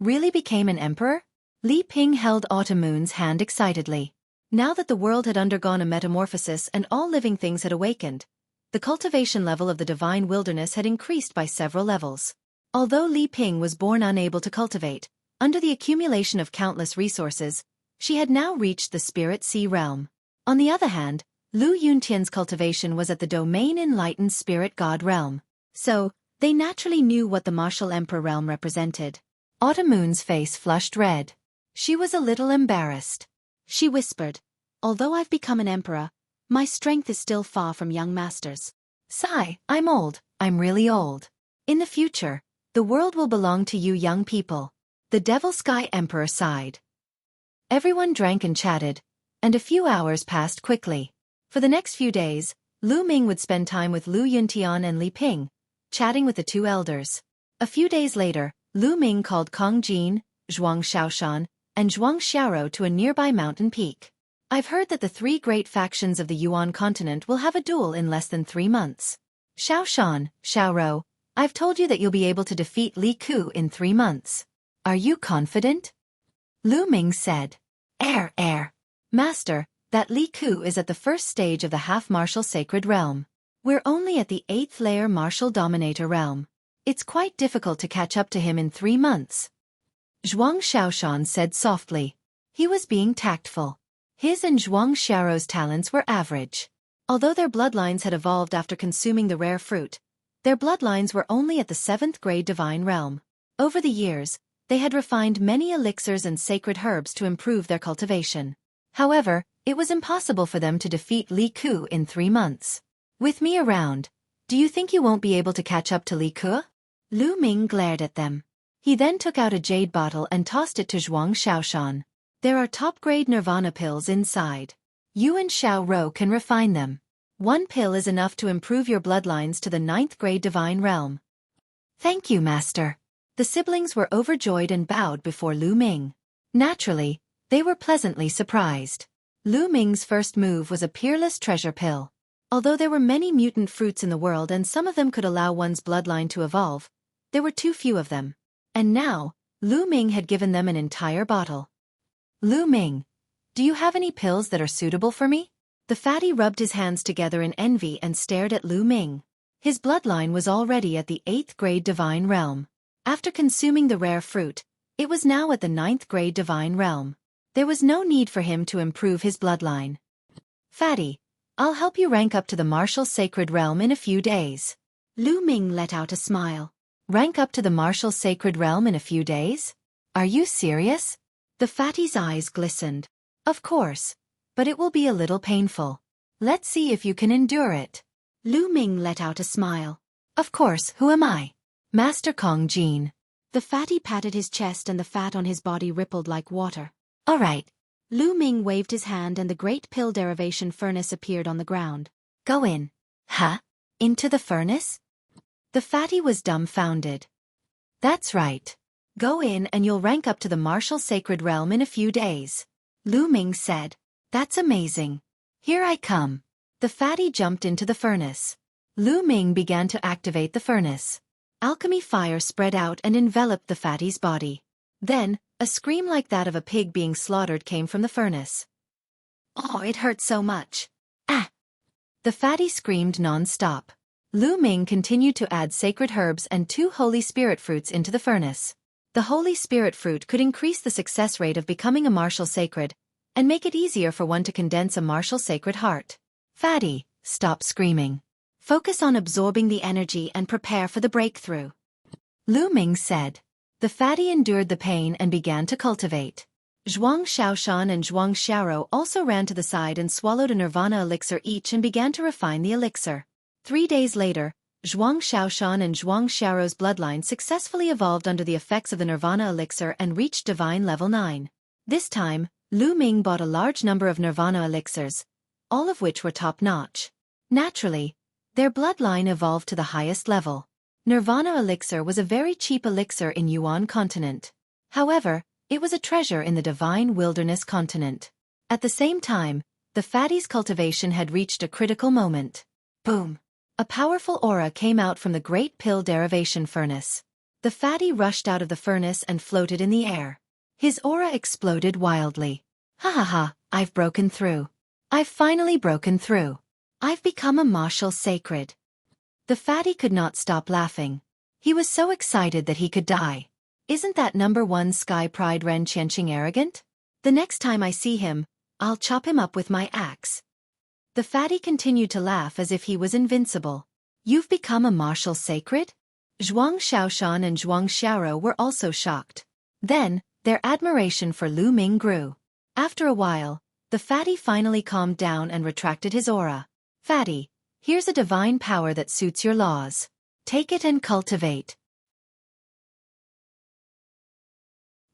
Really became an emperor? Li Ping held Automoon's hand excitedly. Now that the world had undergone a metamorphosis and all living things had awakened, the cultivation level of the divine wilderness had increased by several levels. Although Li Ping was born unable to cultivate, under the accumulation of countless resources, she had now reached the Spirit Sea realm. On the other hand, Lu Yuntian's cultivation was at the domain enlightened Spirit God realm. So, they naturally knew what the martial emperor realm represented. Automoon's face flushed red. She was a little embarrassed. She whispered, "Although I've become an emperor, my strength is still far from young masters. Sigh, I'm old, I'm really old. In the future, the world will belong to you young people." The Devil Sky Emperor sighed. Everyone drank and chatted, and a few hours passed quickly. For the next few days, Lu Ming would spend time with Lu Yuntian and Li Ping, chatting with the two elders. A few days later, Lu Ming called Kong Jin, Zhuang Shaoshan, and Zhuang Xiaoro to a nearby mountain peak. "I've heard that the three great factions of the Yuan continent will have a duel in less than 3 months. Shaoshan, Xiaoro, I've told you that you'll be able to defeat Li Ku in 3 months. Are you confident?" Lu Ming said. Master, that Li Ku is at the first stage of the half-martial sacred realm. We're only at the 8th layer martial dominator realm. It's quite difficult to catch up to him in 3 months. Zhuang Shaoshan said softly. He was being tactful. His and Zhuang Xiaoro's talents were average. Although their bloodlines had evolved after consuming the rare fruit, their bloodlines were only at the 7th grade divine realm. Over the years, they had refined many elixirs and sacred herbs to improve their cultivation. However, it was impossible for them to defeat Li Ku in 3 months. "With me around, do you think you won't be able to catch up to Li Ku?" Lu Ming glared at them. He then took out a jade bottle and tossed it to Zhuang Shaoshan. "There are top-grade nirvana pills inside. You and Xiao Rou can refine them. 1 pill is enough to improve your bloodlines to the 9th grade divine realm." "Thank you, Master." The siblings were overjoyed and bowed before Lu Ming. Naturally, they were pleasantly surprised. Lu Ming's first move was a peerless treasure pill. Although there were many mutant fruits in the world and some of them could allow one's bloodline to evolve, there were too few of them. And now, Lu Ming had given them an entire bottle. "Lu Ming, do you have any pills that are suitable for me?" The fatty rubbed his hands together in envy and stared at Lu Ming. His bloodline was already at the 8th grade divine realm. After consuming the rare fruit, it was now at the 9th grade divine realm. There was no need for him to improve his bloodline. "Fatty, I'll help you rank up to the martial sacred realm in a few days." Lu Ming let out a smile. "Rank up to the martial sacred realm in a few days? Are you serious?" The fatty's eyes glistened. "Of course, but it will be a little painful. Let's see if you can endure it." Lu Ming let out a smile. "Of course, who am I? Master Kong Jin." The fatty patted his chest and the fat on his body rippled like water. "All right." Lu Ming waved his hand and the great pill derivation furnace appeared on the ground. "Go in." "Huh? Into the furnace?" The fatty was dumbfounded. "That's right. Go in and you'll rank up to the martial sacred realm in a few days." Lu Ming said. "That's amazing. Here I come." The fatty jumped into the furnace. Lu Ming began to activate the furnace. Alchemy fire spread out and enveloped the fatty's body. Then, a scream like that of a pig being slaughtered came from the furnace. "Oh, it hurts so much. Ah!" The fatty screamed non-stop. Lu Ming continued to add sacred herbs and 2 holy spirit fruits into the furnace. The holy spirit fruit could increase the success rate of becoming a martial sacred, and make it easier for one to condense a martial sacred heart. "Fatty, stop screaming. Focus on absorbing the energy and prepare for the breakthrough," Lu Ming said. The fatty endured the pain and began to cultivate. Zhuang Shaoshan and Zhuang Xiaoro also ran to the side and swallowed a nirvana elixir each and began to refine the elixir. 3 days later, Zhuang Shaoshan and Zhuang Xiaoro's bloodline successfully evolved under the effects of the nirvana elixir and reached divine level 9. This time, Lu Ming bought a large number of nirvana elixirs, all of which were top-notch. Naturally, their bloodline evolved to the highest level. Nirvana elixir was a very cheap elixir in Yuan continent. However, it was a treasure in the divine wilderness continent. At the same time, the fatty's cultivation had reached a critical moment. Boom! A powerful aura came out from the great pill derivation furnace. The fatty rushed out of the furnace and floated in the air. His aura exploded wildly. Ha ha ha, I've broken through. I've finally broken through. I've become a martial sacred. The fatty could not stop laughing. He was so excited that he could die. Isn't that number 1 Sky Pride Ren Qianqing arrogant? The next time I see him, I'll chop him up with my axe. The fatty continued to laugh as if he was invincible. You've become a martial sacred? Zhuang Xiaoshan and Zhuang Xiaoro were also shocked. Then, their admiration for Lu Ming grew. After a while, the fatty finally calmed down and retracted his aura. Fatty, here's a divine power that suits your laws. Take it and cultivate.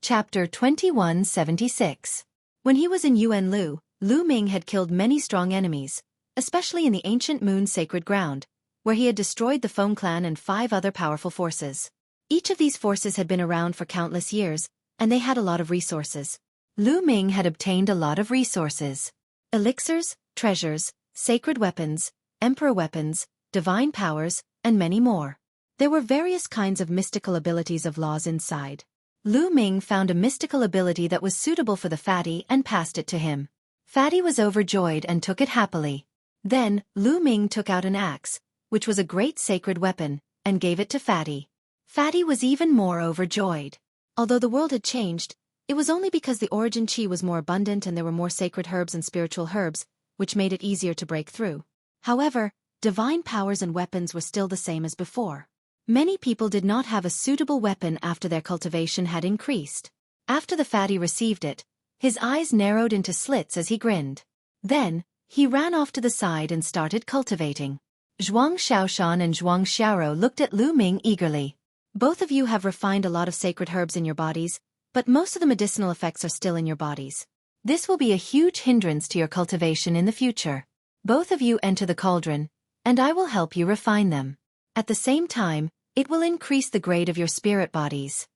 Chapter 2176. When he was in Yuanlu, Lu Ming had killed many strong enemies, especially in the ancient Moon Sacred Ground, where he had destroyed the Feng clan and 5 other powerful forces. Each of these forces had been around for countless years, and they had a lot of resources. Lu Ming had obtained a lot of resources. Elixirs, treasures, sacred weapons, emperor weapons, divine powers, and many more. There were various kinds of mystical abilities of laws inside. Lu Ming found a mystical ability that was suitable for the fatty and passed it to him. Fatty was overjoyed and took it happily. Then, Lu Ming took out an axe, which was a great sacred weapon, and gave it to Fatty. Fatty was even more overjoyed. Although the world had changed, it was only because the origin chi was more abundant and there were more sacred herbs and spiritual herbs, which made it easier to break through. However, divine powers and weapons were still the same as before. Many people did not have a suitable weapon after their cultivation had increased. After the fatty received it, his eyes narrowed into slits as he grinned. Then, he ran off to the side and started cultivating. Zhuang Xiaoshan and Zhuang Xiaoro looked at Lu Ming eagerly. Both of you have refined a lot of sacred herbs in your bodies, but most of the medicinal effects are still in your bodies. This will be a huge hindrance to your cultivation in the future. Both of you enter the cauldron, and I will help you refine them. At the same time, it will increase the grade of your spirit bodies.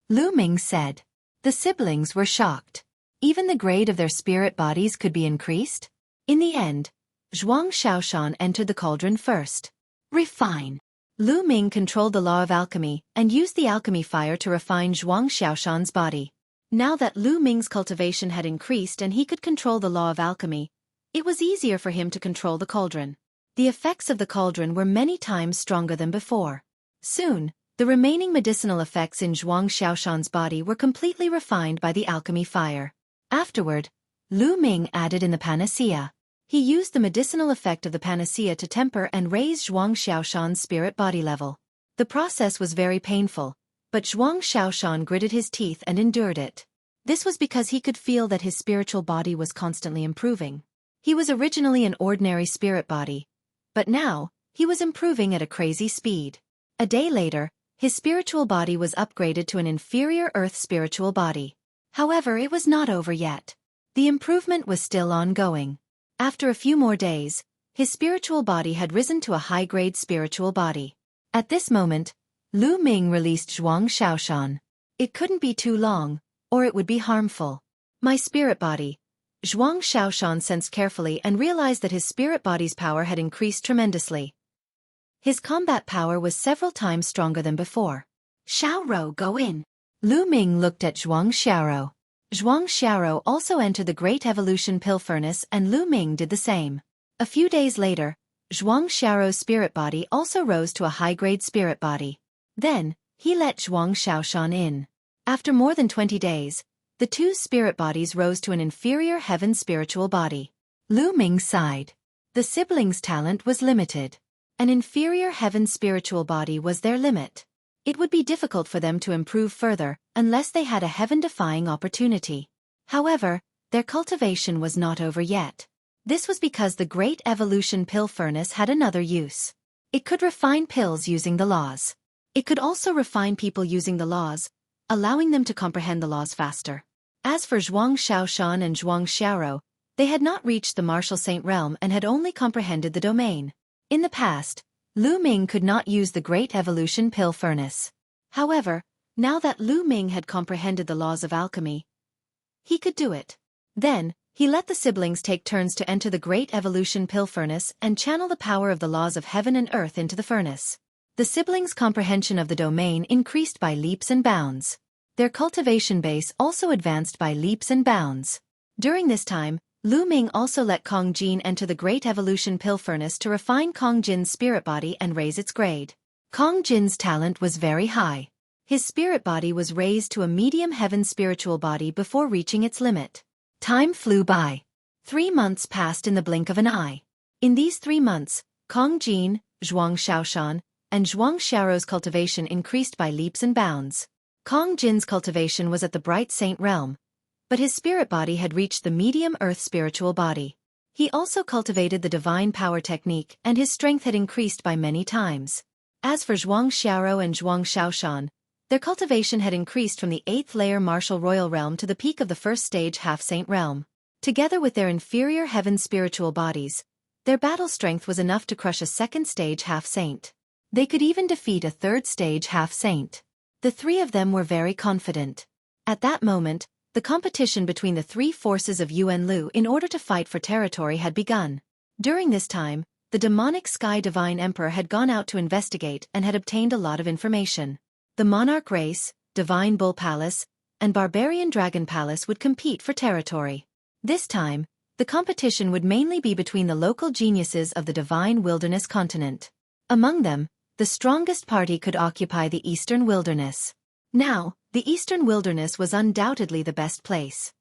Lu Ming said. The siblings were shocked. Even the grade of their spirit bodies could be increased? In the end, Zhuang Xiaoshan entered the cauldron first. Refine. Lu Ming controlled the law of alchemy and used the alchemy fire to refine Zhuang Xiaoshan's body. Now that Lu Ming's cultivation had increased and he could control the law of alchemy, it was easier for him to control the cauldron. The effects of the cauldron were many times stronger than before. Soon, the remaining medicinal effects in Zhuang Xiaoshan's body were completely refined by the alchemy fire. Afterward, Lu Ming added in the panacea. He used the medicinal effect of the panacea to temper and raise Zhuang Xiaoshan's spirit body level. The process was very painful, but Zhuang Xiaoshan gritted his teeth and endured it. This was because he could feel that his spiritual body was constantly improving. He was originally an ordinary spirit body, but now, he was improving at a crazy speed. A day later, his spiritual body was upgraded to an inferior earth spiritual body. However, it was not over yet. The improvement was still ongoing. After a few more days, his spiritual body had risen to a high-grade spiritual body. At this moment, Lu Ming released Zhuang Xiaoshan. It couldn't be too long, or it would be harmful. My spirit body. Zhuang Xiaoshan sensed carefully and realized that his spirit body's power had increased tremendously. His combat power was several times stronger than before. Xiaoro, go in. Lu Ming looked at Zhuang Xiaoro. Zhuang Xiaoro also entered the Great Evolution Pill Furnace and Lu Ming did the same. A few days later, Zhuang Xiaoro's spirit body also rose to a high-grade spirit body. Then, he let Zhuang Xiaoshan in. After more than 20 days, the two spirit bodies rose to an inferior heaven spiritual body. Lu Ming sighed. The siblings' talent was limited. An inferior heaven spiritual body was their limit. It would be difficult for them to improve further unless they had a heaven-defying opportunity. However, their cultivation was not over yet. This was because the Great Evolution Pill Furnace had another use. It could refine pills using the laws. It could also refine people using the laws, allowing them to comprehend the laws faster. As for Zhuang Xiaoshan and Zhuang Xiaoro, they had not reached the martial saint realm and had only comprehended the domain. In the past, Lu Ming could not use the Great Evolution Pill Furnace. However, now that Lu Ming had comprehended the laws of alchemy, he could do it. Then, he let the siblings take turns to enter the Great Evolution Pill Furnace and channel the power of the laws of heaven and earth into the furnace. The siblings' comprehension of the domain increased by leaps and bounds. Their cultivation base also advanced by leaps and bounds. During this time, Lu Ming also let Kong Jin enter the Great Evolution Pill Furnace to refine Kong Jin's spirit body and raise its grade. Kong Jin's talent was very high. His spirit body was raised to a medium heaven spiritual body before reaching its limit. Time flew by. 3 months passed in the blink of an eye. In these 3 months, Kong Jin, Zhuang Shaoshan, and Zhuang Xiaorou's cultivation increased by leaps and bounds. Kong Jin's cultivation was at the bright saint realm, but his spirit body had reached the medium earth spiritual body. He also cultivated the divine power technique and his strength had increased by many times. As for Zhuang Xiaorou and Zhuang Shaoshan, their cultivation had increased from the 8th layer martial royal realm to the peak of the 1st stage half-saint realm. Together with their inferior heaven spiritual bodies, their battle strength was enough to crush a 2nd stage half-saint. They could even defeat a 3rd stage half-saint. The 3 of them were very confident. At that moment, the competition between the 3 forces of Yuan Lu in order to fight for territory had begun. During this time, the demonic Sky Divine Emperor had gone out to investigate and had obtained a lot of information. The Monarch Race, Divine Bull Palace, and Barbarian Dragon Palace would compete for territory. This time, the competition would mainly be between the local geniuses of the Divine Wilderness continent. Among them, the strongest party could occupy the Eastern Wilderness. Now, the Eastern Wilderness was undoubtedly the best place.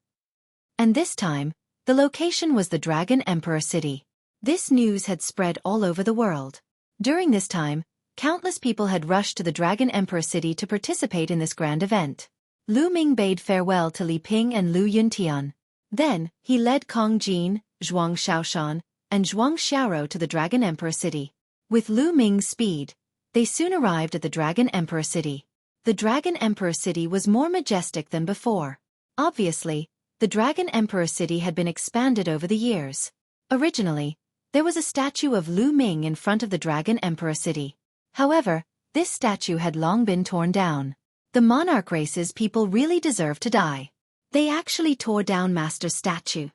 And this time, the location was the Dragon Emperor City. This news had spread all over the world. During this time, countless people had rushed to the Dragon Emperor City to participate in this grand event. Lu Ming bade farewell to Li Ping and Lu Yuntian. Then, he led Kong Jin, Zhuang Shaoshan, and Zhuang Xiaorou to the Dragon Emperor City. With Lu Ming's speed, they soon arrived at the Dragon Emperor City. The Dragon Emperor City was more majestic than before. Obviously, the Dragon Emperor City had been expanded over the years. Originally, there was a statue of Lu Ming in front of the Dragon Emperor City. However, this statue had long been torn down. The monarch race's people really deserved to die. They actually tore down Master's statue.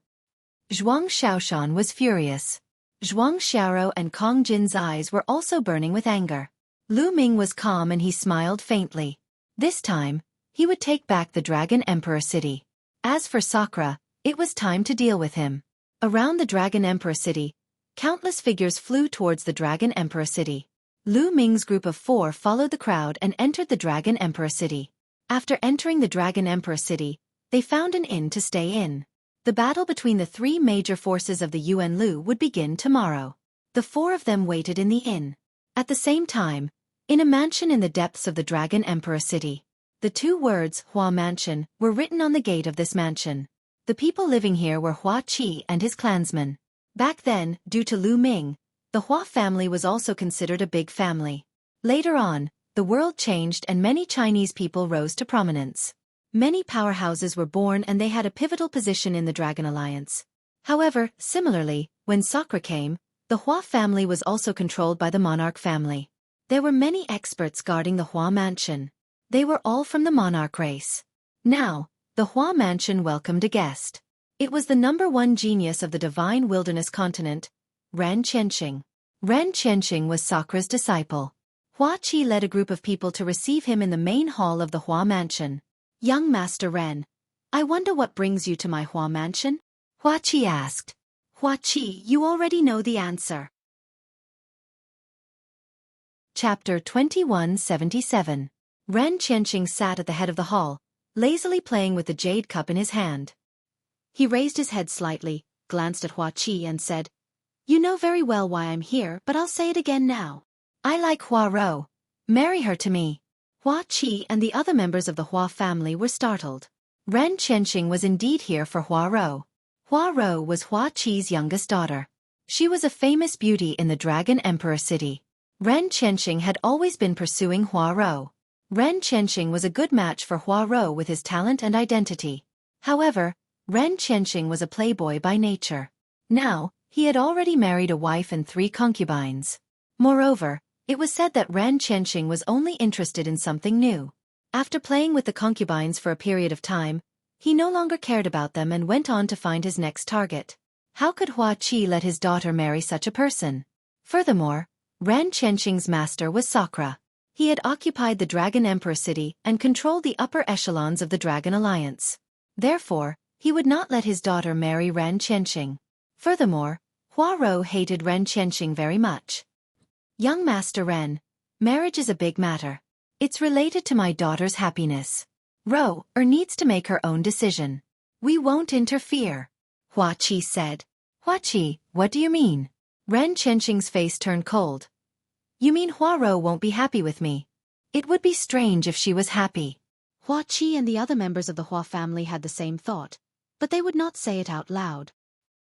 Zhuang Shaoshan was furious. Zhuang Xiaorou and Kong Jin's eyes were also burning with anger. Lu Ming was calm and he smiled faintly. This time, he would take back the Dragon Emperor City. As for Sakura, it was time to deal with him. Around the Dragon Emperor City, countless figures flew towards the Dragon Emperor City. Lu Ming's group of 4 followed the crowd and entered the Dragon Emperor City. After entering the Dragon Emperor City, they found an inn to stay in. The battle between the 3 major forces of the Yuan Lu would begin tomorrow. The 4 of them waited in the inn. At the same time, in a mansion in the depths of the Dragon Emperor City, the 2 words, Hua Mansion, were written on the gate of this mansion. The people living here were Hua Qi and his clansmen. Back then, due to Lu Ming, the Hua family was also considered a big family. Later on, the world changed and many Chinese people rose to prominence. Many powerhouses were born and they had a pivotal position in the Dragon Alliance. However, similarly, when Sakura came, the Hua family was also controlled by the monarch family. There were many experts guarding the Hua mansion. They were all from the monarch race. Now, the Hua mansion welcomed a guest. It was the #1 genius of the Divine Wilderness continent, Ren Qianxing. Ren Qianxing was Sakura's disciple. Hua Qi led a group of people to receive him in the main hall of the Hua mansion. "Young Master Ren, I wonder what brings you to my Hua mansion?" Hua Qi asked. "Hua Qi, you already know the answer." Chapter 2177. Ren Qianxing sat at the head of the hall, lazily playing with the jade cup in his hand. He raised his head slightly, glanced at Hua Qi and said, "You know very well why I'm here, but I'll say it again now. I like Hua Rou. Marry her to me." Hua Qi and the other members of the Hua family were startled. Ren Qianxing was indeed here for Hua Rou. Hua Rou was Hua Qi's youngest daughter. She was a famous beauty in the Dragon Emperor City. Ren Qianxing had always been pursuing Hua Rou. Ren Qianxing was a good match for Hua Rou with his talent and identity. However, Ren Qianxing was a playboy by nature. Now, he had already married a wife and 3 concubines. Moreover, it was said that Ren Qianxing was only interested in something new. After playing with the concubines for a period of time, he no longer cared about them and went on to find his next target. How could Hua Qi let his daughter marry such a person? Furthermore, Ran Qianxing's master was Sakra. He had occupied the Dragon Emperor city and controlled the upper echelons of the Dragon Alliance. Therefore, he would not let his daughter marry Ran Qianxing. Furthermore, Hua Rou hated Ran Qianxing very much. Young Master Ren, marriage is a big matter. It's related to my daughter's happiness. Rou needs to make her own decision. We won't interfere, Hua Qi said. Hua Qi, what do you mean? Ran Qianxing's face turned cold. You mean Hua Rou won't be happy with me? It would be strange if she was happy. Hua Qi and the other members of the Hua family had the same thought, but they would not say it out loud.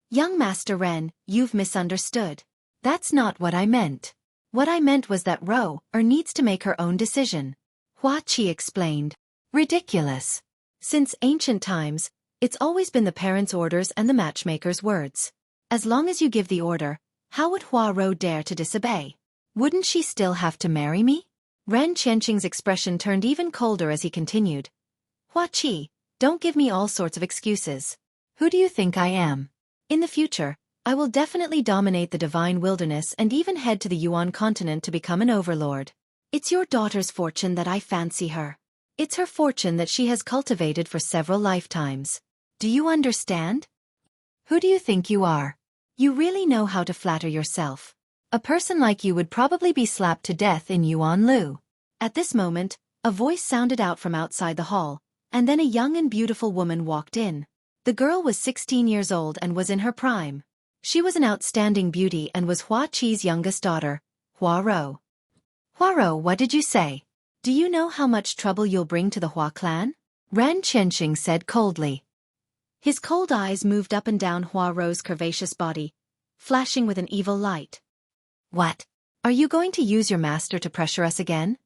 Young Master Ren, you've misunderstood. That's not what I meant. What I meant was that Rou needs to make her own decision. Hua Qi explained. Ridiculous. Since ancient times, it's always been the parents' orders and the matchmaker's words. As long as you give the order, how would Hua Rou dare to disobey? Wouldn't she still have to marry me? Ran Qianxing's expression turned even colder as he continued. Hua Qi, don't give me all sorts of excuses. Who do you think I am? In the future, I will definitely dominate the divine wilderness and even head to the Yuan continent to become an overlord. It's your daughter's fortune that I fancy her. It's her fortune that she has cultivated for several lifetimes. Do you understand? Who do you think you are? You really know how to flatter yourself. A person like you would probably be slapped to death in Yuan Lu. At this moment, a voice sounded out from outside the hall, and then a young and beautiful woman walked in. The girl was 16 years old and was in her prime. She was an outstanding beauty and was Hua Qi's youngest daughter, Hua Rou. Hua Rou, what did you say? Do you know how much trouble you'll bring to the Hua clan? Ran Qianxing said coldly. His cold eyes moved up and down Hua Rou's curvaceous body, flashing with an evil light. What? Are you going to use your master to pressure us again?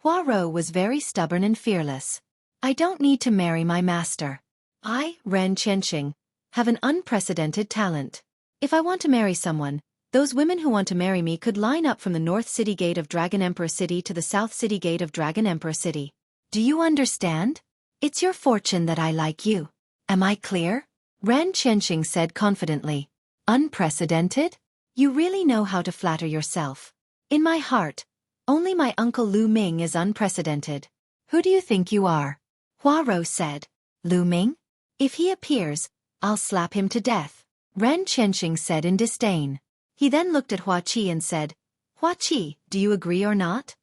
Hua Rou was very stubborn and fearless. I don't need to marry my master. I, Ran Qianxing, have an unprecedented talent. If I want to marry someone, those women who want to marry me could line up from the North City Gate of Dragon Emperor City to the South City Gate of Dragon Emperor City. Do you understand? It's your fortune that I like you. Am I clear? Ran Qianxing said confidently. Unprecedented? You really know how to flatter yourself. In my heart, only my uncle Lu Ming is unprecedented. Who do you think you are? Hua Rou said. Lu Ming? If he appears, I'll slap him to death. Ran Qianxing said in disdain. He then looked at Hua Qi and said, Hua Qi, do you agree or not?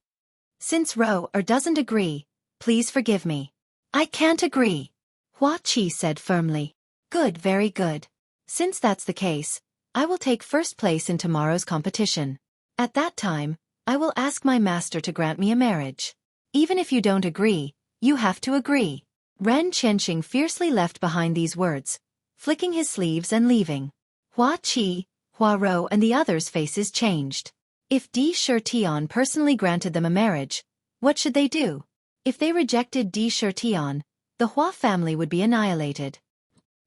Since Rou doesn't agree, please forgive me. I can't agree. Hua Qi said firmly. Good, very good. Since that's the case, I will take first place in tomorrow's competition. At that time, I will ask my master to grant me a marriage. Even if you don't agree, you have to agree. Ran Qianxing fiercely left behind these words, flicking his sleeves and leaving. Hua Qi, Hua Rou and the others' faces changed. If Di Shitian personally granted them a marriage, what should they do? If they rejected Di Shitian, the Hua family would be annihilated.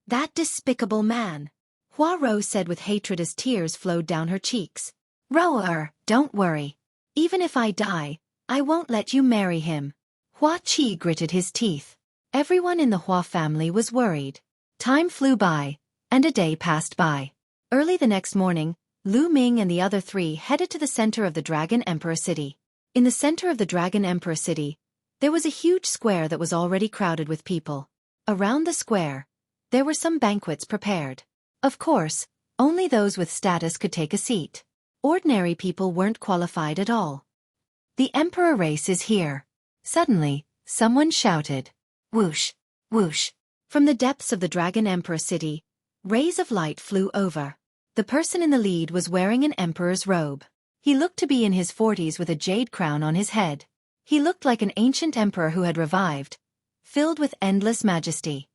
That despicable man! Hua Rou said with hatred as tears flowed down her cheeks. Rou, don't worry. Even if I die, I won't let you marry him. Hua Qi gritted his teeth. Everyone in the Hua family was worried. Time flew by, and a day passed by. Early the next morning, Lu Ming and the other three headed to the center of the Dragon Emperor City. In the center of the Dragon Emperor City, there was a huge square that was already crowded with people. Around the square, there were some banquets prepared. Of course, only those with status could take a seat. Ordinary people weren't qualified at all. The Emperor race is here. Suddenly, someone shouted. Whoosh, whoosh. From the depths of the Dragon Emperor City, rays of light flew over. The person in the lead was wearing an emperor's robe. He looked to be in his 40s with a jade crown on his head. He looked like an ancient emperor who had revived, filled with endless majesty.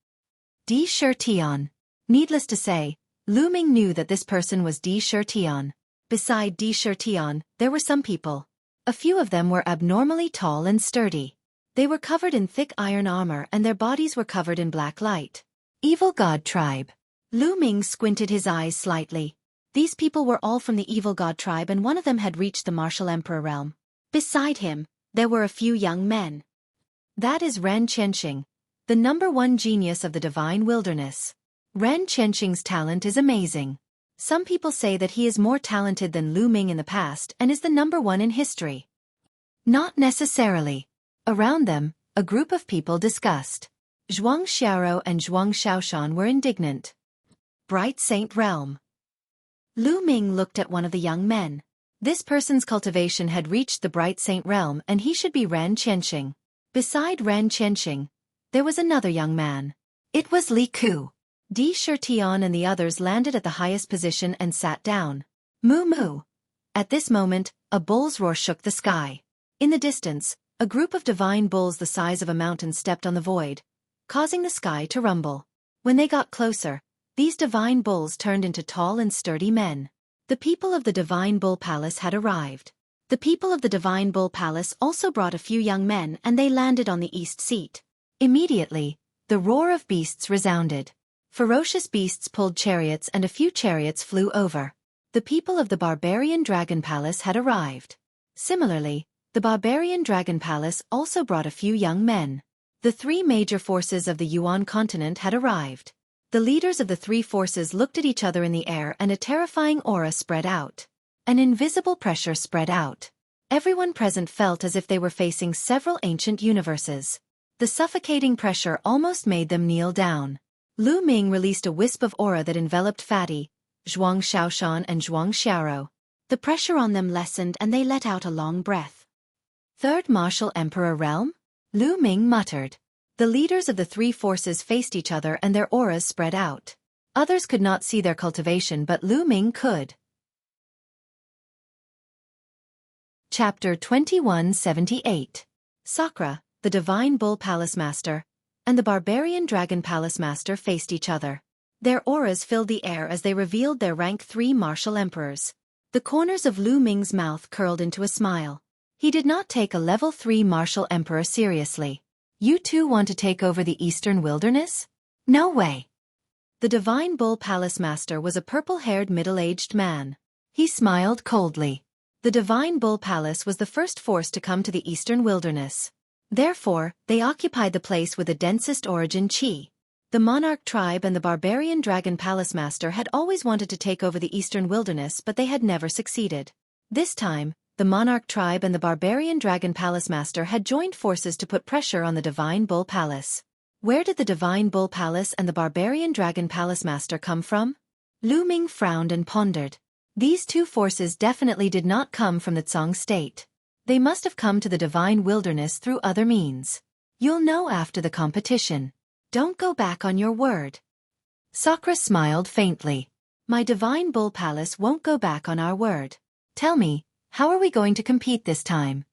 Di Shitian. Needless to say, Lu Ming knew that this person was Di Shitian. Beside Di Shitian, there were some people. A few of them were abnormally tall and sturdy. They were covered in thick iron armor and their bodies were covered in black light. Evil God Tribe. Lu Ming squinted his eyes slightly. These people were all from the Evil God Tribe and one of them had reached the martial emperor realm. Beside him, there were a few young men. That is Ran Qianxing, the #1 genius of the divine wilderness. Ran Qianxing's talent is amazing. Some people say that he is more talented than Lu Ming in the past and is the #1 in history. Not necessarily. Around them, a group of people discussed. Zhuang Xiaoro and Zhuang Xiaoshan were indignant. Bright Saint Realm. Lu Ming looked at one of the young men. This person's cultivation had reached the Bright Saint Realm and he should be Ran Qianxing. Beside Ran Qianxing, there was another young man. It was Li Ku. Di Shirtian and the others landed at the highest position and sat down. Moo moo. At this moment, a bull's roar shook the sky. In the distance, a group of divine bulls the size of a mountain stepped on the void, causing the sky to rumble. When they got closer, these divine bulls turned into tall and sturdy men. The people of the Divine Bull Palace had arrived. The people of the Divine Bull Palace also brought a few young men and they landed on the east seat. Immediately, the roar of beasts resounded. Ferocious beasts pulled chariots and a few chariots flew over. The people of the Barbarian Dragon Palace had arrived. Similarly, the Barbarian Dragon Palace also brought a few young men. The 3 major forces of the Yuan continent had arrived. The leaders of the 3 forces looked at each other in the air and a terrifying aura spread out. An invisible pressure spread out. Everyone present felt as if they were facing several ancient universes. The suffocating pressure almost made them kneel down. Lu Ming released a wisp of aura that enveloped Fatty, Zhuang Xiaoshan and Zhuang Xiaoro. The pressure on them lessened and they let out a long breath. Third Martial Emperor Realm? Lu Ming muttered. The leaders of the 3 forces faced each other and their auras spread out. Others could not see their cultivation but Lu Ming could. Chapter 2178. Sakra, the Divine Bull Palace Master, and the Barbarian Dragon Palace Master faced each other. Their auras filled the air as they revealed their rank 3 martial emperors. The corners of Lu Ming's mouth curled into a smile. He did not take a level 3 martial emperor seriously. You two want to take over the Eastern Wilderness? No way. The Divine Bull Palace Master was a purple-haired middle-aged man. He smiled coldly. The Divine Bull Palace was the first force to come to the Eastern Wilderness. Therefore, they occupied the place with the densest origin qi. The Monarch tribe and the Barbarian Dragon Palace Master had always wanted to take over the Eastern Wilderness but they had never succeeded. This time, the Monarch tribe and the Barbarian Dragon Palace Master had joined forces to put pressure on the Divine Bull Palace. Where did the Divine Bull Palace and the Barbarian Dragon Palace Master come from? Lu Ming frowned and pondered. These 2 forces definitely did not come from the Tsang state. They must have come to the Divine Wilderness through other means. You'll know after the competition. Don't go back on your word. Sakra smiled faintly. My Divine Bull Palace won't go back on our word. Tell me, how are we going to compete this time?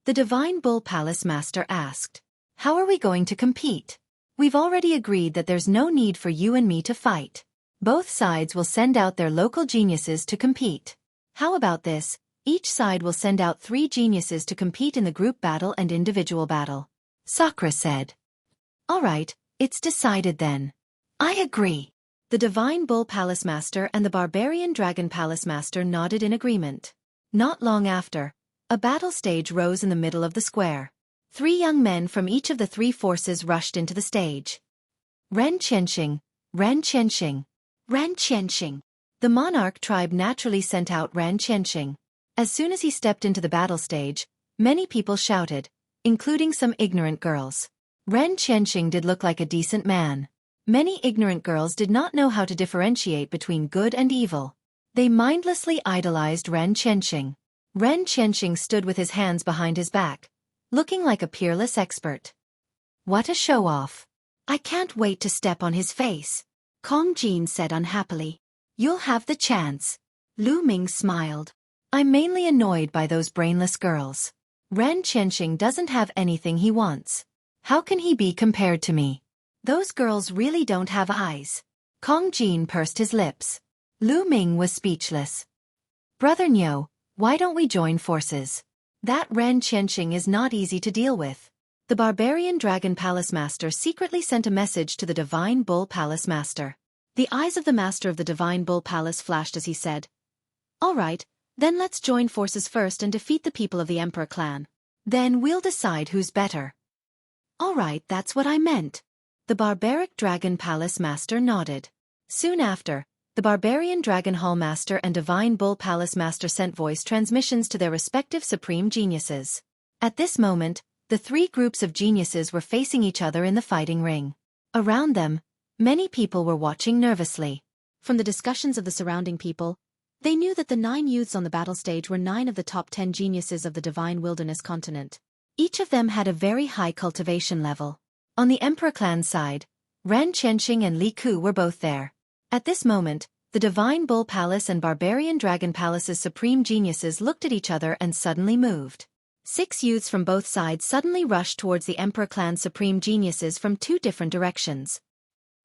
The Divine Bull Palace Master asked. How are we going to compete? We've already agreed that there's no need for you and me to fight. Both sides will send out their local geniuses to compete. How about this? Each side will send out 3 geniuses to compete in the group battle and individual battle. Sakra said. All right, it's decided then. I agree. The Divine Bull Palace Master and the Barbarian Dragon Palace Master nodded in agreement. Not long after, a battle stage rose in the middle of the square. 3 young men from each of the 3 forces rushed into the stage. Ran Qianxing, Ran Qianxing, Ran Qianxing. The Monarch tribe naturally sent out Ran Qianxing. As soon as he stepped into the battle stage, many people shouted, including some ignorant girls. Ran Qianxing did look like a decent man. Many ignorant girls did not know how to differentiate between good and evil. They mindlessly idolized Ran Qianxing. Ran Qianxing stood with his hands behind his back, looking like a peerless expert. What a show-off. I can't wait to step on his face. Kong Jin said unhappily. You'll have the chance. Lu Ming smiled. I'm mainly annoyed by those brainless girls. Ran Qianxing doesn't have anything he wants. How can he be compared to me? Those girls really don't have eyes. Kong Jin pursed his lips. Lu Ming was speechless. Brother Niu, why don't we join forces? That Ran Qianxing is not easy to deal with. The Barbarian Dragon Palace Master secretly sent a message to the Divine Bull Palace Master. The eyes of the Master of the Divine Bull Palace flashed as he said, All right, then let's join forces first and defeat the people of the Emperor clan. Then we'll decide who's better. All right, that's what I meant. The Barbaric Dragon Palace Master nodded. Soon after, the Barbarian Dragon Hall Master and Divine Bull Palace Master sent voice transmissions to their respective supreme geniuses. At this moment, the three groups of geniuses were facing each other in the fighting ring. Around them, many people were watching nervously. From the discussions of the surrounding people, they knew that the 9 youths on the battle stage were 9 of the top 10 geniuses of the Divine Wilderness continent. Each of them had a very high cultivation level. On the Emperor clan side, Ren Qianxing and Li Ku were both there. At this moment, the Divine Bull Palace and Barbarian Dragon Palace's supreme geniuses looked at each other and suddenly moved. 6 youths from both sides suddenly rushed towards the Emperor clan's supreme geniuses from 2 different directions.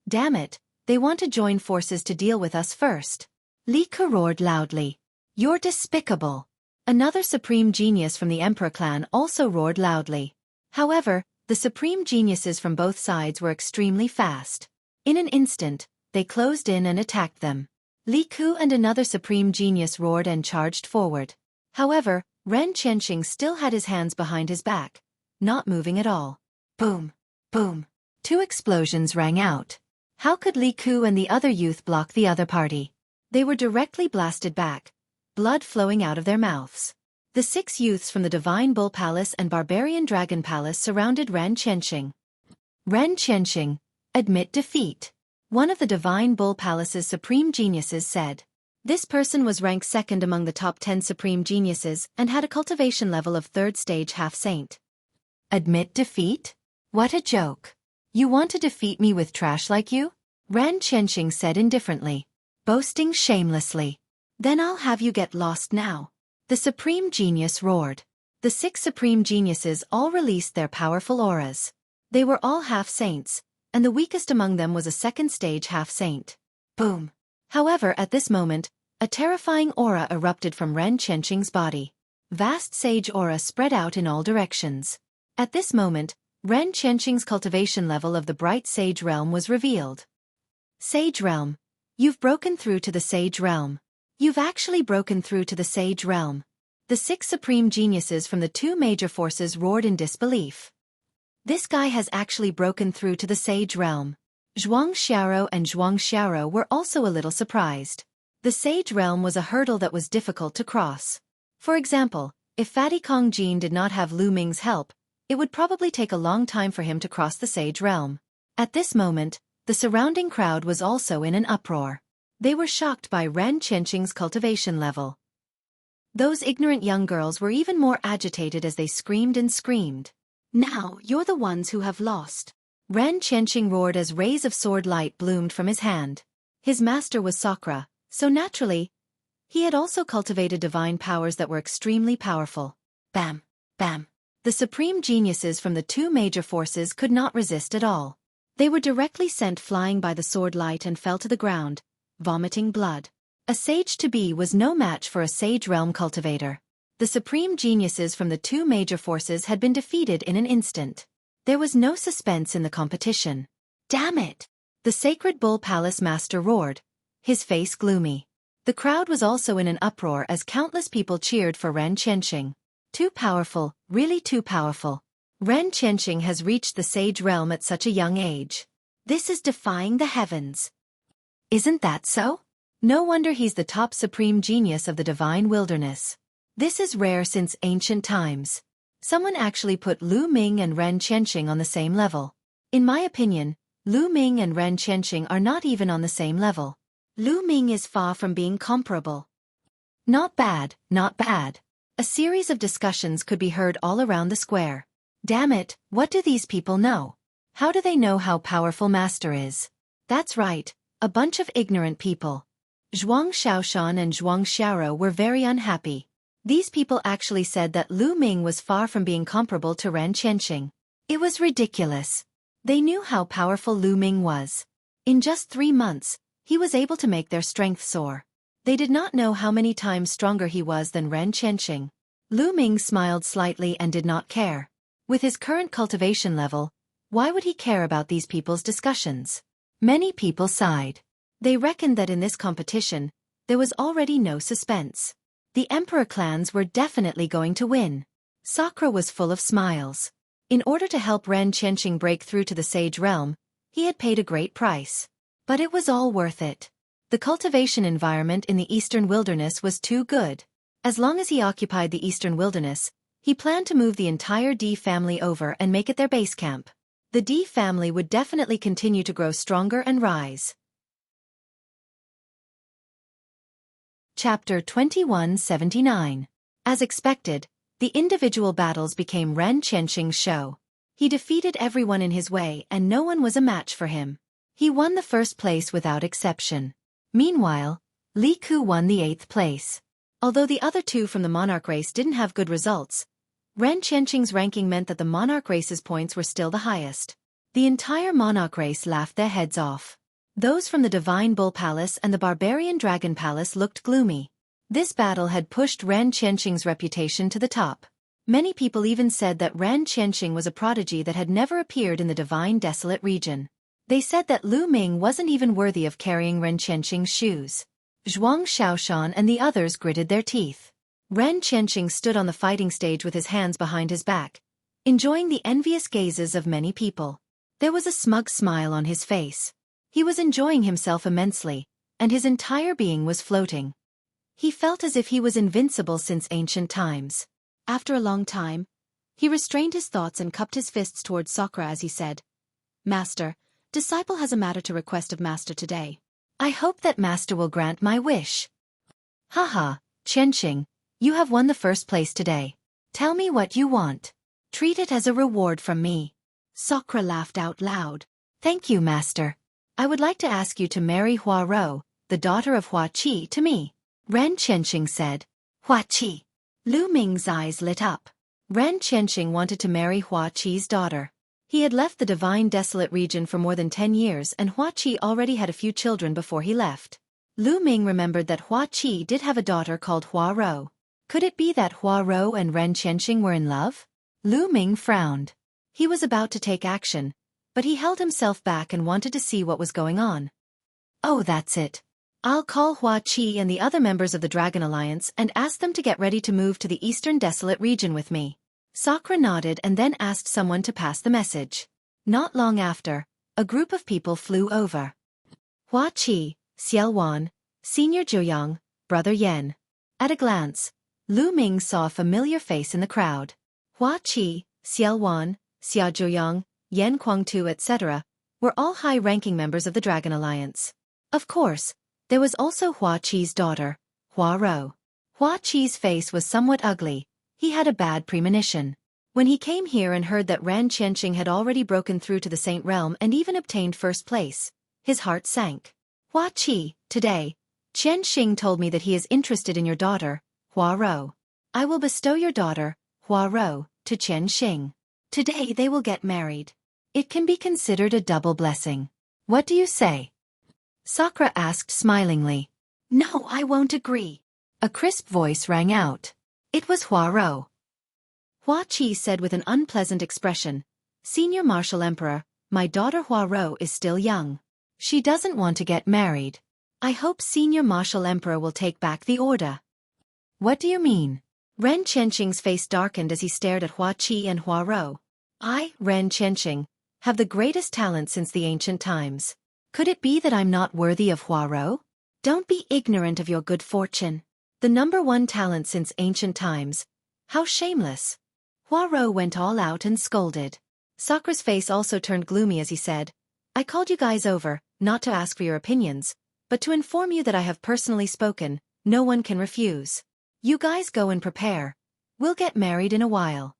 Damn it, they want to join forces to deal with us first. Li Ku roared loudly. You're despicable. Another supreme genius from the Emperor clan also roared loudly. However, the supreme geniuses from both sides were extremely fast. In an instant, they closed in and attacked them. Li Ku and another supreme genius roared and charged forward. However, Ren Qianxing still had his hands behind his back, not moving at all. Boom! Boom! 2 explosions rang out. How could Li Ku and the other youth block the other party? They were directly blasted back, blood flowing out of their mouths. The 6 youths from the Divine Bull Palace and Barbarian Dragon Palace surrounded Ren Qianxing. Ren Qianxing, admit defeat. One of the Divine Bull Palace's supreme geniuses said. This person was ranked second among the top 10 supreme geniuses and had a cultivation level of 3rd stage half-saint. Admit defeat? What a joke. You want to defeat me with trash like you? Ren Qianxing said indifferently. Boasting shamelessly. Then I'll have you get lost now. The supreme genius roared. The 6 supreme geniuses all released their powerful auras. They were all half-saints, and the weakest among them was a 2nd stage half-saint. Boom. However, at this moment, a terrifying aura erupted from Ren Qianxing's body. Vast sage aura spread out in all directions. At this moment, Ren Qianxing's cultivation level of the bright sage realm was revealed. Sage realm. You've broken through to the sage realm. You've actually broken through to the sage realm. The 6 supreme geniuses from the 2 major forces roared in disbelief. This guy has actually broken through to the sage realm. Zhuang Xiaoro and Zhuang Xiaoro were also a little surprised. The sage realm was a hurdle that was difficult to cross. For example, if Fatty Kong Jin did not have Lu Ming's help, it would probably take a long time for him to cross the sage realm. At this moment, the surrounding crowd was also in an uproar. They were shocked by Ren Qianxing's cultivation level. Those ignorant young girls were even more agitated as they screamed and screamed. Now, you're the ones who have lost. Ren Qianxing roared as rays of sword light bloomed from his hand. His master was Sakra, so naturally, he had also cultivated divine powers that were extremely powerful. Bam! Bam! The supreme geniuses from the 2 major forces could not resist at all. They were directly sent flying by the sword light and fell to the ground, vomiting blood. A sage-to-be was no match for a sage realm cultivator. The supreme geniuses from the 2 major forces had been defeated in an instant. There was no suspense in the competition. Damn it! The Sacred Bull Palace Master roared, his face gloomy. The crowd was also in an uproar as countless people cheered for Ren Qianxing. Too powerful, really too powerful. Ren Qianxing has reached the sage realm at such a young age. This is defying the heavens. Isn't that so? No wonder he's the top supreme genius of the Divine Wilderness. This is rare since ancient times. Someone actually put Lu Ming and Ren Qianxing on the same level. In my opinion, Lu Ming and Ren Qianxing are not even on the same level. Lu Ming is far from being comparable. Not bad, not bad. A series of discussions could be heard all around the square. Damn it, what do these people know? How do they know how powerful Master is? That's right, a bunch of ignorant people. Zhuang Xiaoshan and Zhuang Xiaoro were very unhappy. These people actually said that Lu Ming was far from being comparable to Ren Qianxing. It was ridiculous. They knew how powerful Lu Ming was. In just 3 months, he was able to make their strength soar. They did not know how many times stronger he was than Ren Qianxing. Lu Ming smiled slightly and did not care. With his current cultivation level, why would he care about these people's discussions? Many people sighed. They reckoned that in this competition, there was already no suspense. The Emperor clans were definitely going to win. Sakra was full of smiles. In order to help Ren Qianxing break through to the sage realm, he had paid a great price. But it was all worth it. The cultivation environment in the eastern wilderness was too good. As long as he occupied the eastern wilderness, he planned to move the entire D family over and make it their base camp. The D family would definitely continue to grow stronger and rise. Chapter 2179. As expected, the individual battles became Ren Qianxing's show. He defeated everyone in his way and no one was a match for him. He won the first place without exception. Meanwhile, Li Ku won the 8th place. Although the other two from the monarch race didn't have good results, Ren Qianxing's ranking meant that the monarch race's points were still the highest. The entire monarch race laughed their heads off. Those from the Divine Bull Palace and the Barbarian Dragon Palace looked gloomy. This battle had pushed Ren Qianxing's reputation to the top. Many people even said that Ren Qianxing was a prodigy that had never appeared in the Divine Desolate region. They said that Lu Ming wasn't even worthy of carrying Ren Qianxing's shoes. Zhuang Xiaoshan and the others gritted their teeth. Ren Qianxing stood on the fighting stage with his hands behind his back, enjoying the envious gazes of many people. There was a smug smile on his face. He was enjoying himself immensely, and his entire being was floating. He felt as if he was invincible since ancient times. After a long time, he restrained his thoughts and cupped his fists towards Sakura as he said, "Master, disciple has a matter to request of Master today. I hope that Master will grant my wish." "Haha, Qianxing, you have won the first place today. Tell me what you want. Treat it as a reward from me." Sakura laughed out loud. "Thank you, Master. I would like to ask you to marry Hua Rou, the daughter of Xueqi, to me." Ren Qianxing said. "Xueqi." Lu Ming's eyes lit up. Ren Qianxing wanted to marry Xueqi's daughter. He had left the Divine Desolate region for more than 10 years and Xueqi already had a few children before he left. Lu Ming remembered that Xueqi did have a daughter called Hua Rou. Could it be that Hua Rou and Ren Qianxing were in love? Lu Ming frowned. He was about to take action, but he held himself back and wanted to see what was going on. "Oh, that's it. I'll call Xueqi and the other members of the Dragon Alliance and ask them to get ready to move to the Eastern Desolate region with me." Sakura nodded and then asked someone to pass the message. Not long after, a group of people flew over. Xueqi, Xiaowan, Senior Zhuoyang, Brother Yan. At a glance, Lu Ming saw a familiar face in the crowd. Xueqi, Xiaowan, Xia Zhuoyang, Yan Kuangtu, etc., were all high-ranking members of the Dragon Alliance. Of course, there was also Xueqi's daughter, Hua Rou. Xueqi's face was somewhat ugly. He had a bad premonition. When he came here and heard that Ren Qianxing had already broken through to the Saint Realm and even obtained first place, his heart sank. "Xueqi, today, Qianxing told me that he is interested in your daughter, Hua Rou. I will bestow your daughter, Hua Rou, to Qianxing. Today they will get married. It can be considered a double blessing. What do you say?" Sakura asked smilingly. "No, I won't agree." A crisp voice rang out. It was Hua Rou. Xueqi said with an unpleasant expression, "Senior Martial Emperor, my daughter Hua Rou is still young. She doesn't want to get married. I hope Senior Martial Emperor will take back the order." "What do you mean?" Ren Qianxing's face darkened as he stared at Xueqi and Hua Rou. "I, Ren Qianxing, have the greatest talent since the ancient times. Could it be that I'm not worthy of Hua Rou? Don't be ignorant of your good fortune. The #1 talent since ancient times. How shameless." Hua Rou went all out and scolded. Sakura's face also turned gloomy as he said, "I called you guys over, not to ask for your opinions, but to inform you that I have personally spoken. No one can refuse. You guys go and prepare. We'll get married in a while."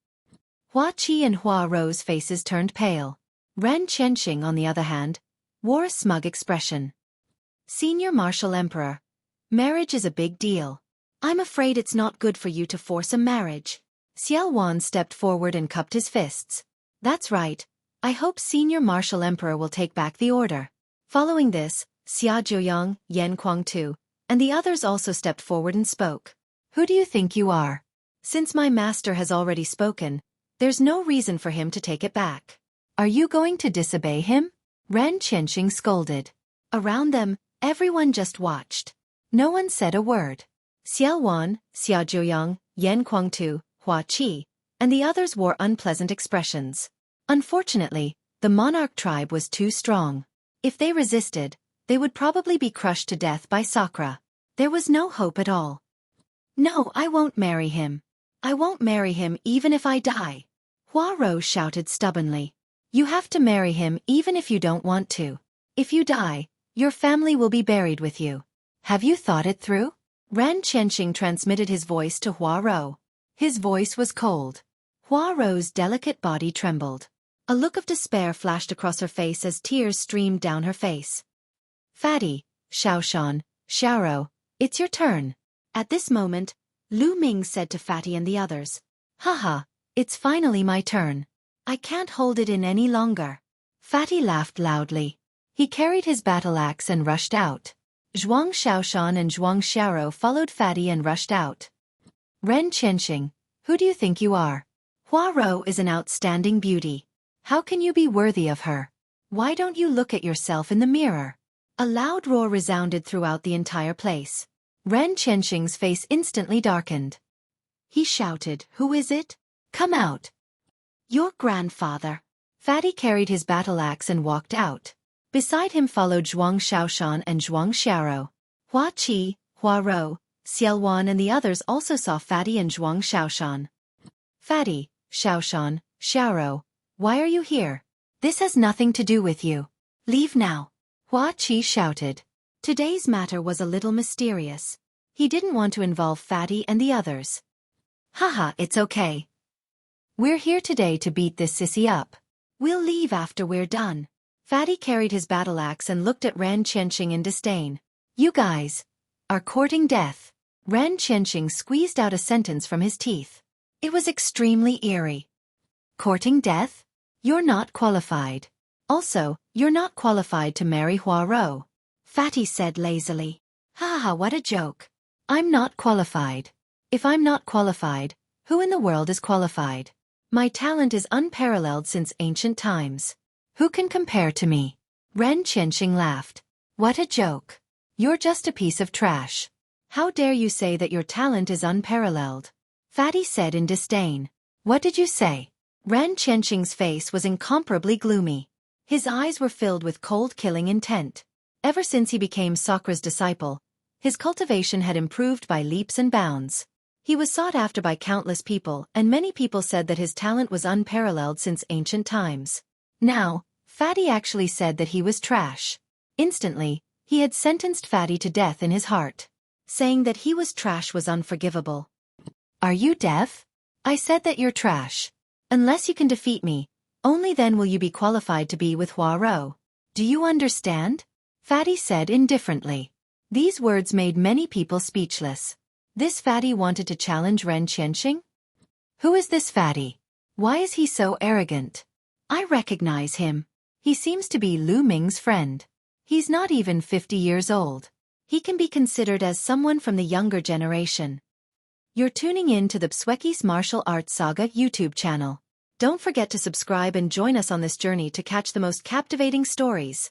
Xueqi and Hua Rou's faces turned pale. Ren Qianxing, on the other hand, wore a smug expression. "Senior Martial Emperor, marriage is a big deal. I'm afraid it's not good for you to force a marriage." Xiaowan stepped forward and cupped his fists. "That's right. I hope Senior Martial Emperor will take back the order." Following this, Xia Zhuoyang, Yan Kuangtu, and the others also stepped forward and spoke. "Who do you think you are? Since my master has already spoken, there's no reason for him to take it back. Are you going to disobey him?" Ren Qianxing scolded. Around them, everyone just watched. No one said a word. Xiaowan, Xia Zhuoyang, Yan Kuangtu, Xueqi, and the others wore unpleasant expressions. Unfortunately, the monarch tribe was too strong. If they resisted, they would probably be crushed to death by Sakura. There was no hope at all. No, I won't marry him. I won't marry him even if I die. Huarou shouted stubbornly. You have to marry him even if you don't want to. If you die, your family will be buried with you. Have you thought it through? Ran Qianxing transmitted his voice to Huarou. His voice was cold. Huarou's delicate body trembled. A look of despair flashed across her face as tears streamed down her face. Fatty, Xiaoshan, Xiaorou, it's your turn. At this moment, Lu Ming said to Fatty and the others, Haha, it's finally my turn. I can't hold it in any longer. Fatty laughed loudly. He carried his battle axe and rushed out. Zhuang Xiaoshan and Zhuang Xiaorou followed Fatty and rushed out. Ren Qianxing, who do you think you are? Huarou is an outstanding beauty. How can you be worthy of her? Why don't you look at yourself in the mirror? A loud roar resounded throughout the entire place. Ren Qianxing's face instantly darkened. He shouted, Who is it? Come out. Your grandfather. Fatty carried his battle axe and walked out. Beside him followed Zhuang Xiaoshan and Zhuang Xiaorou. Hua Qi, Huarou, Xiaowan and the others also saw Fatty and Zhuang Xiaoshan. Fatty, Xiaoshan, Xiaorou, why are you here? This has nothing to do with you. Leave now. Hua Qi shouted. Today's matter was a little mysterious. He didn't want to involve Fatty and the others. Haha, it's okay. We're here today to beat this sissy up. We'll leave after we're done. Fatty carried his battle axe and looked at Ran Qianxing in disdain. You guys are courting death. Ran Qianxing squeezed out a sentence from his teeth. It was extremely eerie. Courting death? You're not qualified. Also, you're not qualified to marry Huarou. Fatty said lazily. Haha, what a joke. I'm not qualified. If I'm not qualified, who in the world is qualified? My talent is unparalleled since ancient times. Who can compare to me? Ren Qianxing laughed. What a joke. You're just a piece of trash. How dare you say that your talent is unparalleled? Fatty said in disdain. What did you say? Ren Qianxing's face was incomparably gloomy. His eyes were filled with cold killing intent. Ever since he became Sakura's disciple, his cultivation had improved by leaps and bounds. He was sought after by countless people and many people said that his talent was unparalleled since ancient times. Now, Fatty actually said that he was trash. Instantly, he had sentenced Fatty to death in his heart. Saying that he was trash was unforgivable. Are you deaf? I said that you're trash. Unless you can defeat me, only then will you be qualified to be with Huarou. Do you understand? Fatty said indifferently. These words made many people speechless. This Fatty wanted to challenge Ren Qianxing? Who is this Fatty? Why is he so arrogant? I recognize him. He seems to be Lu Ming's friend. He's not even 50 years old. He can be considered as someone from the younger generation. You're tuning in to the Xueqi's Martial Arts Saga YouTube channel. Don't forget to subscribe and join us on this journey to catch the most captivating stories.